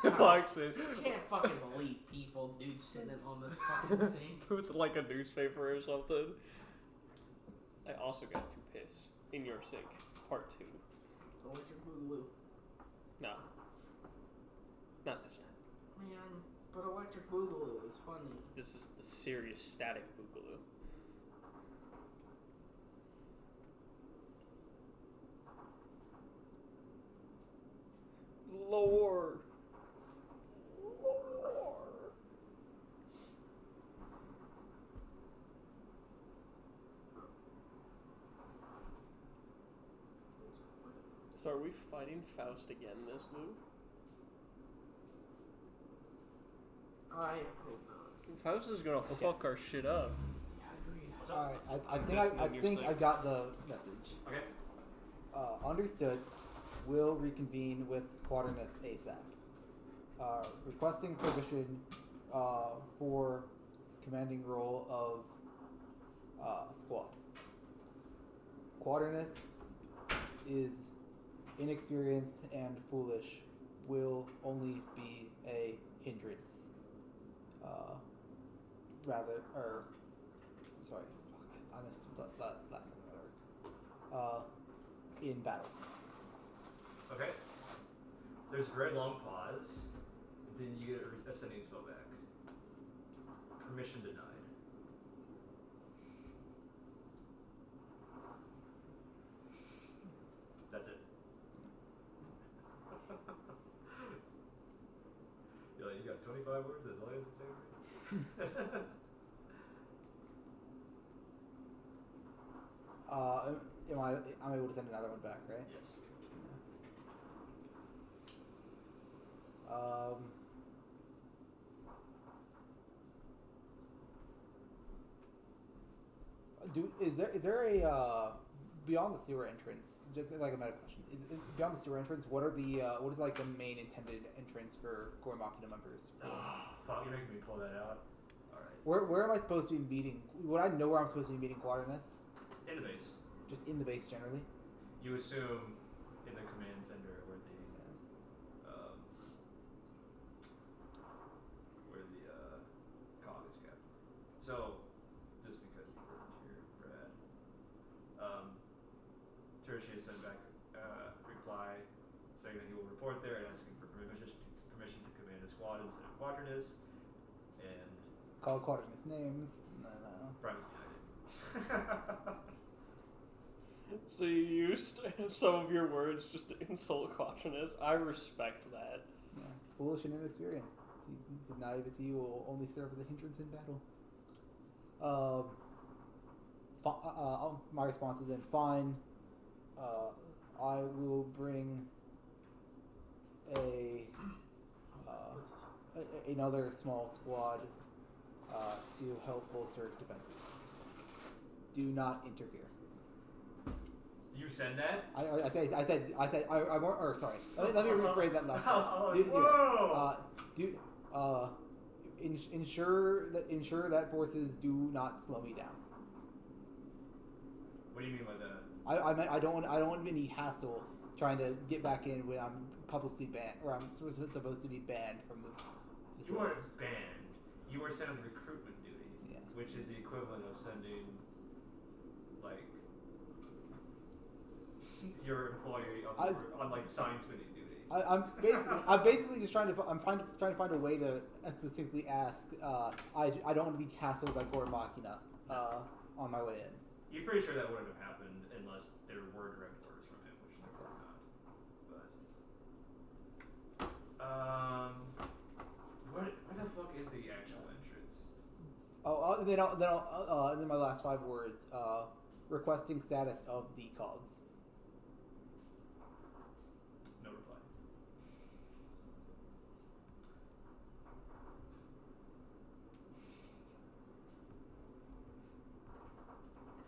No, actually, I can't fucking believe people, dude, sitting on this fucking sink. with like a newspaper or something. I also got to piss in your sink. Part 2. Electric Boogaloo. No, not this time. Man, but Electric Boogaloo is funny. This is the serious static boogaloo. Lore. So are we fighting Faust again this loop? I hope not. Faust is gonna fuck our shit up. Yeah, agreed. What's up? Alright, I think I got the message. Okay. Understood. Will reconvene with Quaternous ASAP. Requesting permission for commanding role of squad. Quaternous is inexperienced and foolish. Will only be a hindrance. Sorry, I missed the last whatever. In battle. Okay. There's a very long pause. Then you get a sending spell back. Permission denied. That's it. You're like, you got 25 words as long as it's angry? I'm able to send another one back, right? Yes. Is there a beyond the sewer entrance? Just like a meta question. Beyond the sewer entrance, what is like the main intended entrance for Gortham members? Fuck, you're making me pull that out. Alright. Where am I supposed to be meeting? Would I know where I'm supposed to be meeting Quaternous? In the base. Just in the base generally. You assume in the command center where the cog is kept. So, just because you weren't here, Brad, Tertious sent back a reply saying that he will report there and asking for permission to command a squad instead of Quaternous, and Call Quaternous names. No. Primus behind it. So you used some of your words just to insult Quaternous. I respect that. Yeah. Foolish and inexperienced. His naivety will only serve as a hindrance in battle. My response is then fine. I will bring another small squad to help bolster defenses. Do not interfere. You send that? Sorry. Let me rephrase that last part. Ensure that forces do not slow me down. What do you mean by that? I don't want any hassle trying to get back in when I'm publicly banned, or I'm supposed to be banned from the facility. You aren't banned. You were sent on recruitment duty, which is the equivalent of sending, like, your employee on like science spinning duty. I'm basically just trying to find a way to succinctly ask. I don't want to be hassled by Gortham on my way in. You're pretty sure that wouldn't have happened unless there were direct orders from him, which there were not. But where the fuck is the actual entrance? And then my last 5 words. Requesting status of the cogs. No reply.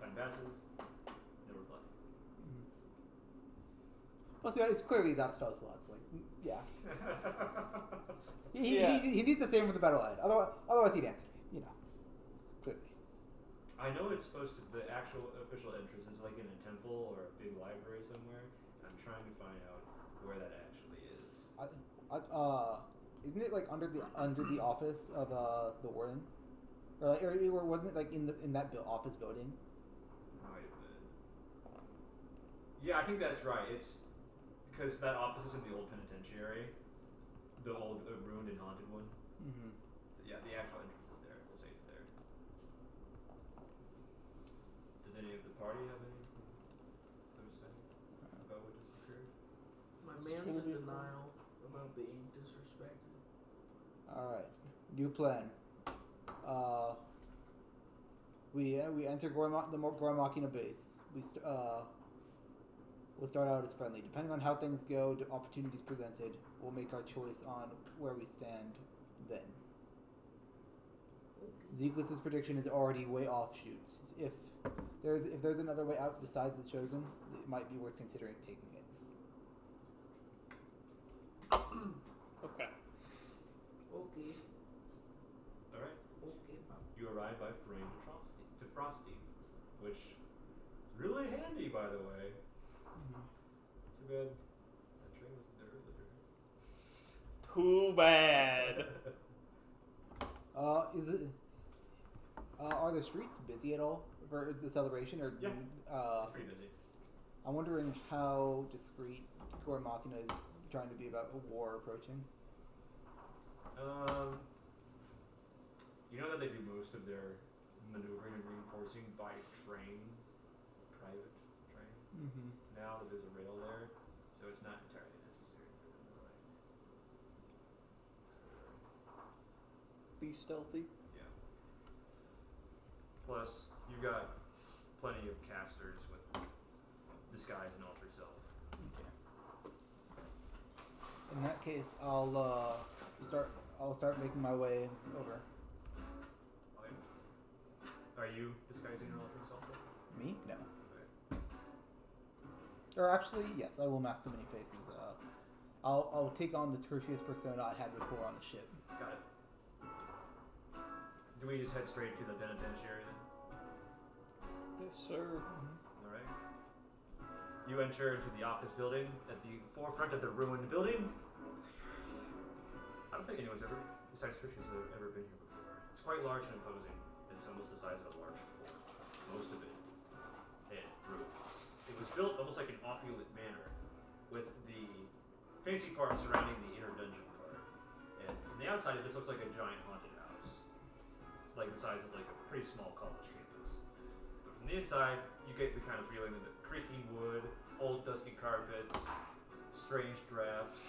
Time passes. No reply. Well, see, it's clearly not spell slots. Like, yeah. He needs to save him for the battle line. Otherwise, he'd answer me. You know, clearly. I know it's supposed to. The actual official entrance is like in a temple or a big library somewhere. I'm trying to find out where that actually is. Isn't it like under the office of the warden, or wasn't it like in that office building? Might have been. Yeah, I think that's right. It's because that office is in the old penitentiary, the old ruined and haunted one. Mm-hmm. So yeah, the actual entrance is there. We'll say it's there. Does any of the party have anything to say about what just occurred? My man's in denial about being disrespected. All right, new plan. We enter the Gortham base. We'll start out as friendly. Depending on how things go, the opportunities presented, we'll make our choice on where we stand then. Zeeglis' prediction is already way offshoots. If there's another way out besides the chosen, it might be worth considering taking it. Okay. Okay. Alright. Okay, Bob. You arrive by frame to Frostdeep, which is really handy, by the way. Too bad that train wasn't there earlier. Too bad. Are the streets busy at all for the celebration, or Yeah. It's pretty busy. I'm wondering how discreet Gortham is trying to be about a war approaching. You know that they do most of their maneuvering and reinforcing by train, private train. Mm-hmm. Now that there's a rail there, so it's not entirely necessary for them to Be stealthy. Yeah. Plus, you've got plenty of casters with disguise and alter self. Okay. In that case, I'll start making my way over. Okay. Are you disguising and altering self? Me? No. Okay. Or actually, yes, I will mask many faces. I'll take on the Tertious persona I had before on the ship. Got it. Do we just head straight to the penitentiary then? Yes, sir. Alright. You enter into the office building at the forefront of the ruined building. I don't think anyone's ever, besides Tertious, ever been here before. It's quite large and imposing. It's almost the size of a large fort. Most of it in ruins. It was built almost like an opulent manor, with the fancy part surrounding the inner dungeon part. And from the outside, this looks like a giant haunted house, like the size of like a pretty small college campus. But from the inside, you get the kind of feeling of the creaking wood, old dusty carpets, strange drafts.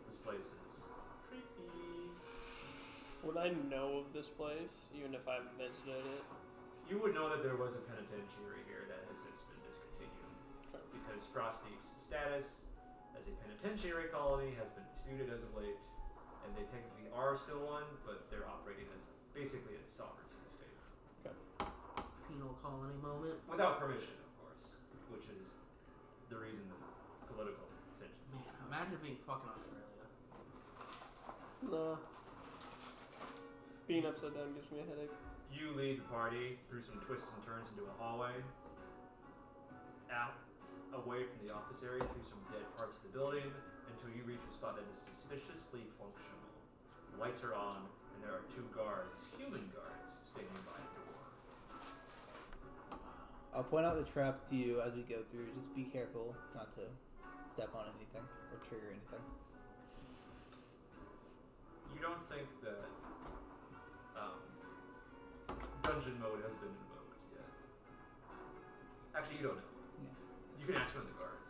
This place is creepy. Would I know of this place, even if I've visited it? You would know that there was a penitentiary here that has since been discontinued because Frostdeep's status as a penitentiary colony has been disputed as of late, and they technically are still one, but they're operating as basically a sovereign state. Penal colony moment. Without permission, of course, which is the reason the political tensions. Man, imagine being fucking Australia. No. Being upside down gives me a headache. You lead the party through some twists and turns into a hallway, out, away from the office area, through some dead parts of the building, until you reach a spot that is suspiciously functional. The lights are on, and there are 2 guards, human guards, standing by the door. I'll point out the traps to you as we go through. Just be careful not to step on anything or trigger anything. You don't think that dungeon mode has been invoked yet? Actually, you don't know. Yeah. You can ask one of the guards.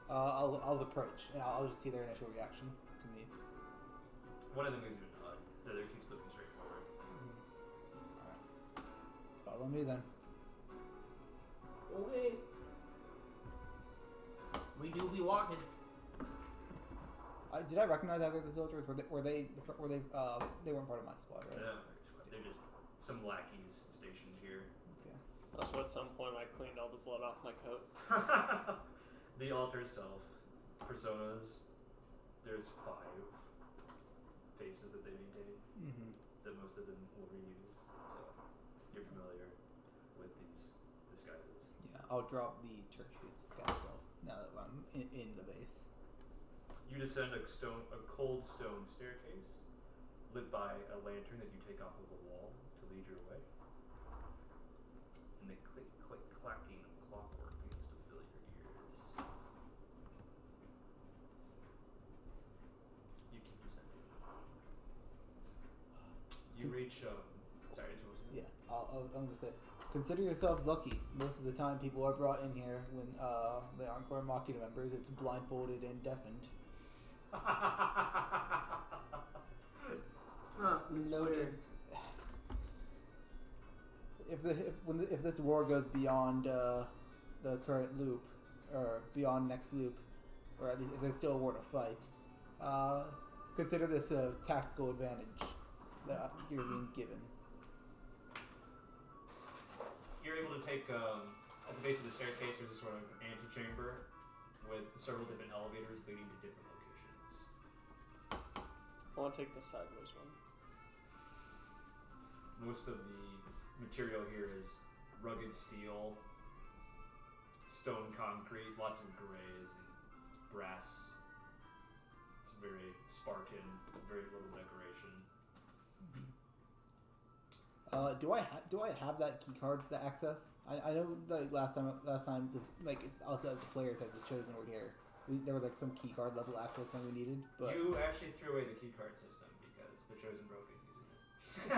I'll approach, and I'll just see their initial reaction to me. One of them gives you a nod. The other keeps looking straight forward. Alright. Follow me then. Okay. We do be walking. Did I recognize either of the soldiers? They weren't part of my squad, right? No, they're just some lackeys stationed here. Okay. Also, at some point, I cleaned all the blood off my coat. The altar self, personas, there's 5 faces that they maintain. Mm-hmm. That most of them will reuse. So you're familiar with these disguises. Yeah, I'll drop the Tertious disguise self now that I'm in the base. You descend a cold stone staircase, lit by a lantern that you take off of a wall to lead your way. And the click, click, clacking of clockwork begins to fill your ears. You keep descending. You reach, sorry, did you want to say? Yeah, I'm gonna say, consider yourselves lucky. Most of the time, people are brought in here when they aren't Gortham Machina members. It's blindfolded and deafened. Noted. If this war goes beyond the current loop, or beyond next loop, or at least if there's still a war to fight, consider this a tactical advantage that you're being given. You're able to take, at the base of the staircase, there's a sort of antechamber with several different elevators leading to different locations. I want to take the sideways one. Most of the material here is rugged steel, stone concrete, lots of grays and brass. It's very Spartan, very little decoration. Do I have that key card to access? I know like last time like also as the players as the chosen were here. There was like some key card level access thing we needed, but You actually threw away the key card system because the chosen broke it using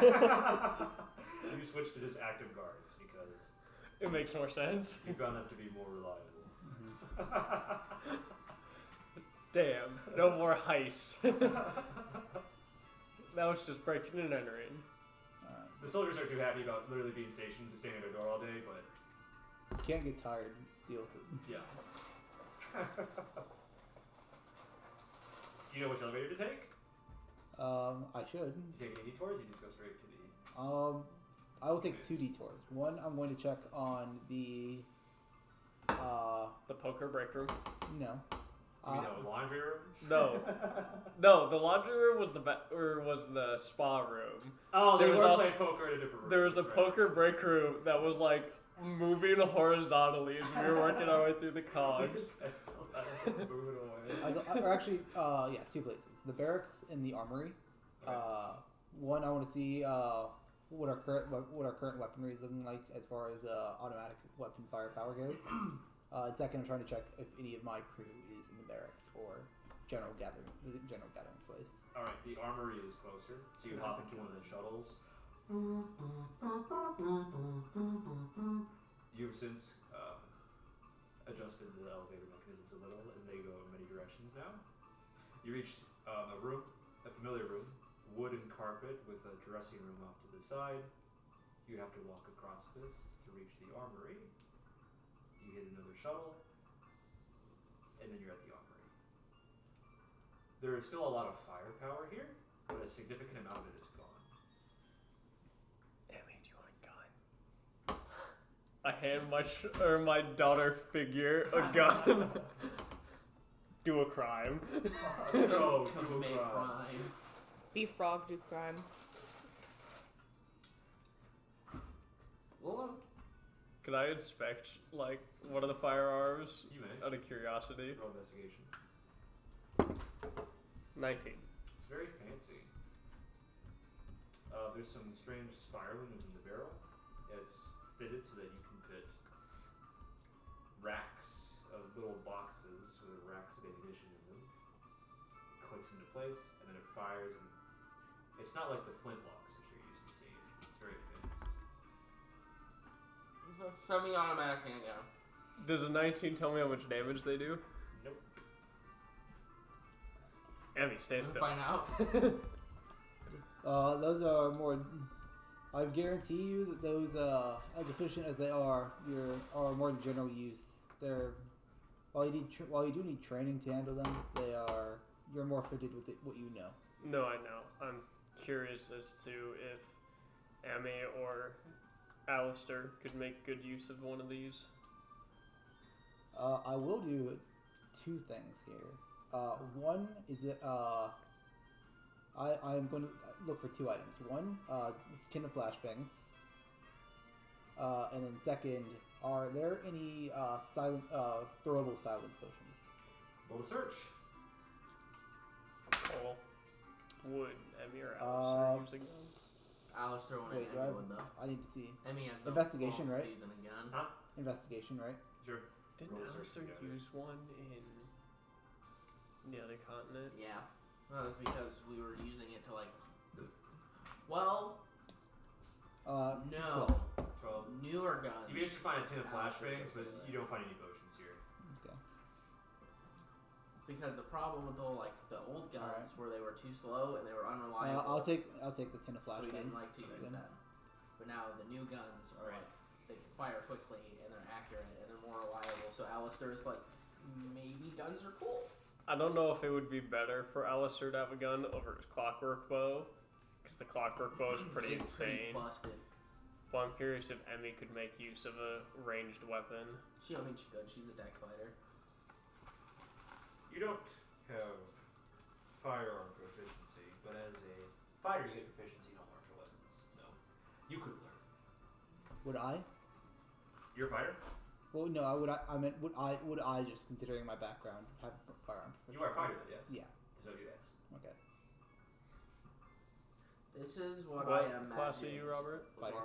it. You switched to just active guards because It makes more sense. you found them to be more reliable. Damn, no more heists. Now it's just breaking and entering. The soldiers are too happy about literally being stationed to stand at their door all day, but can't get tired. Deal with it. yeah. Do you know which elevator to take? I should. Do you take any detours? You just go straight to the. I will take 2 detours. One, I'm going to check on the. The poker break room. No. You mean the laundry room? No, the laundry room was was the spa room. Oh, they There was were also- playing poker in a different room. There was a that's right. poker break room that was like moving horizontally as we were working our way through the cogs. I still have it. Move it away. Or actually, 2 places: the barracks and the armory. Okay. One, I want to see what our current weaponry is looking like as far as automatic weapon firepower goes. And second, I'm trying to check if any of my crew is in the barracks or general gathering place. All right, the armory is closer, so you hop into one of the shuttles. You've since adjusted the elevator mechanisms a little, and they go in many directions now. You reach a room, a familiar room, wooden carpet with a dressing room off to the side. You have to walk across this to reach the armory. You hit another shuttle, and then you're at the armory. There is still a lot of firepower here, but a significant amount of it is gone. Emmy, do you want a gun? I hand my daughter figure a gun. Do a crime. No, Commit crime. Be frog, do crime. Well, Could I inspect, like, one of the firearms You may. out of curiosity? Roll investigation. 19. It's very fancy. There's some strange spiraling within the barrel. It's fitted so that you can fit racks of little boxes with racks of ammunition in them. Clicks into place, and then it fires. And it's not like the flintlocks that you're used to seeing. It's very advanced. it's a semi-automatic handgun. Does a 19 tell me how much damage they do? Nope. Emmy, stay We'll still. find out. Those are more. I guarantee you that those, as efficient as they are more general use. They're while you do need training to handle them, you're more fitted with what you know. No, I know. I'm curious as to if Emmy or Alistair could make good use of one of these. I will do two things here. One is that I'm going to look for two items. One, tin of flashbangs. And then second, are there any throwable silence potions? Roll to search. Cool. Would Emmy or Alistair use a gun? Alistair won't Wait, have do I? anyone though. I need to see. Emmy has no Investigation, fault right? using a gun. Huh? Investigation, right? Sure. Didn't Roll search Alistair together. use one in the other continent? Yeah. Well, that was because we were using it to like. Well, no. 12. Newer guns. You managed to find a tin of Alistair flashbangs, took but it. you don't find any potions here. Okay. Because the problem with the old guns where they were too slow and they were unreliable. I'll take the tin of So we didn't flashbangs. like to use then. them. But now the new guns are like they can fire quickly and they're accurate and they're more reliable. So Alistair is like, maybe guns are cool. I don't know if it would be better for Alistair to have a gun over his clockwork bow, because the clockwork bow is pretty It's pretty insane. busted. But I'm curious if Emmy could make use of a ranged weapon. She could. She's a dex fighter. You don't have firearm proficiency, but as a fighter, you get proficiency in all martial weapons. So you could learn. Would I? You're a fighter? Well, no. I meant would I just considering my background have firearm proficiency? You are a fighter, then, yes? Yeah. So do X. Okay. This is what What I am. class are you, Robert? Fighter.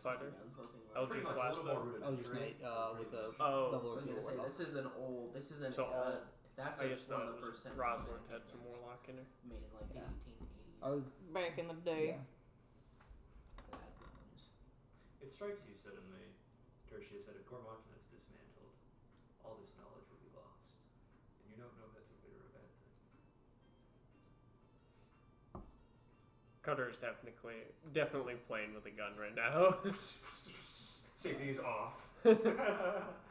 Fighter? Guns looking like. Eldritch Pretty much, Blast, a little more though? rudimentary. Eldritch Knight with the Oh. double I was or gonna say whatnot. this is an old. This is an. So all- that's I guess one not. of the It first was semi Rosalind had some more lock in her. made in like Yeah. the 1880s. I was Back in the day. yeah. Bad guns. It strikes you suddenly, Tertious, that if Gortham is dismantled, all this knowledge will be lost. And you don't know if that's a good or a bad thing. Cutter is definitely playing with a gun right now. Take these off.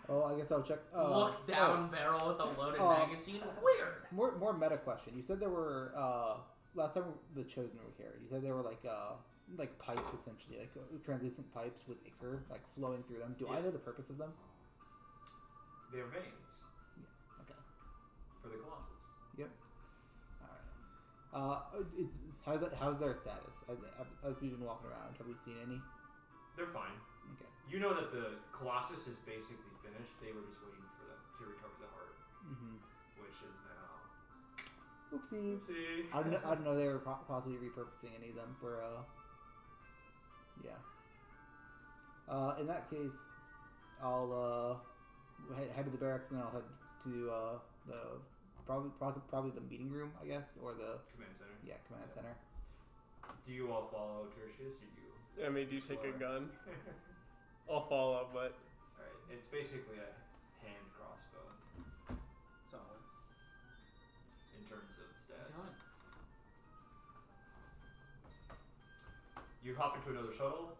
Oh, I guess I'll check. Looks down barrel with a loaded Oh. magazine. Weird. More meta question. You said there were last time the Chosen were here. You said there were like pipes essentially, like translucent pipes with ichor like flowing through them. Do I Yeah. know the purpose of them? They're veins Okay. for the Colossus. Yep. All right. How's their status as we've been walking around? Have we seen any? They're fine. Okay. You know that the Colossus is basically finished. They were just waiting for them to recover the heart, Mm-hmm. which is now. Oopsie. Oopsie. I don't know. They were possibly repurposing any of them for. Yeah. In that case, I'll head to the barracks and then I'll head to the probably the meeting room, I guess, or the Command center. command center. Do you all follow Tertious? Or do you? Emmy, do you take a explore? gun? I'll follow, but Alright, it's basically a hand crossbow Solid. in terms of stats. God. You hop into another shuttle.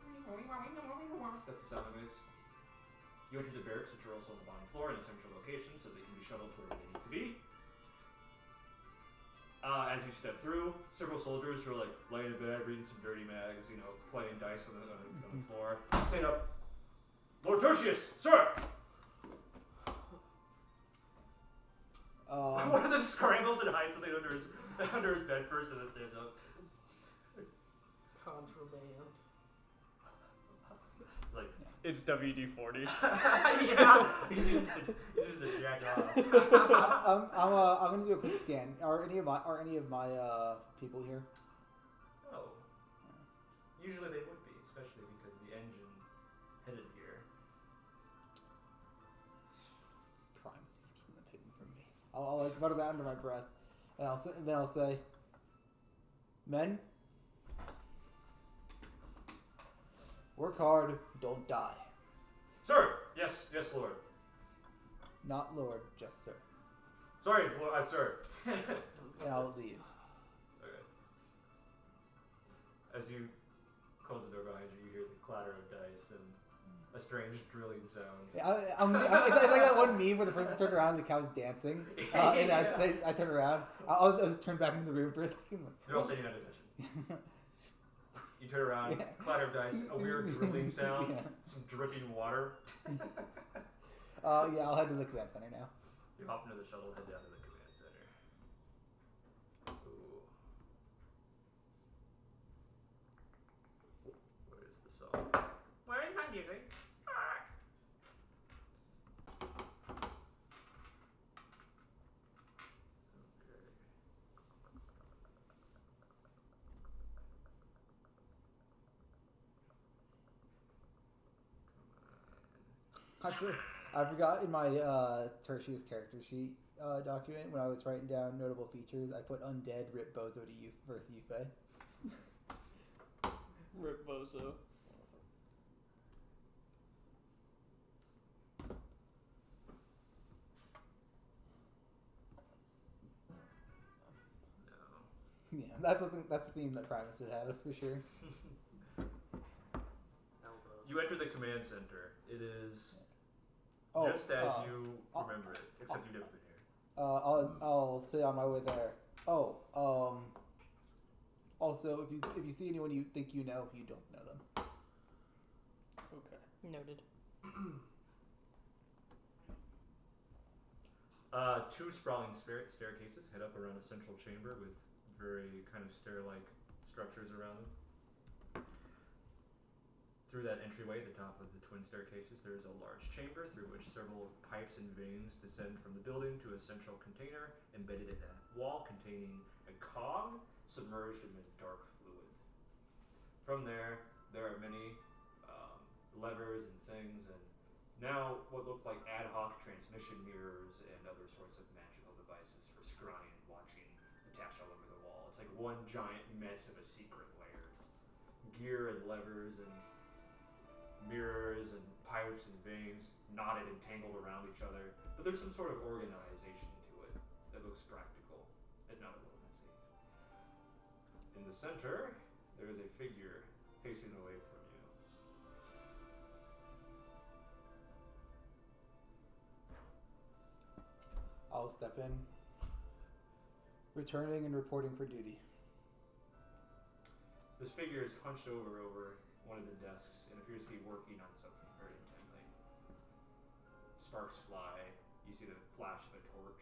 That's the sound it makes. You enter the barracks, which are also on the bottom floor in a central location, so they can be shuttled to wherever they need to be. As you step through, several soldiers who are like laying in bed, reading some dirty mags, you know, playing dice on the floor. Stand up. Lord Tertious, sir! One of them scrambles and hides something under his bed first and then stands up. Contraband. Like, It's WD-40. yeah, he's using the jack off. I'm gonna do a quick scan. Are any of my people here? Oh. Usually they would be, especially because the engine headed here. Primus is keeping them hidden from me. I'll like mutter that under my breath, and then I'll say, men, work hard, don't die. Sir! Yes, Lord. Not Lord, just sir. Sorry, Lord, sir. And I'll leave. Okay. As you close the door behind you, you hear the clatter of dice and a strange drilling sound. It's like that one meme where the person turned around and the cow's dancing, and I turn around. I'll just turn back into the room for a second. They're all sitting at attention. You turn around, clatter of dice, a weird drilling sound, some dripping water. Yeah, I'll head to the command center now. You hop into the shuttle, head down to the command center. Ooh. Where's the song? Where is my music? I forgot in my Tertious character sheet document when I was writing down notable features, I put undead Rip Bozo to you versus Yuffie. Rip Bozo. Yeah, that's the theme that Primus would have for sure. You enter the command center. It is just as you remember it, except you've never been here. I'll say on my way there. Also, if you see anyone you think you know, you don't know them. Okay. Noted. Two sprawling staircases head up around a central chamber with very kind of stair-like structures around them. Through that entryway at the top of the twin staircases, there is a large chamber through which several pipes and veins descend from the building to a central container embedded in a wall containing a cog submerged in a dark fluid. From there are many levers and things, and now what look like ad hoc transmission mirrors and other sorts of magical devices for scrying and watching attached all over the wall. It's like one giant mess of a secret lair. Just gear and levers and mirrors and pipes and veins knotted and tangled around each other, but there's some sort of organization to it that looks practical, if not a little messy. In the center, there is a figure facing away from you. I'll step in. Returning and reporting for duty. This figure is hunched over one of the desks and appears to be working on something very intently. Sparks fly. You see the flash of a torch,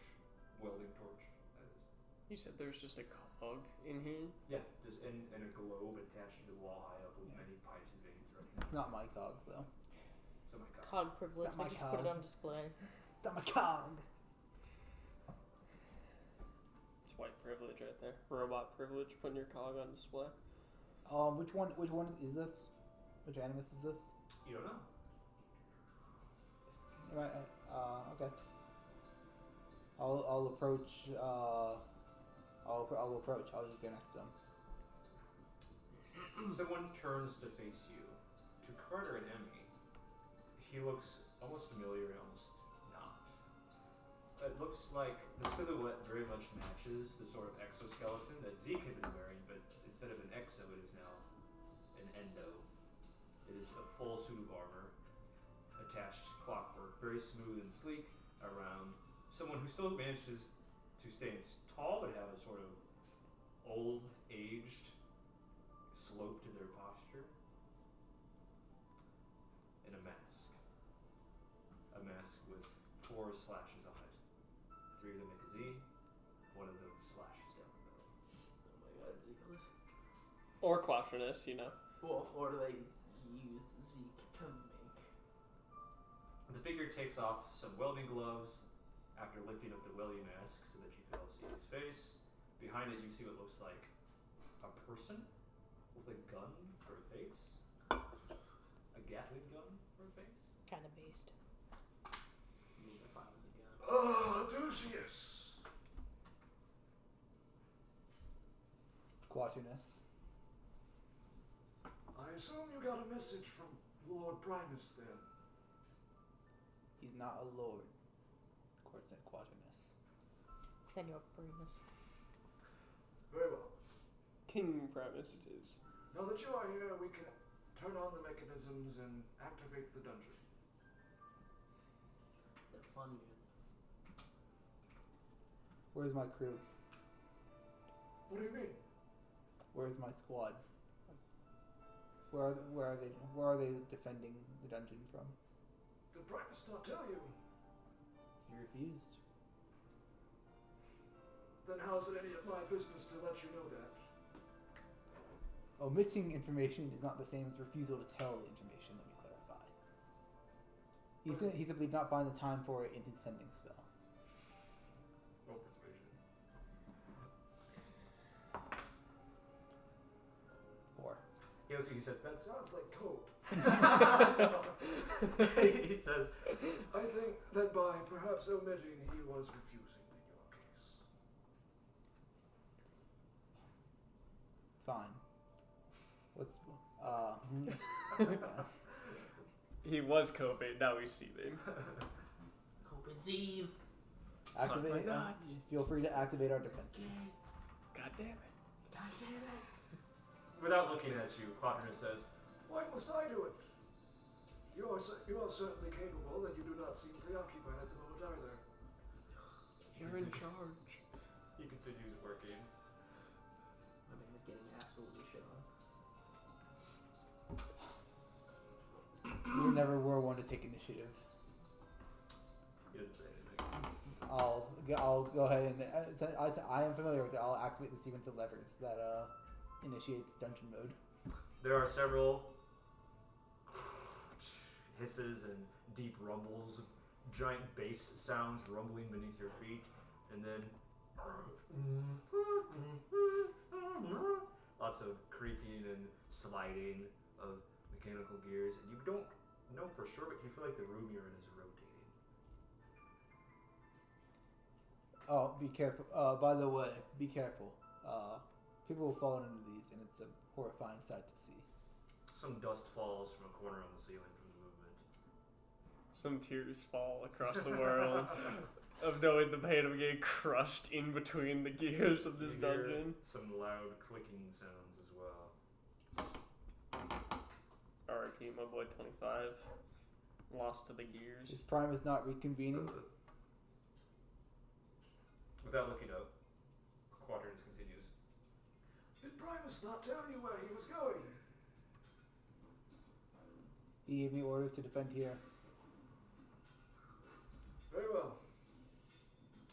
welding torch, that is. You said there's just a cog in here? Yeah, just in a globe attached to the wall high up with many pipes and veins running. It's not my cog though. It's not my cog. Cog privilege. Is that my I just cog? put it on display. It's not my cog. It's white privilege right there. Robot privilege, putting your cog on display. Which one is this? Which animus is this? You don't know. Okay. I'll approach. I'll approach. I'll just go next to him. Someone turns to face you. To Carter and Emmy, he looks almost familiar and almost not. It looks like the silhouette very much matches the sort of exoskeleton that Zeke had been wearing, but instead of an exo, it is now an endo. It is a full suit of armor, attached clockwork, very smooth and sleek, around someone who still manages to stay tall but have a sort of old, aged, slope to their posture, and a mask. A mask with 4 slashes on it. 3 of them make a Z, 1 of them slashes down the middle. Oh my god, Zeekless. Or Quaternous, you know. Well, or do they use Zeke to make? The figure takes off some welding gloves after lifting up the welly mask so that you can all see his face. Behind it, you see what looks like a person with a gun for a face. A Gatling gun for a face. Kind of based. Me if I was a gun. Tertious. Quaternous. I assume you got a message from Lord Primus then. He's not a lord. Quaternous. Senor Primus. Very well. King Primus it is. Now that you are here, we can turn on the mechanisms and activate the dungeon. They're fun, man. Where's my crew? What do you mean? Where's my squad? Where are they defending the dungeon from? Did Primus not tell you? He refused. Then how's it any of my business to let you know that? Omitting information is not the same as refusal to tell the information, let me clarify. He simply did not find the time for it in his sending spell. Roll persuasion. 4. He looks at you, he says, That sounds like cope. he says, I think that by perhaps omitting, he was refusing in your case. Fine. What's He was coping, now we see them. Copen's Eve. activate? God. Feel free to activate our defenses. God damn it. God damn it. without looking at you, Quaternous says, Why must I do it? You are certainly capable, and you do not seem preoccupied at the moment either. You're in charge. he continues working. My man is getting absolutely shit on. You never were one to take initiative. He doesn't say anything. I'll go ahead and I am familiar with it. I'll activate the sequence of levers that initiates dungeon mode. There are several hisses and deep rumbles, giant bass sounds rumbling beneath your feet, and then lots of creaking and sliding of mechanical gears, and you don't know for sure, but you feel like the room you're in is rotating. Oh, be careful. By the way, be careful. People will fall into these, and it's a horrifying sight to see. Some dust falls from a corner on the ceiling from the movement. Some tears fall across the world of knowing the pain of getting crushed in between the gears of this You hear dungeon. some loud clicking sounds as well. RIP, my boy 25. Lost to the gears. Is Primus not reconvening? Without looking up, Quaternous continues. Did Primus not tell you where he was going? He gave me orders to defend here. Very well.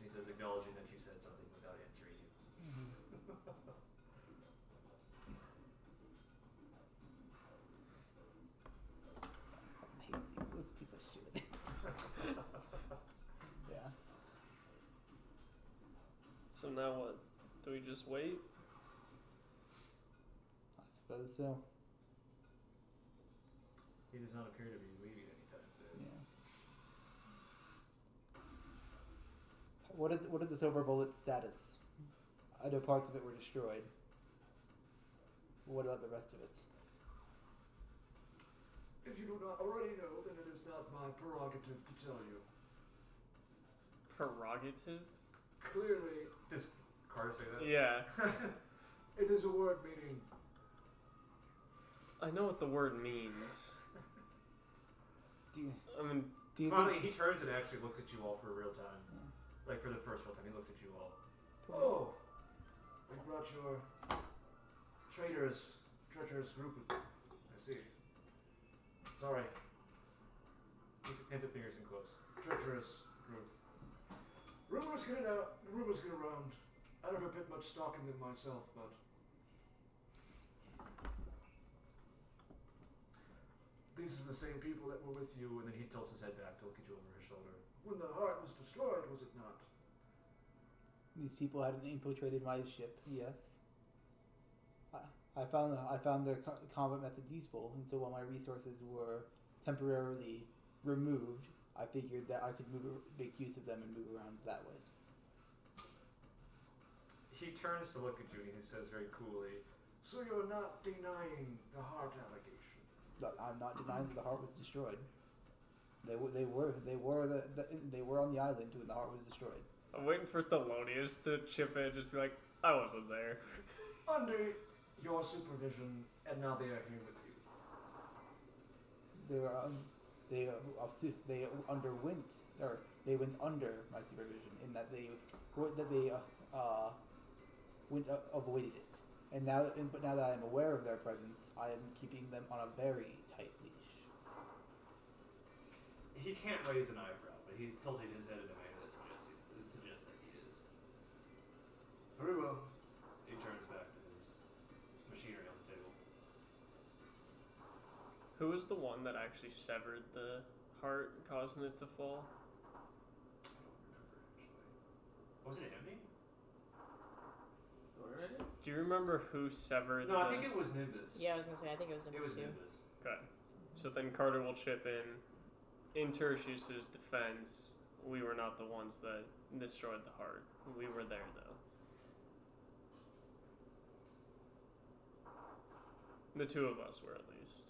He says, acknowledging that you said something without answering you. I hate this piece of shit. Yeah. So now what? Do we just wait? I suppose so. He does not appear to be leaving anytime soon. Yeah. What is the silver bullet's status? I know parts of it were destroyed. What about the rest of it? If you do not already know, then it is not my prerogative to tell you. Prerogative? Clearly, Does Carter say that? Yeah. it is a word meaning I know what the word means. Do you Finally, think? he turns and actually looks at you all for real time. Like for the first real time, he looks at you all. Oh, You brought your treacherous group with you. I see. Sorry. Hands up, fingers, and quotes. Treacherous group. Rumors get around. I never put much stock in them myself, but these are the same people that were with you And then he tilts his head back to look at you over his shoulder. when the heart was destroyed, was it not? These people hadn't infiltrated my ship. Yes. I found their combat methods useful, and so while my resources were temporarily removed, I figured that I could make use of them and move around that way. He turns to look at you and he says very coolly, So you're not denying the heart allegation? But I'm not denying that the heart was destroyed. They were on the island when the heart was destroyed. I'm waiting for Thelonious to chip in and just be like, I wasn't there. Under your supervision, and now they are here with you. They went under my supervision in that they avoided it. But now that I'm aware of their presence, I am keeping them on a very tight leash. he can't raise an eyebrow, but he's tilting his head in a way that suggests that he is. Very well. He turns back to his machinery on the table. Who was the one that actually severed the heart, causing it to fall? I don't remember, actually. Was it Emmy? What did I do? Do you remember who severed No, I think it was Nimbus. Yeah, I was gonna say, I think it was It Nimbus was too. Nimbus. Okay. So then Carter will chip in. In Tertius's defense, we were not the ones that destroyed the heart. We were there, though. The two of us were, at least.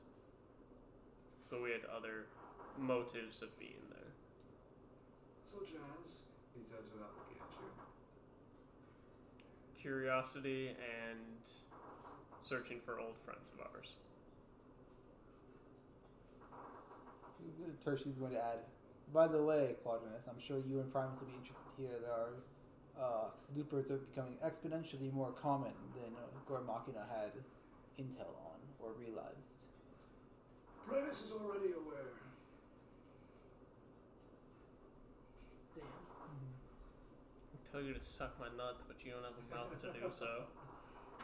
But we had other motives of being there. Such as? He says without looking at you. Curiosity and searching for old friends of ours. Tertius is going to add, by the way, Quaternous, I'm sure you and Primus will be interested to hear that our loopers are becoming exponentially more common than Gortham had intel on or realized. Primus is already aware. Damn. I tell you to suck my nuts, but you don't have a mouth to do so.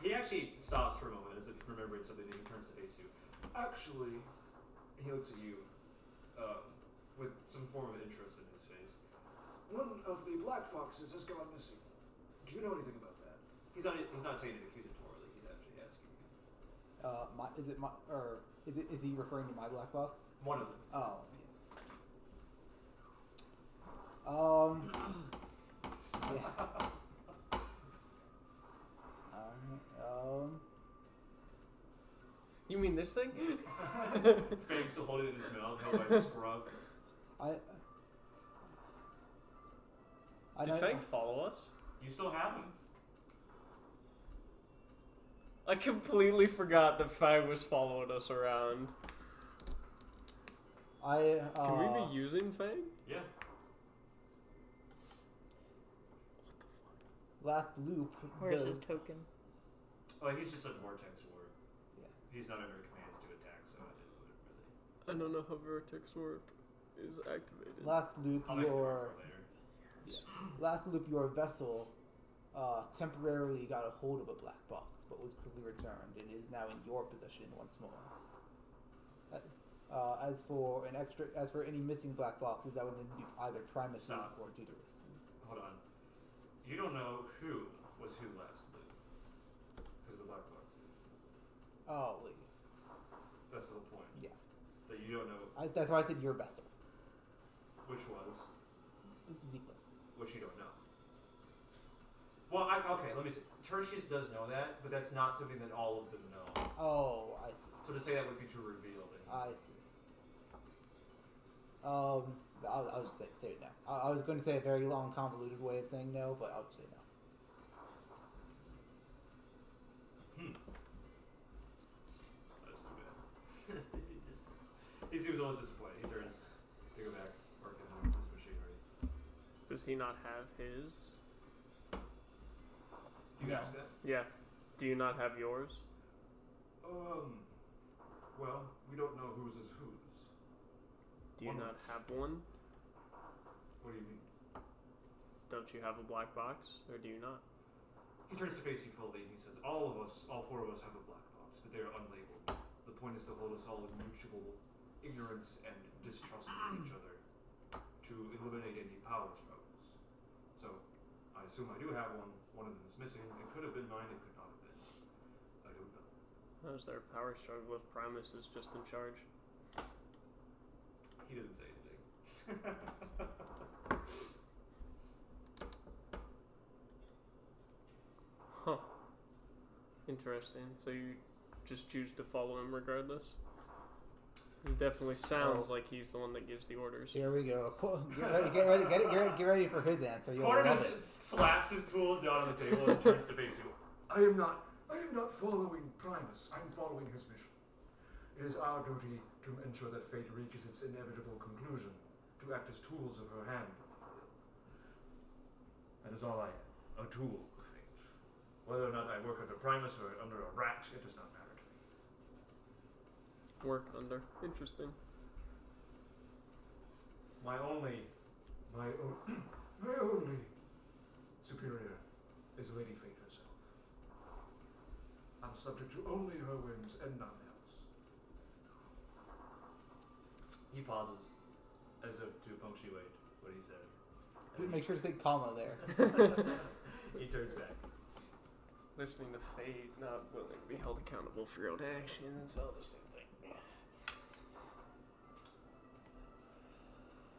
He actually stops for a moment as if remembering something, and he turns to face you. Actually, He looks at you with some form of interest in his face. one of the black boxes has gone missing. Do you know anything about that? He's not saying it accusatorily. He's actually asking you. Is he referring to my black box? One of them. Oh, yes. Yeah. You mean this thing? Fang still holding it in his mouth, held by scruff. Did Fang follow us? You still have him. I completely forgot that Fang was following us around. Can we be using Fang? Yeah. Last loop. Where's his token? Oh, he's just a vortex ward. Yeah. He's not under commands to attack, so it wouldn't really. I don't know how Vertex Warp is activated. Last loop, I'll make a card for later. Last loop, your vessel temporarily got a hold of a black box, but was quickly returned and is now in your possession once more. As for any missing black boxes, that would then be either Primus's Stop. or Deuterus's. Hold on. You don't know who was who last loop. Because of the black boxes. Oh, wait. That's the whole point. Yeah. That you don't know That's why I said your vessel. which was, Zeekless. which you don't know. Well, okay, let me see. Tertious does know that, but that's not something that all of them know. Oh, I see. So to say that would be to reveal that. I see. I'll just say it now. I was going to say a very long, convoluted way of saying no, but I'll just say no. That's too bad. He seems almost disappointed. He turns to go back working on his machinery. Does he not have his? You You No. asked that? Yeah. Do you not have yours? Well, we don't know whose is whose. Do you One of not us. have one? What do you mean? Don't you have a black box, or do you not? He turns to face you fully and he says, all four of us have a black box, but they are unlabeled. The point is to hold us all in mutual ignorance and distrust of each other to eliminate any power struggles. So, I assume I do have one. One of them is missing. It could have been mine, it could not have been. I don't know. How's there a power struggle if Primus is just in charge? He doesn't say anything. Huh. Interesting. So you just choose to follow him regardless? It definitely sounds like he's the one that gives the orders. Here we go. Get ready for his answer. You'll Quaternous love it. slaps his tools down on the table and turns to face you. I am not following Primus. I'm following his mission. It is our duty to ensure that fate reaches its inevitable conclusion, to act as tools of her hand. That is all I am. A tool of fate. Whether or not I work under Primus or under a rat, it does not matter to me. Work under. Interesting. My only My only superior is Lady Fate herself. I'm subject to only her whims and none else. He pauses, as if to punctuate what he said. Make sure to say comma there. He turns back. Listening to fate, not willing to be held accountable for your own actions, all the same thing.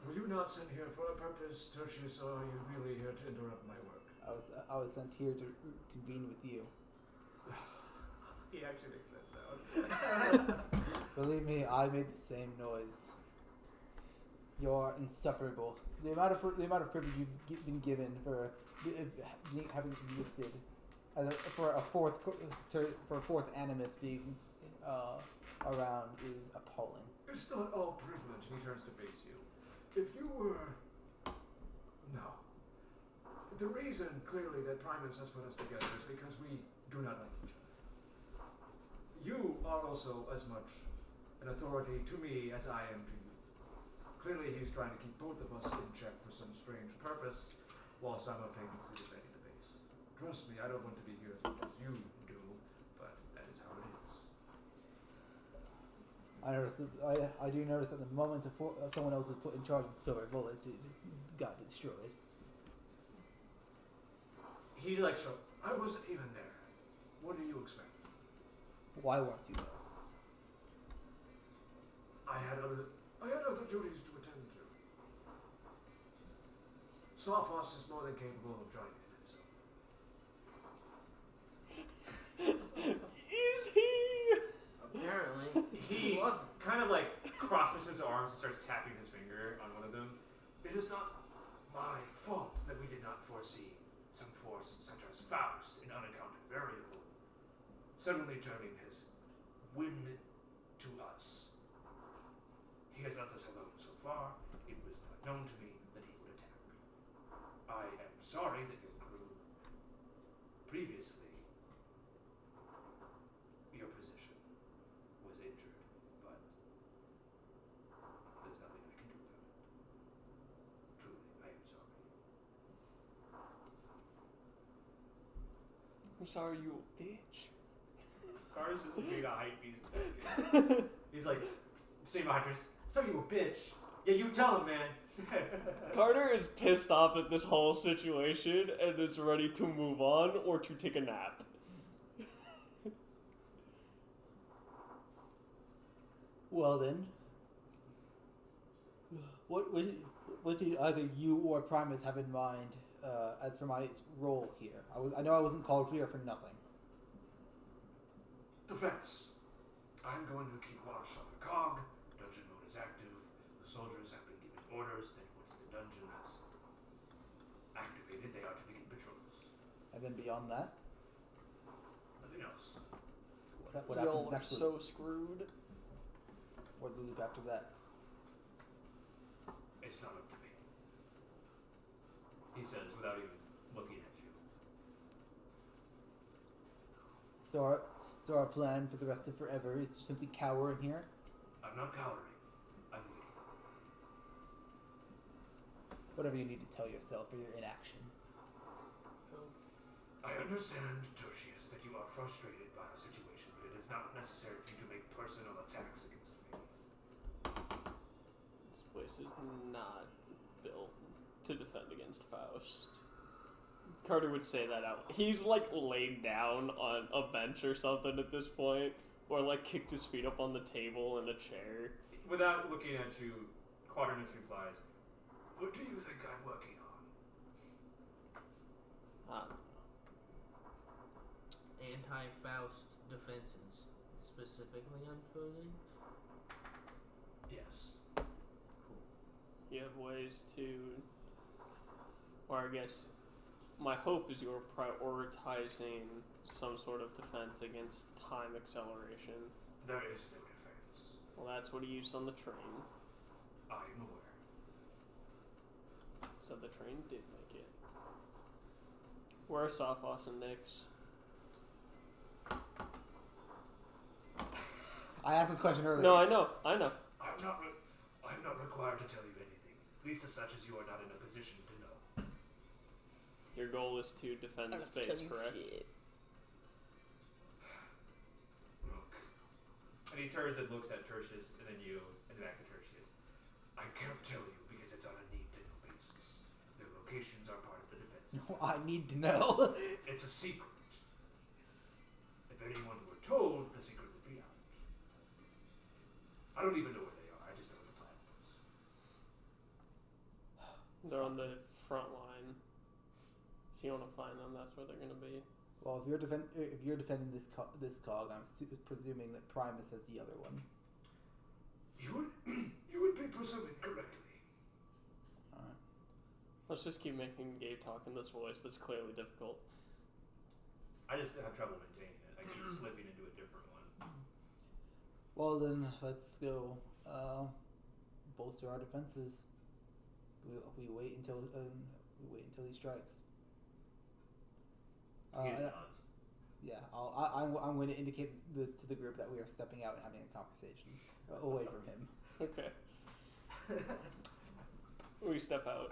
Were you not sent here for a purpose, Tertious, or are you really here to interrupt my work? I was sent here to convene with you. He actually makes that sound. Believe me, I made the same noise. You're insufferable. The amount of privilege you've been given for having existed for a fourth animus being around is appalling. It's not all privilege. He turns to face you. If you were... No. The reason, clearly, that Primus has put us together is because we do not like each other. You are also as much an authority to me as I am to you. Clearly, he's trying to keep both of us in check for some strange purpose, while simultaneously defending the base. Trust me, I don't want to be here as much as you do, but that is how it is. I do notice that the moment someone else was put in charge of the Silver Bullet, it got destroyed. He So, I wasn't even there. What do you expect? Why weren't you there? I had other duties to attend to. Sophos is more than capable of joining himself. Is he? Apparently, He wasn't. kind of like crosses his arms and starts tapping his finger on one of them. It is not my fault that we did not foresee some force such as Faust, an unaccounted variable, suddenly turning his whim to us. He has left us alone so far. It was not known to me that he would attack. I am sorry that your crew previously, your position was injured, but there's nothing I can do about it. Truly, I am sorry. I'm sorry, you a bitch. Carter's just being a hype beast. He's like, say behind us, so you a bitch. Yeah, you tell him, man. Carter is pissed off at this whole situation and is ready to move on or to take a nap. Well then, what did either you or Primus have in mind as for my role here? I know I wasn't called here for nothing. Defense. I'm going to keep watch on the cog. Dungeon mode is active. The soldiers have been given orders that once the dungeon is activated, they are to begin patrols. And then beyond that, Nothing else. what Y'all happens are next so loop? screwed. Or the loop after that? It's not up to me. He says without even looking at you. So our plan for the rest of forever is to simply cower in here? I'm not cowering. I'm leaving. Whatever you need to tell yourself for your inaction. I understand, Tertious, that you are frustrated by our situation, but it is not necessary for you to make personal attacks against me. This place is not built to defend against Faust. Carter would say that out. He's like laid down on a bench or something at this point, or like kicked his feet up on the table in a chair. Without looking at you, Quaternous replies, What do you think I'm working on? Anti-Faust defenses, specifically on clothing. Yes. You have ways to, or I guess, my hope is you are prioritizing some sort of defense against time acceleration. There is no defense. Well, that's what he used on the train. I am aware. So the train did make it. Where are Sophos and Nyx? I asked this question earlier. No, I know. I'm not required to tell you anything. At least as such as you are not in a position to know. Your goal is to defend the space, correct? Look, and he turns and looks at Tertious, and then you, and back to Tertious. I can't tell you because it's on a need-to-know basis. Their locations are part of the defense. No, I need to know. It's a secret. If anyone were told, the secret would be out. I don't even know where they are. I just know what the plan was. They're on the front line. If you want to find them, that's where they're going to be. Well, if you're defending this cog, I'm presuming that Primus has the other one. You would be presuming correctly. Alright. Let's just keep making Gabe talk in this voice that's clearly difficult. I just have trouble maintaining it. I keep slipping into a different one. Well then, let's go bolster our defenses. We wait until he strikes. He and- nods. Yeah, I'm going to indicate to the group that we are stepping out and having a conversation away from him. Okay. We step out.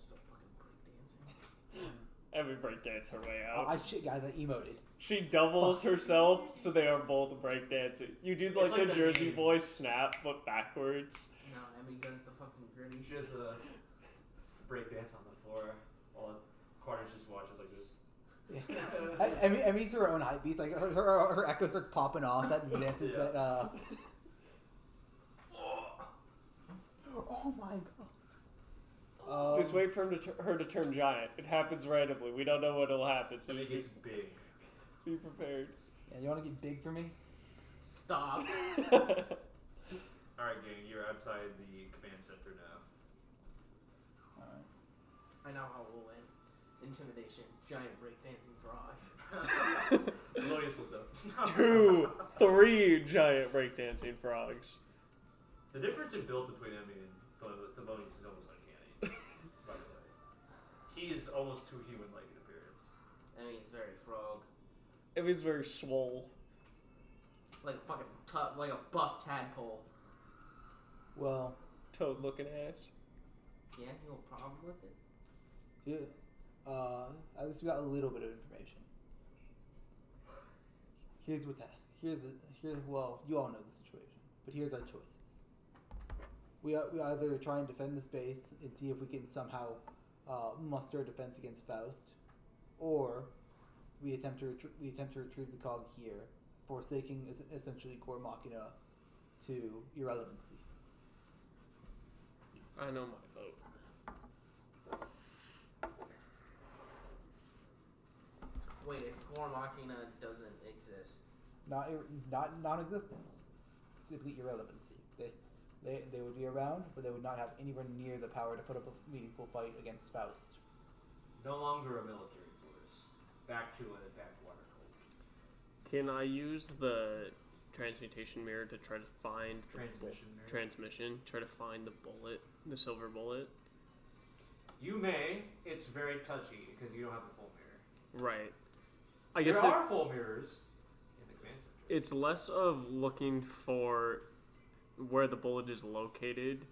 Start fucking breakdancing. And we breakdance her way out. Shit, guys, I emoted. She doubles herself, so they are both breakdancing. You do like It's like the the Jersey meme. Boy snap, but backwards. No, Emmy does the fucking gritty She shit. does a breakdance on the floor while Quaternous just watches like this. Yeah. Emmy's her own hype beats. Like her echoes start popping off at the dances Yeah. that. Oh my god. Just wait for her to turn giant. It happens randomly. We don't know when it'll happen, so And you it gets big. be prepared. Yeah, you want to get big for me? Stop. Alright, gang, you're outside the command center now. All right. I know how we'll win. Intimidation. Giant breakdancing frog. Thelonious looks up. 2, 3 giant breakdancing frogs. The difference in build between Emmy and Thelonious is almost uncanny, by the way. He is almost too human-like in appearance. Emmy's very frog. It was very swole. Like a fucking like a buff tadpole. Well, Toad looking ass. Yeah, no problem with it. here, at least we got a little bit of information. Well, you all know the situation, but here's our choices. We either try and defend this base and see if we can somehow muster a defense against Faust, or we attempt to retrieve the cog here, forsaking essentially Core Machina to irrelevancy. I know my vote. Wait, if Core Machina doesn't exist, Not non-existence, simply irrelevancy. They would be around, but they would not have anywhere near the power to put up a meaningful fight against Faust. No longer a military force. Back to an attack water cult. Can I use the transmutation mirror to try to find the transmission? Try to find the bullet, the silver bullet. You may. It's very touchy because you don't have the full mirror. Right. I guess there are full mirrors in the command center. it's less of looking for where the bullet is located,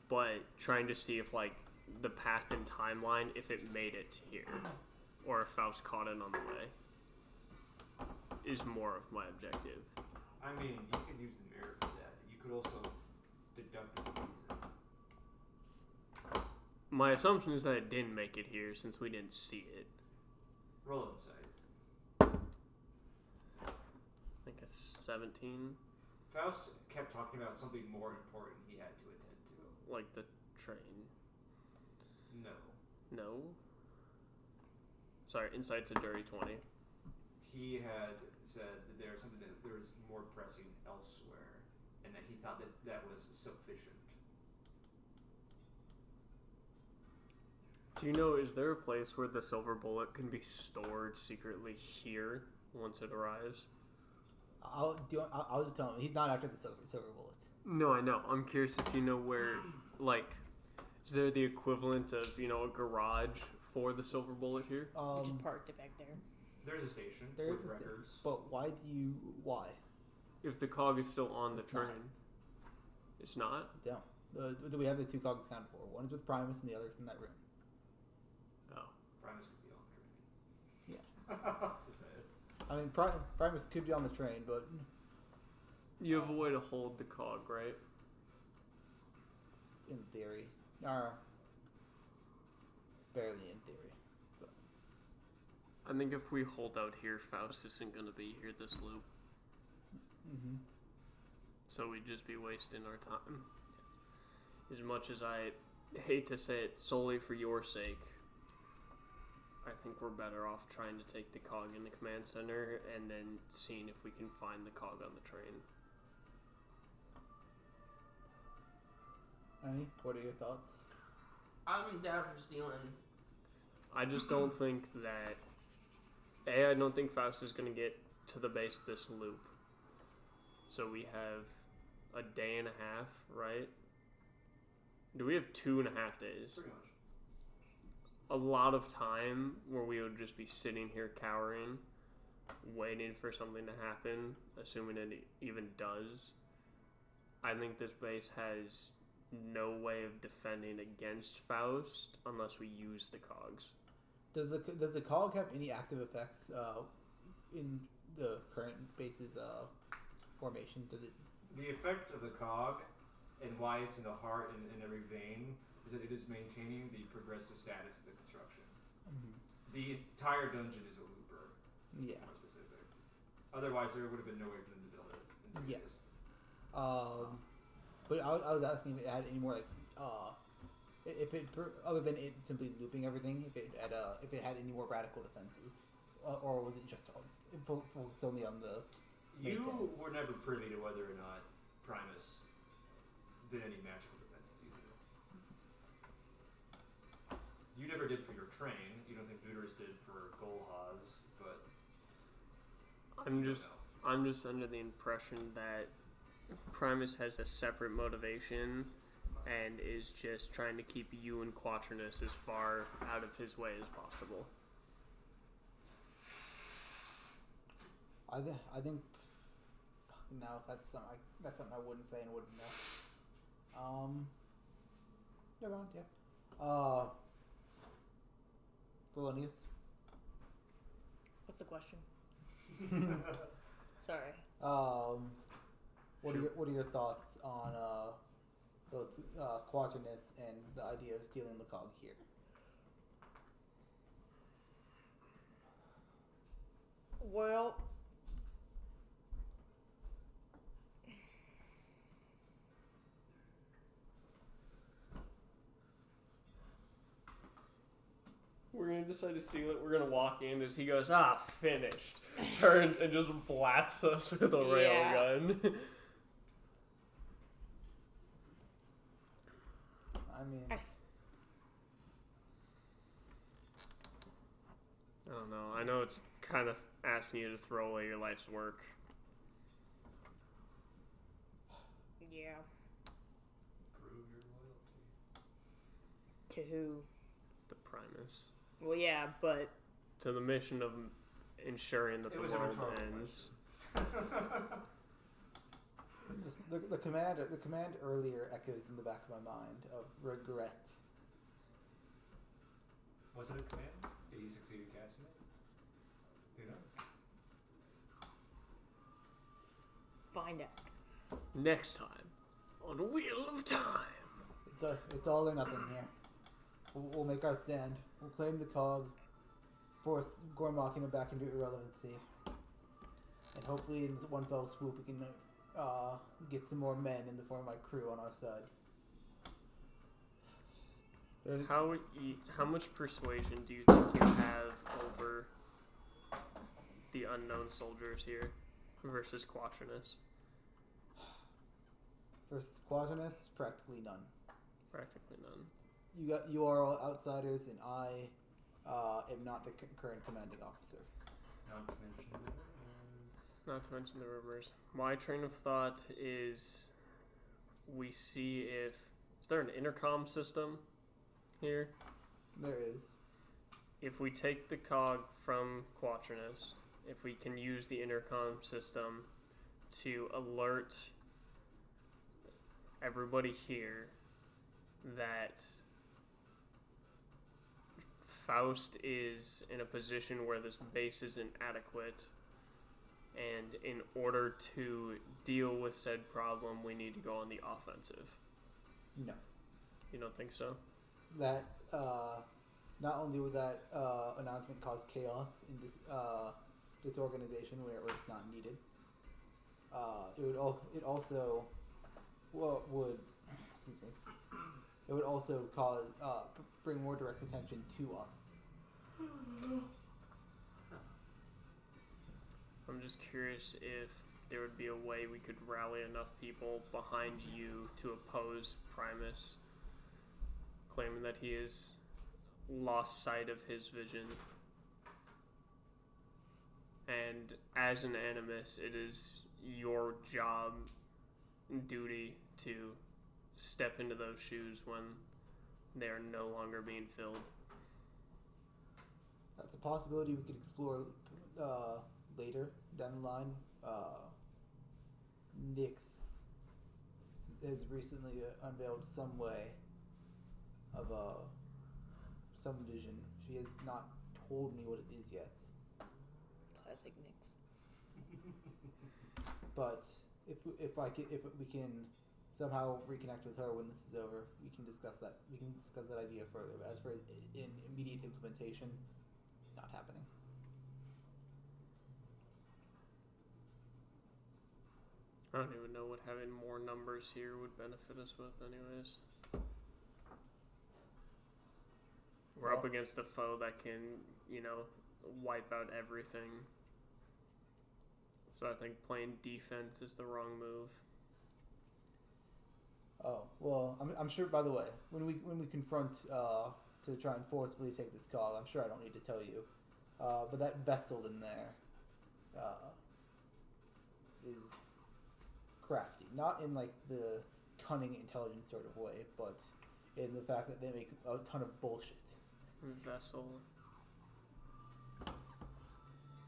but trying to see if, like, the path and timeline, if it made it here, or if Faust caught it on the way, is more of my objective. I mean, you can use the mirror for that. You could also deduct the reason. My assumption is that it didn't make it here since we didn't see it. Roll insight. I think it's 17, Faust kept talking about something more important he had to attend to. like the train. No. No? Sorry, insight's a dirty 20. He had said that there was more pressing elsewhere, and that he thought that that was sufficient. Do you know, is there a place where the silver bullet can be stored secretly here once it arrives? I'll just tell him he's not after the silver bullet. No, I know. I'm curious if you know where, like, is there the equivalent of, a garage for the silver bullet here? We just parked it back there. There's a station There with is a records. But why? If the cog is still on the It's not. train. It's not? No. Do we have the two cogs accounted for? One is with Primus and the other is in that room. Oh. Primus could be on the train. Yeah. Just say it. I mean, Primus could be on the train, but You have a way to hold the cog, right? in theory, or barely in theory. But I think if we hold out here, Faust isn't going to be here this loop. So we'd just be wasting our time. As much as I hate to say it solely for your sake, I think we're better off trying to take the cog in the command center and then seeing if we can find the cog on the train. Annie, what are your thoughts? I'm down for stealing. I just don't think that... I don't think Faust is going to get to the base of this loop. So we have a day and a half, right? Do we have 2.5 days? Pretty much. A lot of time where we would just be sitting here cowering, waiting for something to happen, assuming it even does. I think this base has no way of defending against Faust unless we use the cogs. Does the cog have any active effects in the current base's formation? Does it? The effect of the cog and why it's in the heart and in every vein is that it is maintaining the progressive status of the construction. The entire dungeon is a looper. Yeah. More specific. Otherwise, there would have been no way for them to build it. Yeah. But I was asking if it had any more like if it other than it simply looping everything, if it had any more radical defenses, or was it just focused only on the You maintenance? were never privy to whether or not Primus did any magical defenses either. You never did for your train. You don't think Uroboros did for Golhaz, but I'm just under the impression that Primus has a separate motivation and is just trying to keep you and Quaternous as far out of his way as possible. I think. No, that's something I wouldn't say and wouldn't know. Never mind. Yeah. Thelonious. What's the question? Sorry. What are your thoughts on both Quaternous and the idea of stealing the cog here? Well, We're gonna decide to steal it. We're gonna walk in as he goes, finished. Turns and just blats us with a railgun. I mean, I don't know. I know it's kind of asking you to throw away your life's work. yeah. prove your loyalty. To who? The Primus. Well, yeah, but To the mission of ensuring that It the was a world rhetorical ends. The command earlier echoes in the back of my mind of regret. Was it a command? Did he succeed in casting it? Who knows? Find out. Next time on Wheel of Time. It's all or nothing here. We'll make our stand. We'll claim the cog, force Gormakina back into irrelevancy, and hopefully in one fell swoop we can get some more men in the form of my crew on our side. How much persuasion do you think you have over the unknown soldiers here versus Quaternous? Versus Quaternous, practically none. Practically none. You are all outsiders, and I am not the current commanding officer. Not to mention the rumors. Not to mention the rumors. My train of thought is we see if... Is there an intercom system here? There is. If we take the cog from Quaternous, if we can use the intercom system to alert everybody here that Faust is in a position where this base isn't adequate, and in order to deal with said problem, we need to go on the offensive. No. You don't think so? That not only would that announcement cause chaos in disorganization where it's not needed, it also cause bring more direct attention to us. I'm just curious if there would be a way we could rally enough people behind you to oppose Primus, claiming that he has lost sight of his vision. And as an animus, it is your job and duty to step into those shoes when they are no longer being filled. That's a possibility we could explore later down the line. Nyx has recently unveiled some way of some vision. She has not told me what it is yet. Classic Nyx. But if we can somehow reconnect with her when this is over, we can discuss that. We can discuss that idea further. But as for in immediate implementation, it's not happening. I don't even know what having more numbers here would benefit us with anyways. We're up against a foe that can, wipe out everything. So I think playing defense is the wrong move. Oh well, I'm sure. By the way, when we confront to try and forcefully take this call, I'm sure I don't need to tell you, but that vessel in there is crafty, not in like the cunning, intelligent sort of way, but in the fact that they make a ton of bullshit. Vessel.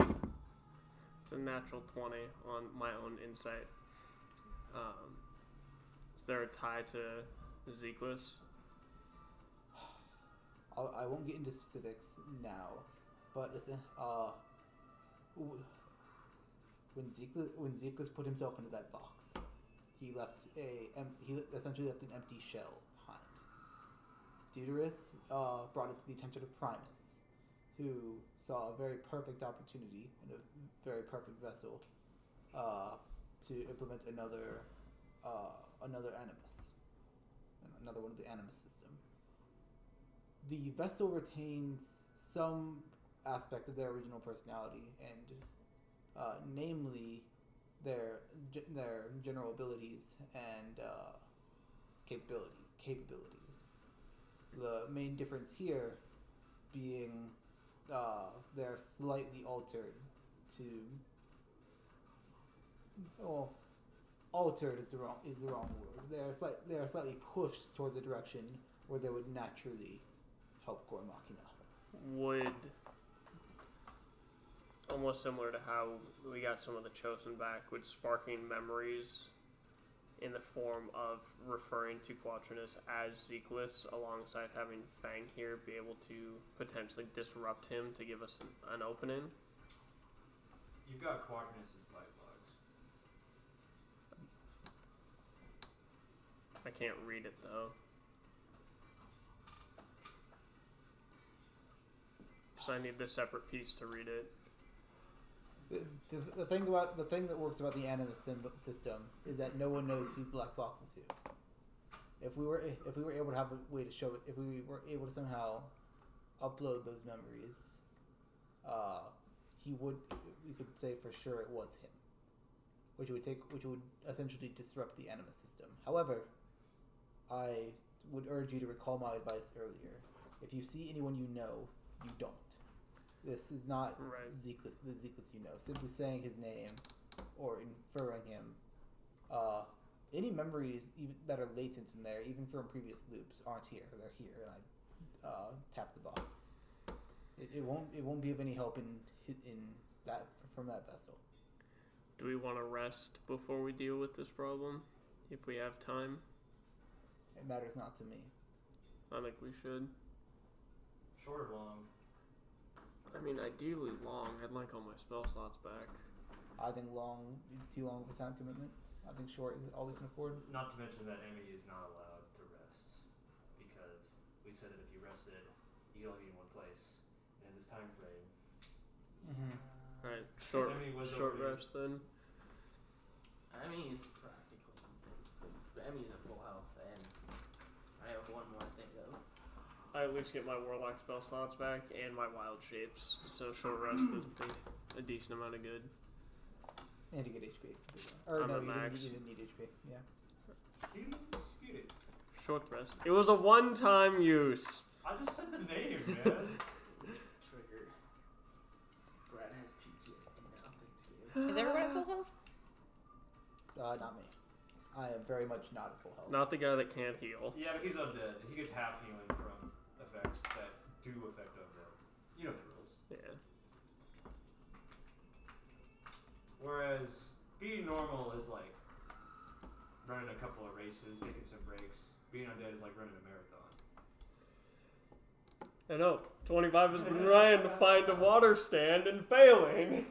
It's a natural 20 on my own insight. Is there a tie to Zeklis? I won't get into specifics now, but listen, when Zeklis put himself into that box, he essentially left an empty shell behind. Deuterus brought it to the attention of Primus, who saw a very perfect opportunity and a very perfect vessel to implement another animus, another one of the animus system. The vessel retains some aspect of their original personality, and namely their general abilities and capabilities. The main difference here being they're slightly altered to. Well, altered is the wrong word. They're slightly pushed towards a direction where they would naturally help Gormakina. Would almost similar to how we got some of the Chosen back with sparking memories in the form of referring to Quaternous as Zekless alongside having Fang here be able to potentially disrupt him to give us an opening. You've got Quaternous' bite logs. I can't read it though. Because I need the separate piece to read it. The thing that works about the Animus system is that no one knows whose black box is who. If we were able to have a way to show it, if we were able to somehow upload those memories, we could say for sure it was him, which would essentially disrupt the Animus system. However, I would urge you to recall my advice earlier. If you see anyone you know, you don't. This is not Zekless, the Zekless you know. Simply saying his name or inferring him. Any memories even that are latent in there, even from previous loops, aren't here. They're here, and I tap the box. It won't be of any help in that from that vessel. Do we want to rest before we deal with this problem? If we have time? It matters not to me. I think we should. Short or long? I mean, ideally long. I'd like all my spell slots back. I think too long of a time commitment. I think short is all we can afford. Not to mention that Emmy is not allowed to rest. Because we said that if you rested, you can only be in one place. And in this time frame. Mm-hmm. Alright, short rest then. Emmy's practically. Emmy's at full health, and I have one more thing though. I at least get my Warlock spell slots back and my Wild Shapes, so short rest is a decent amount of good. And you get HP. Or I'm no, at you max. didn't need HP. Yeah. You dispute it. Short rest. It was a one-time use. I just said the name, man. Triggered. Brad has PTSD now, thanks, Gabe. Is everyone at full health? Not me. I am very much not at full health. Not the guy that can't heal. Yeah, but he's undead. He gets half healing from effects that do affect undead. You know the rules. Yeah. Whereas being normal is like running a couple of races, taking some breaks. Being undead is like running a marathon. I know. 25 has been trying to find a water stand and failing.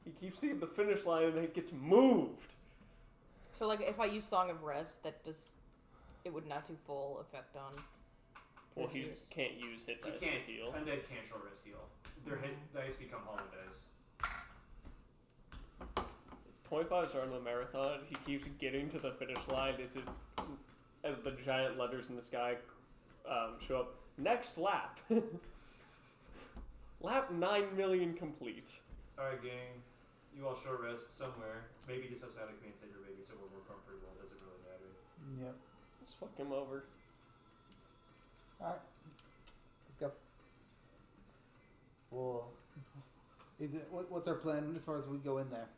He keeps seeing the finish line and then it gets moved. So, like, if I use Song of Rest, it would not do full effect on. Well, he Tertious. can't use hit dice to heal. Undead can't short rest heal. Their hit dice become hollow dice. 25's running a marathon. He keeps getting to the finish line as the giant letters in the sky show up. Next lap. Lap 9 million complete. Alright, gang. You all short rest somewhere. Maybe just outside of Command Center, maybe somewhere more comfortable. It doesn't really matter. Yep. Let's fuck him over. Alright. Let's go. Well, what's our plan as far as we go in there?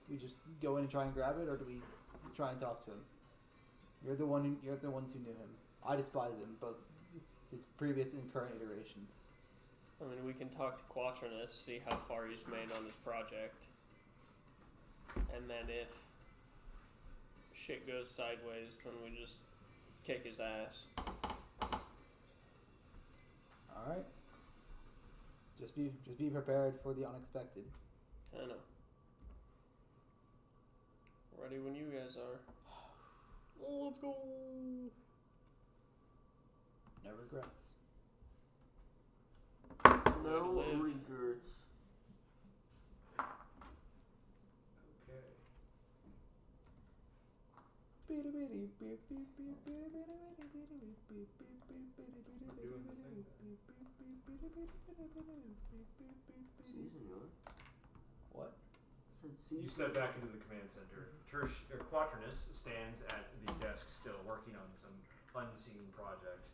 We just go in and try and grab it, or do we try and talk to him? You're the ones who knew him. I despise him, both his previous and current iterations. I mean, we can talk to Quaternous, see how far he's made on his project. And then if shit goes sideways, then we just kick his ass. Alright. Just be prepared for the unexpected. I know. Ready when you guys are. Oh, let's go! No regrets. No Live. regrets. Okay. Season Miller? What? Said You season. step back into the command center. Quaternous stands at the desk still working on some unseen project.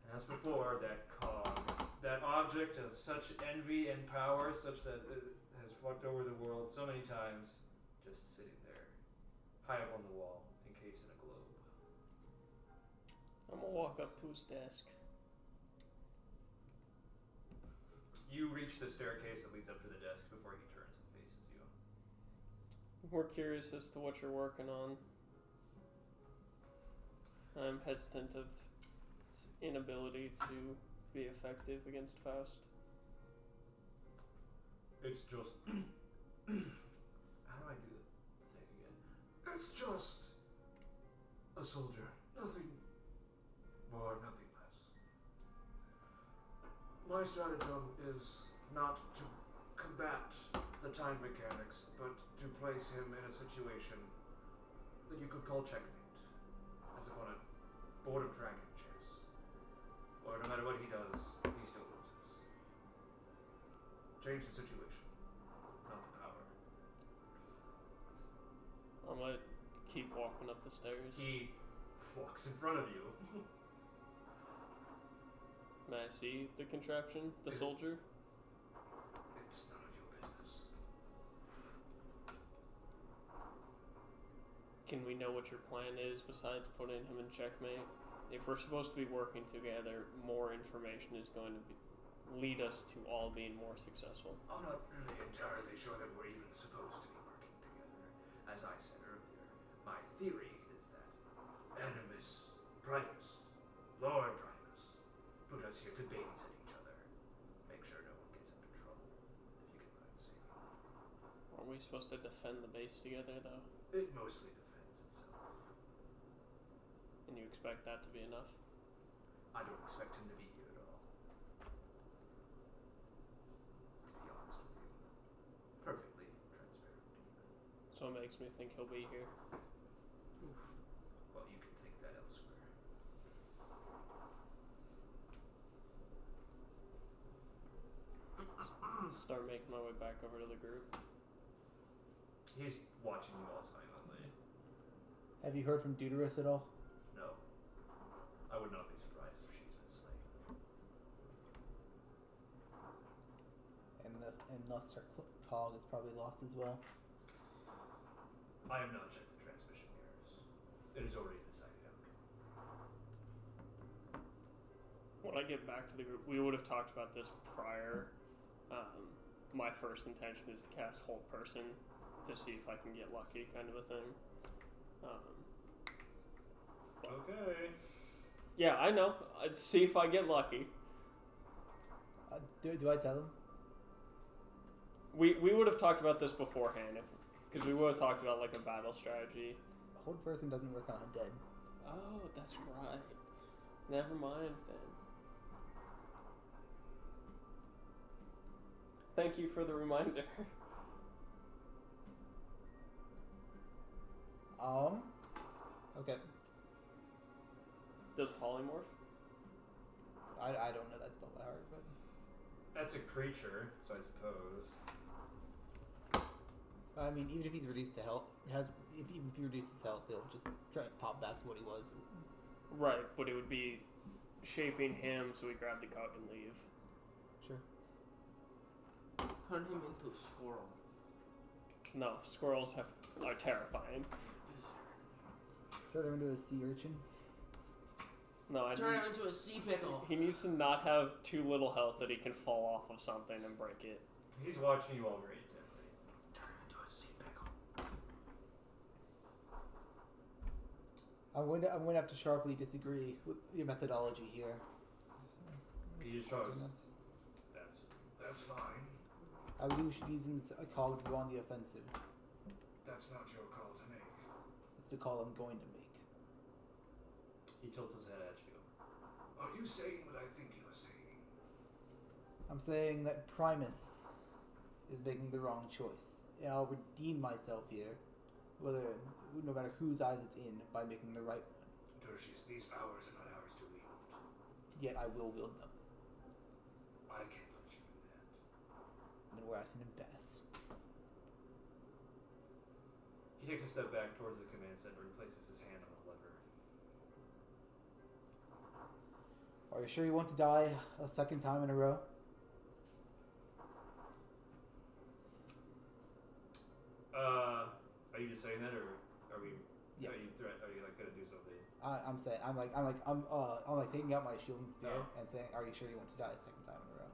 And as before, that cog, that object of such envy and power, such that it has fucked over the world so many times, just sitting there, high up on the wall, encased in a globe. I'm gonna walk up to his desk. You reach the staircase that leads up to the desk before he turns and faces you. We're curious as to what you're working on. I'm hesitant of its inability to be effective against Faust. It's just... How do I do the thing again? It's just a soldier. Nothing more, nothing less. My stratagem is not to combat the time mechanics, but to place him in a situation that you could call checkmate. As if on a board of dragon chess. Or no matter what he does, he still loses. Change the situation, not the power. I might keep walking up the stairs. He walks in front of you. May I see the contraption, the soldier? It's none of your business. Can we know what your plan is besides putting him in checkmate? If we're supposed to be working together, more information is going to lead us to all being more successful. I'm not really entirely sure that we're even supposed to be working together. As I said earlier, my theory is that Animus Primus, Lord Primus, put us here to babysit each other. Make sure no one gets into trouble, if you get what I'm saying. Aren't we supposed to defend the base together, though? It mostly defends itself. And you expect that to be enough? I don't expect him to be here at all. To be honest with you. Perfectly transparent to you. So it makes me think he'll be here. Well, you can think that elsewhere. Start making my way back over to the group. He's watching you all silently. Have you heard from Deuterus at all? No. I would not be surprised if she's been slain. And thus her cog is probably lost as well. I have not checked the transmission mirrors. It is already a decided outcome. When I get back to the group, we would have talked about this prior. My first intention is to cast Hold Person to see if I can get lucky, kind of a thing. Okay. Yeah, I know. I'd see if I get lucky. Do I tell him? We would have talked about this beforehand, because we would have talked about like a battle strategy. Hold person doesn't work on undead. Oh, that's right. Never mind then. Thank you for the reminder. Okay. Does polymorph? I don't know that spell by heart, but That's a creature, so I suppose. I mean, even if he's reduced to health, even if he reduces health, he'll just try to pop back to what he was. Right, but it would be shaping him so we grab the cog and leave. Sure. Turn him into a squirrel. No, squirrels are terrifying. Turn him into a sea urchin. No, Turn him into a sea pickle. he needs to not have too little health that he can fall off of something and break it. He's watching you all very intently. Turn him into a sea pickle. I'm going to have to sharply disagree with your methodology here. He just shows. Goodness. That's fine. I believe we should be using a call to go on the offensive. That's not your call to make. It's the call I'm going to make. He tilts his head at you. Are you saying what I think you're saying? I'm saying that Primus is making the wrong choice. And I'll redeem myself here, no matter whose eyes it's in, by making the right one. Tertious, these powers are not ours to wield. Yet I will wield them. I can't let you do that. And we're asking him pass. He takes a step back towards the command center and places his hand on a lever. Are you sure you want to die a second time in a row? Are you just saying that, or are we? Yeah. Are you like gonna do something? I'm saying I'm taking out my shield and spear and saying, "Are you sure you want to die a second time in a row?"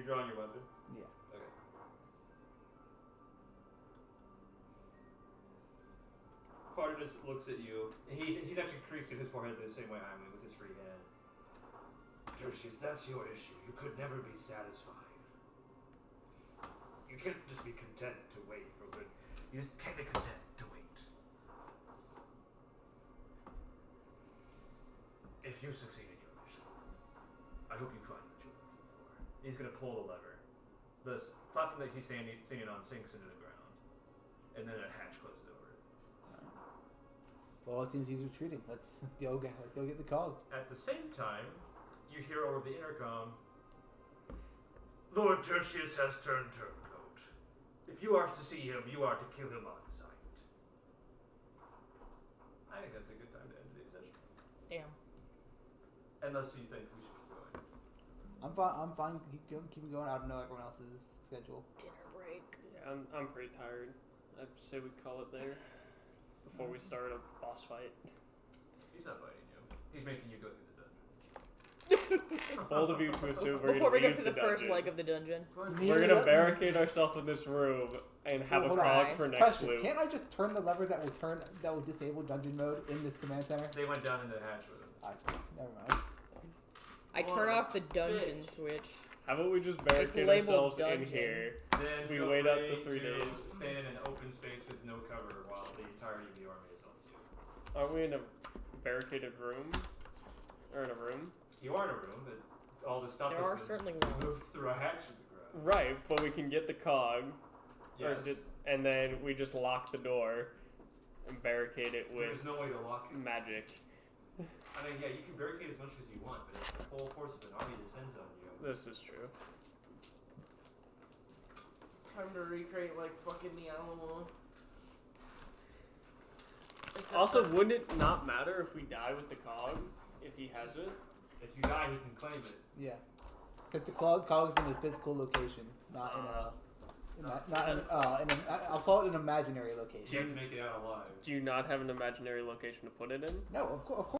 You're drawing your weapon? Yeah. Okay. Quaternous looks at you. He's actually creasing his forehead the same way I'm with his free hand. Tertious, that's your issue. You could never be satisfied. You can't just be content to wait for good. You just can't be content to wait. If you succeed in your mission, I hope you find what you're looking for. He's gonna pull the lever. The platform that he's standing on sinks into the ground, and then a hatch closes over it. Well, it seems he's retreating. Let's go get the cog. At the same time, you hear over the intercom, Lord Tertious has turned turncoat. If you are to see him, you are to kill him on sight. I think that's a good time to end today's session. Damn. Unless you think we should keep going. I'm fine. Keep going. I don't know everyone else's schedule. Dinner break. Yeah, I'm pretty tired. I'd say we call it there before we start a boss fight. He's not fighting you. He's making you go through the dungeon. Bold of you to assume we're Before we gonna go leave through the first dungeon. leg of the dungeon. We're gonna barricade ourselves in this room and have a Hold on. cog for next Question: loop. Can't I just turn the levers that will disable dungeon mode in this command center? They went down into the hatch with him. I see. Never mind. I turn off the dungeon switch. How about we just It's barricade labeled ourselves in dungeon. here? Then We feel wait up free the 3 to days. stand in an open space with no cover while the entirety of the army assaults you. Aren't we in a barricaded room? Or in a room? You are in a room, but all the stuff There are has been certainly rooms. moved through a hatch in the ground. Right, but we can get the cog, Yes. and then we just lock the door and barricade it with There's no way to lock it. magic. I mean, yeah, you can barricade as much as you want, but if the full force of an army descends on you, This is true. Time to recreate like fucking the Alamo. Except Also, that- wouldn't it not matter if we die with the cog, if he has it? if you die, he can claim it. Yeah. Except the cog is in a physical location, not in a. I'll call it an imaginary You location. have to make it out alive. Do you not have an imaginary location to put it in? No, of course.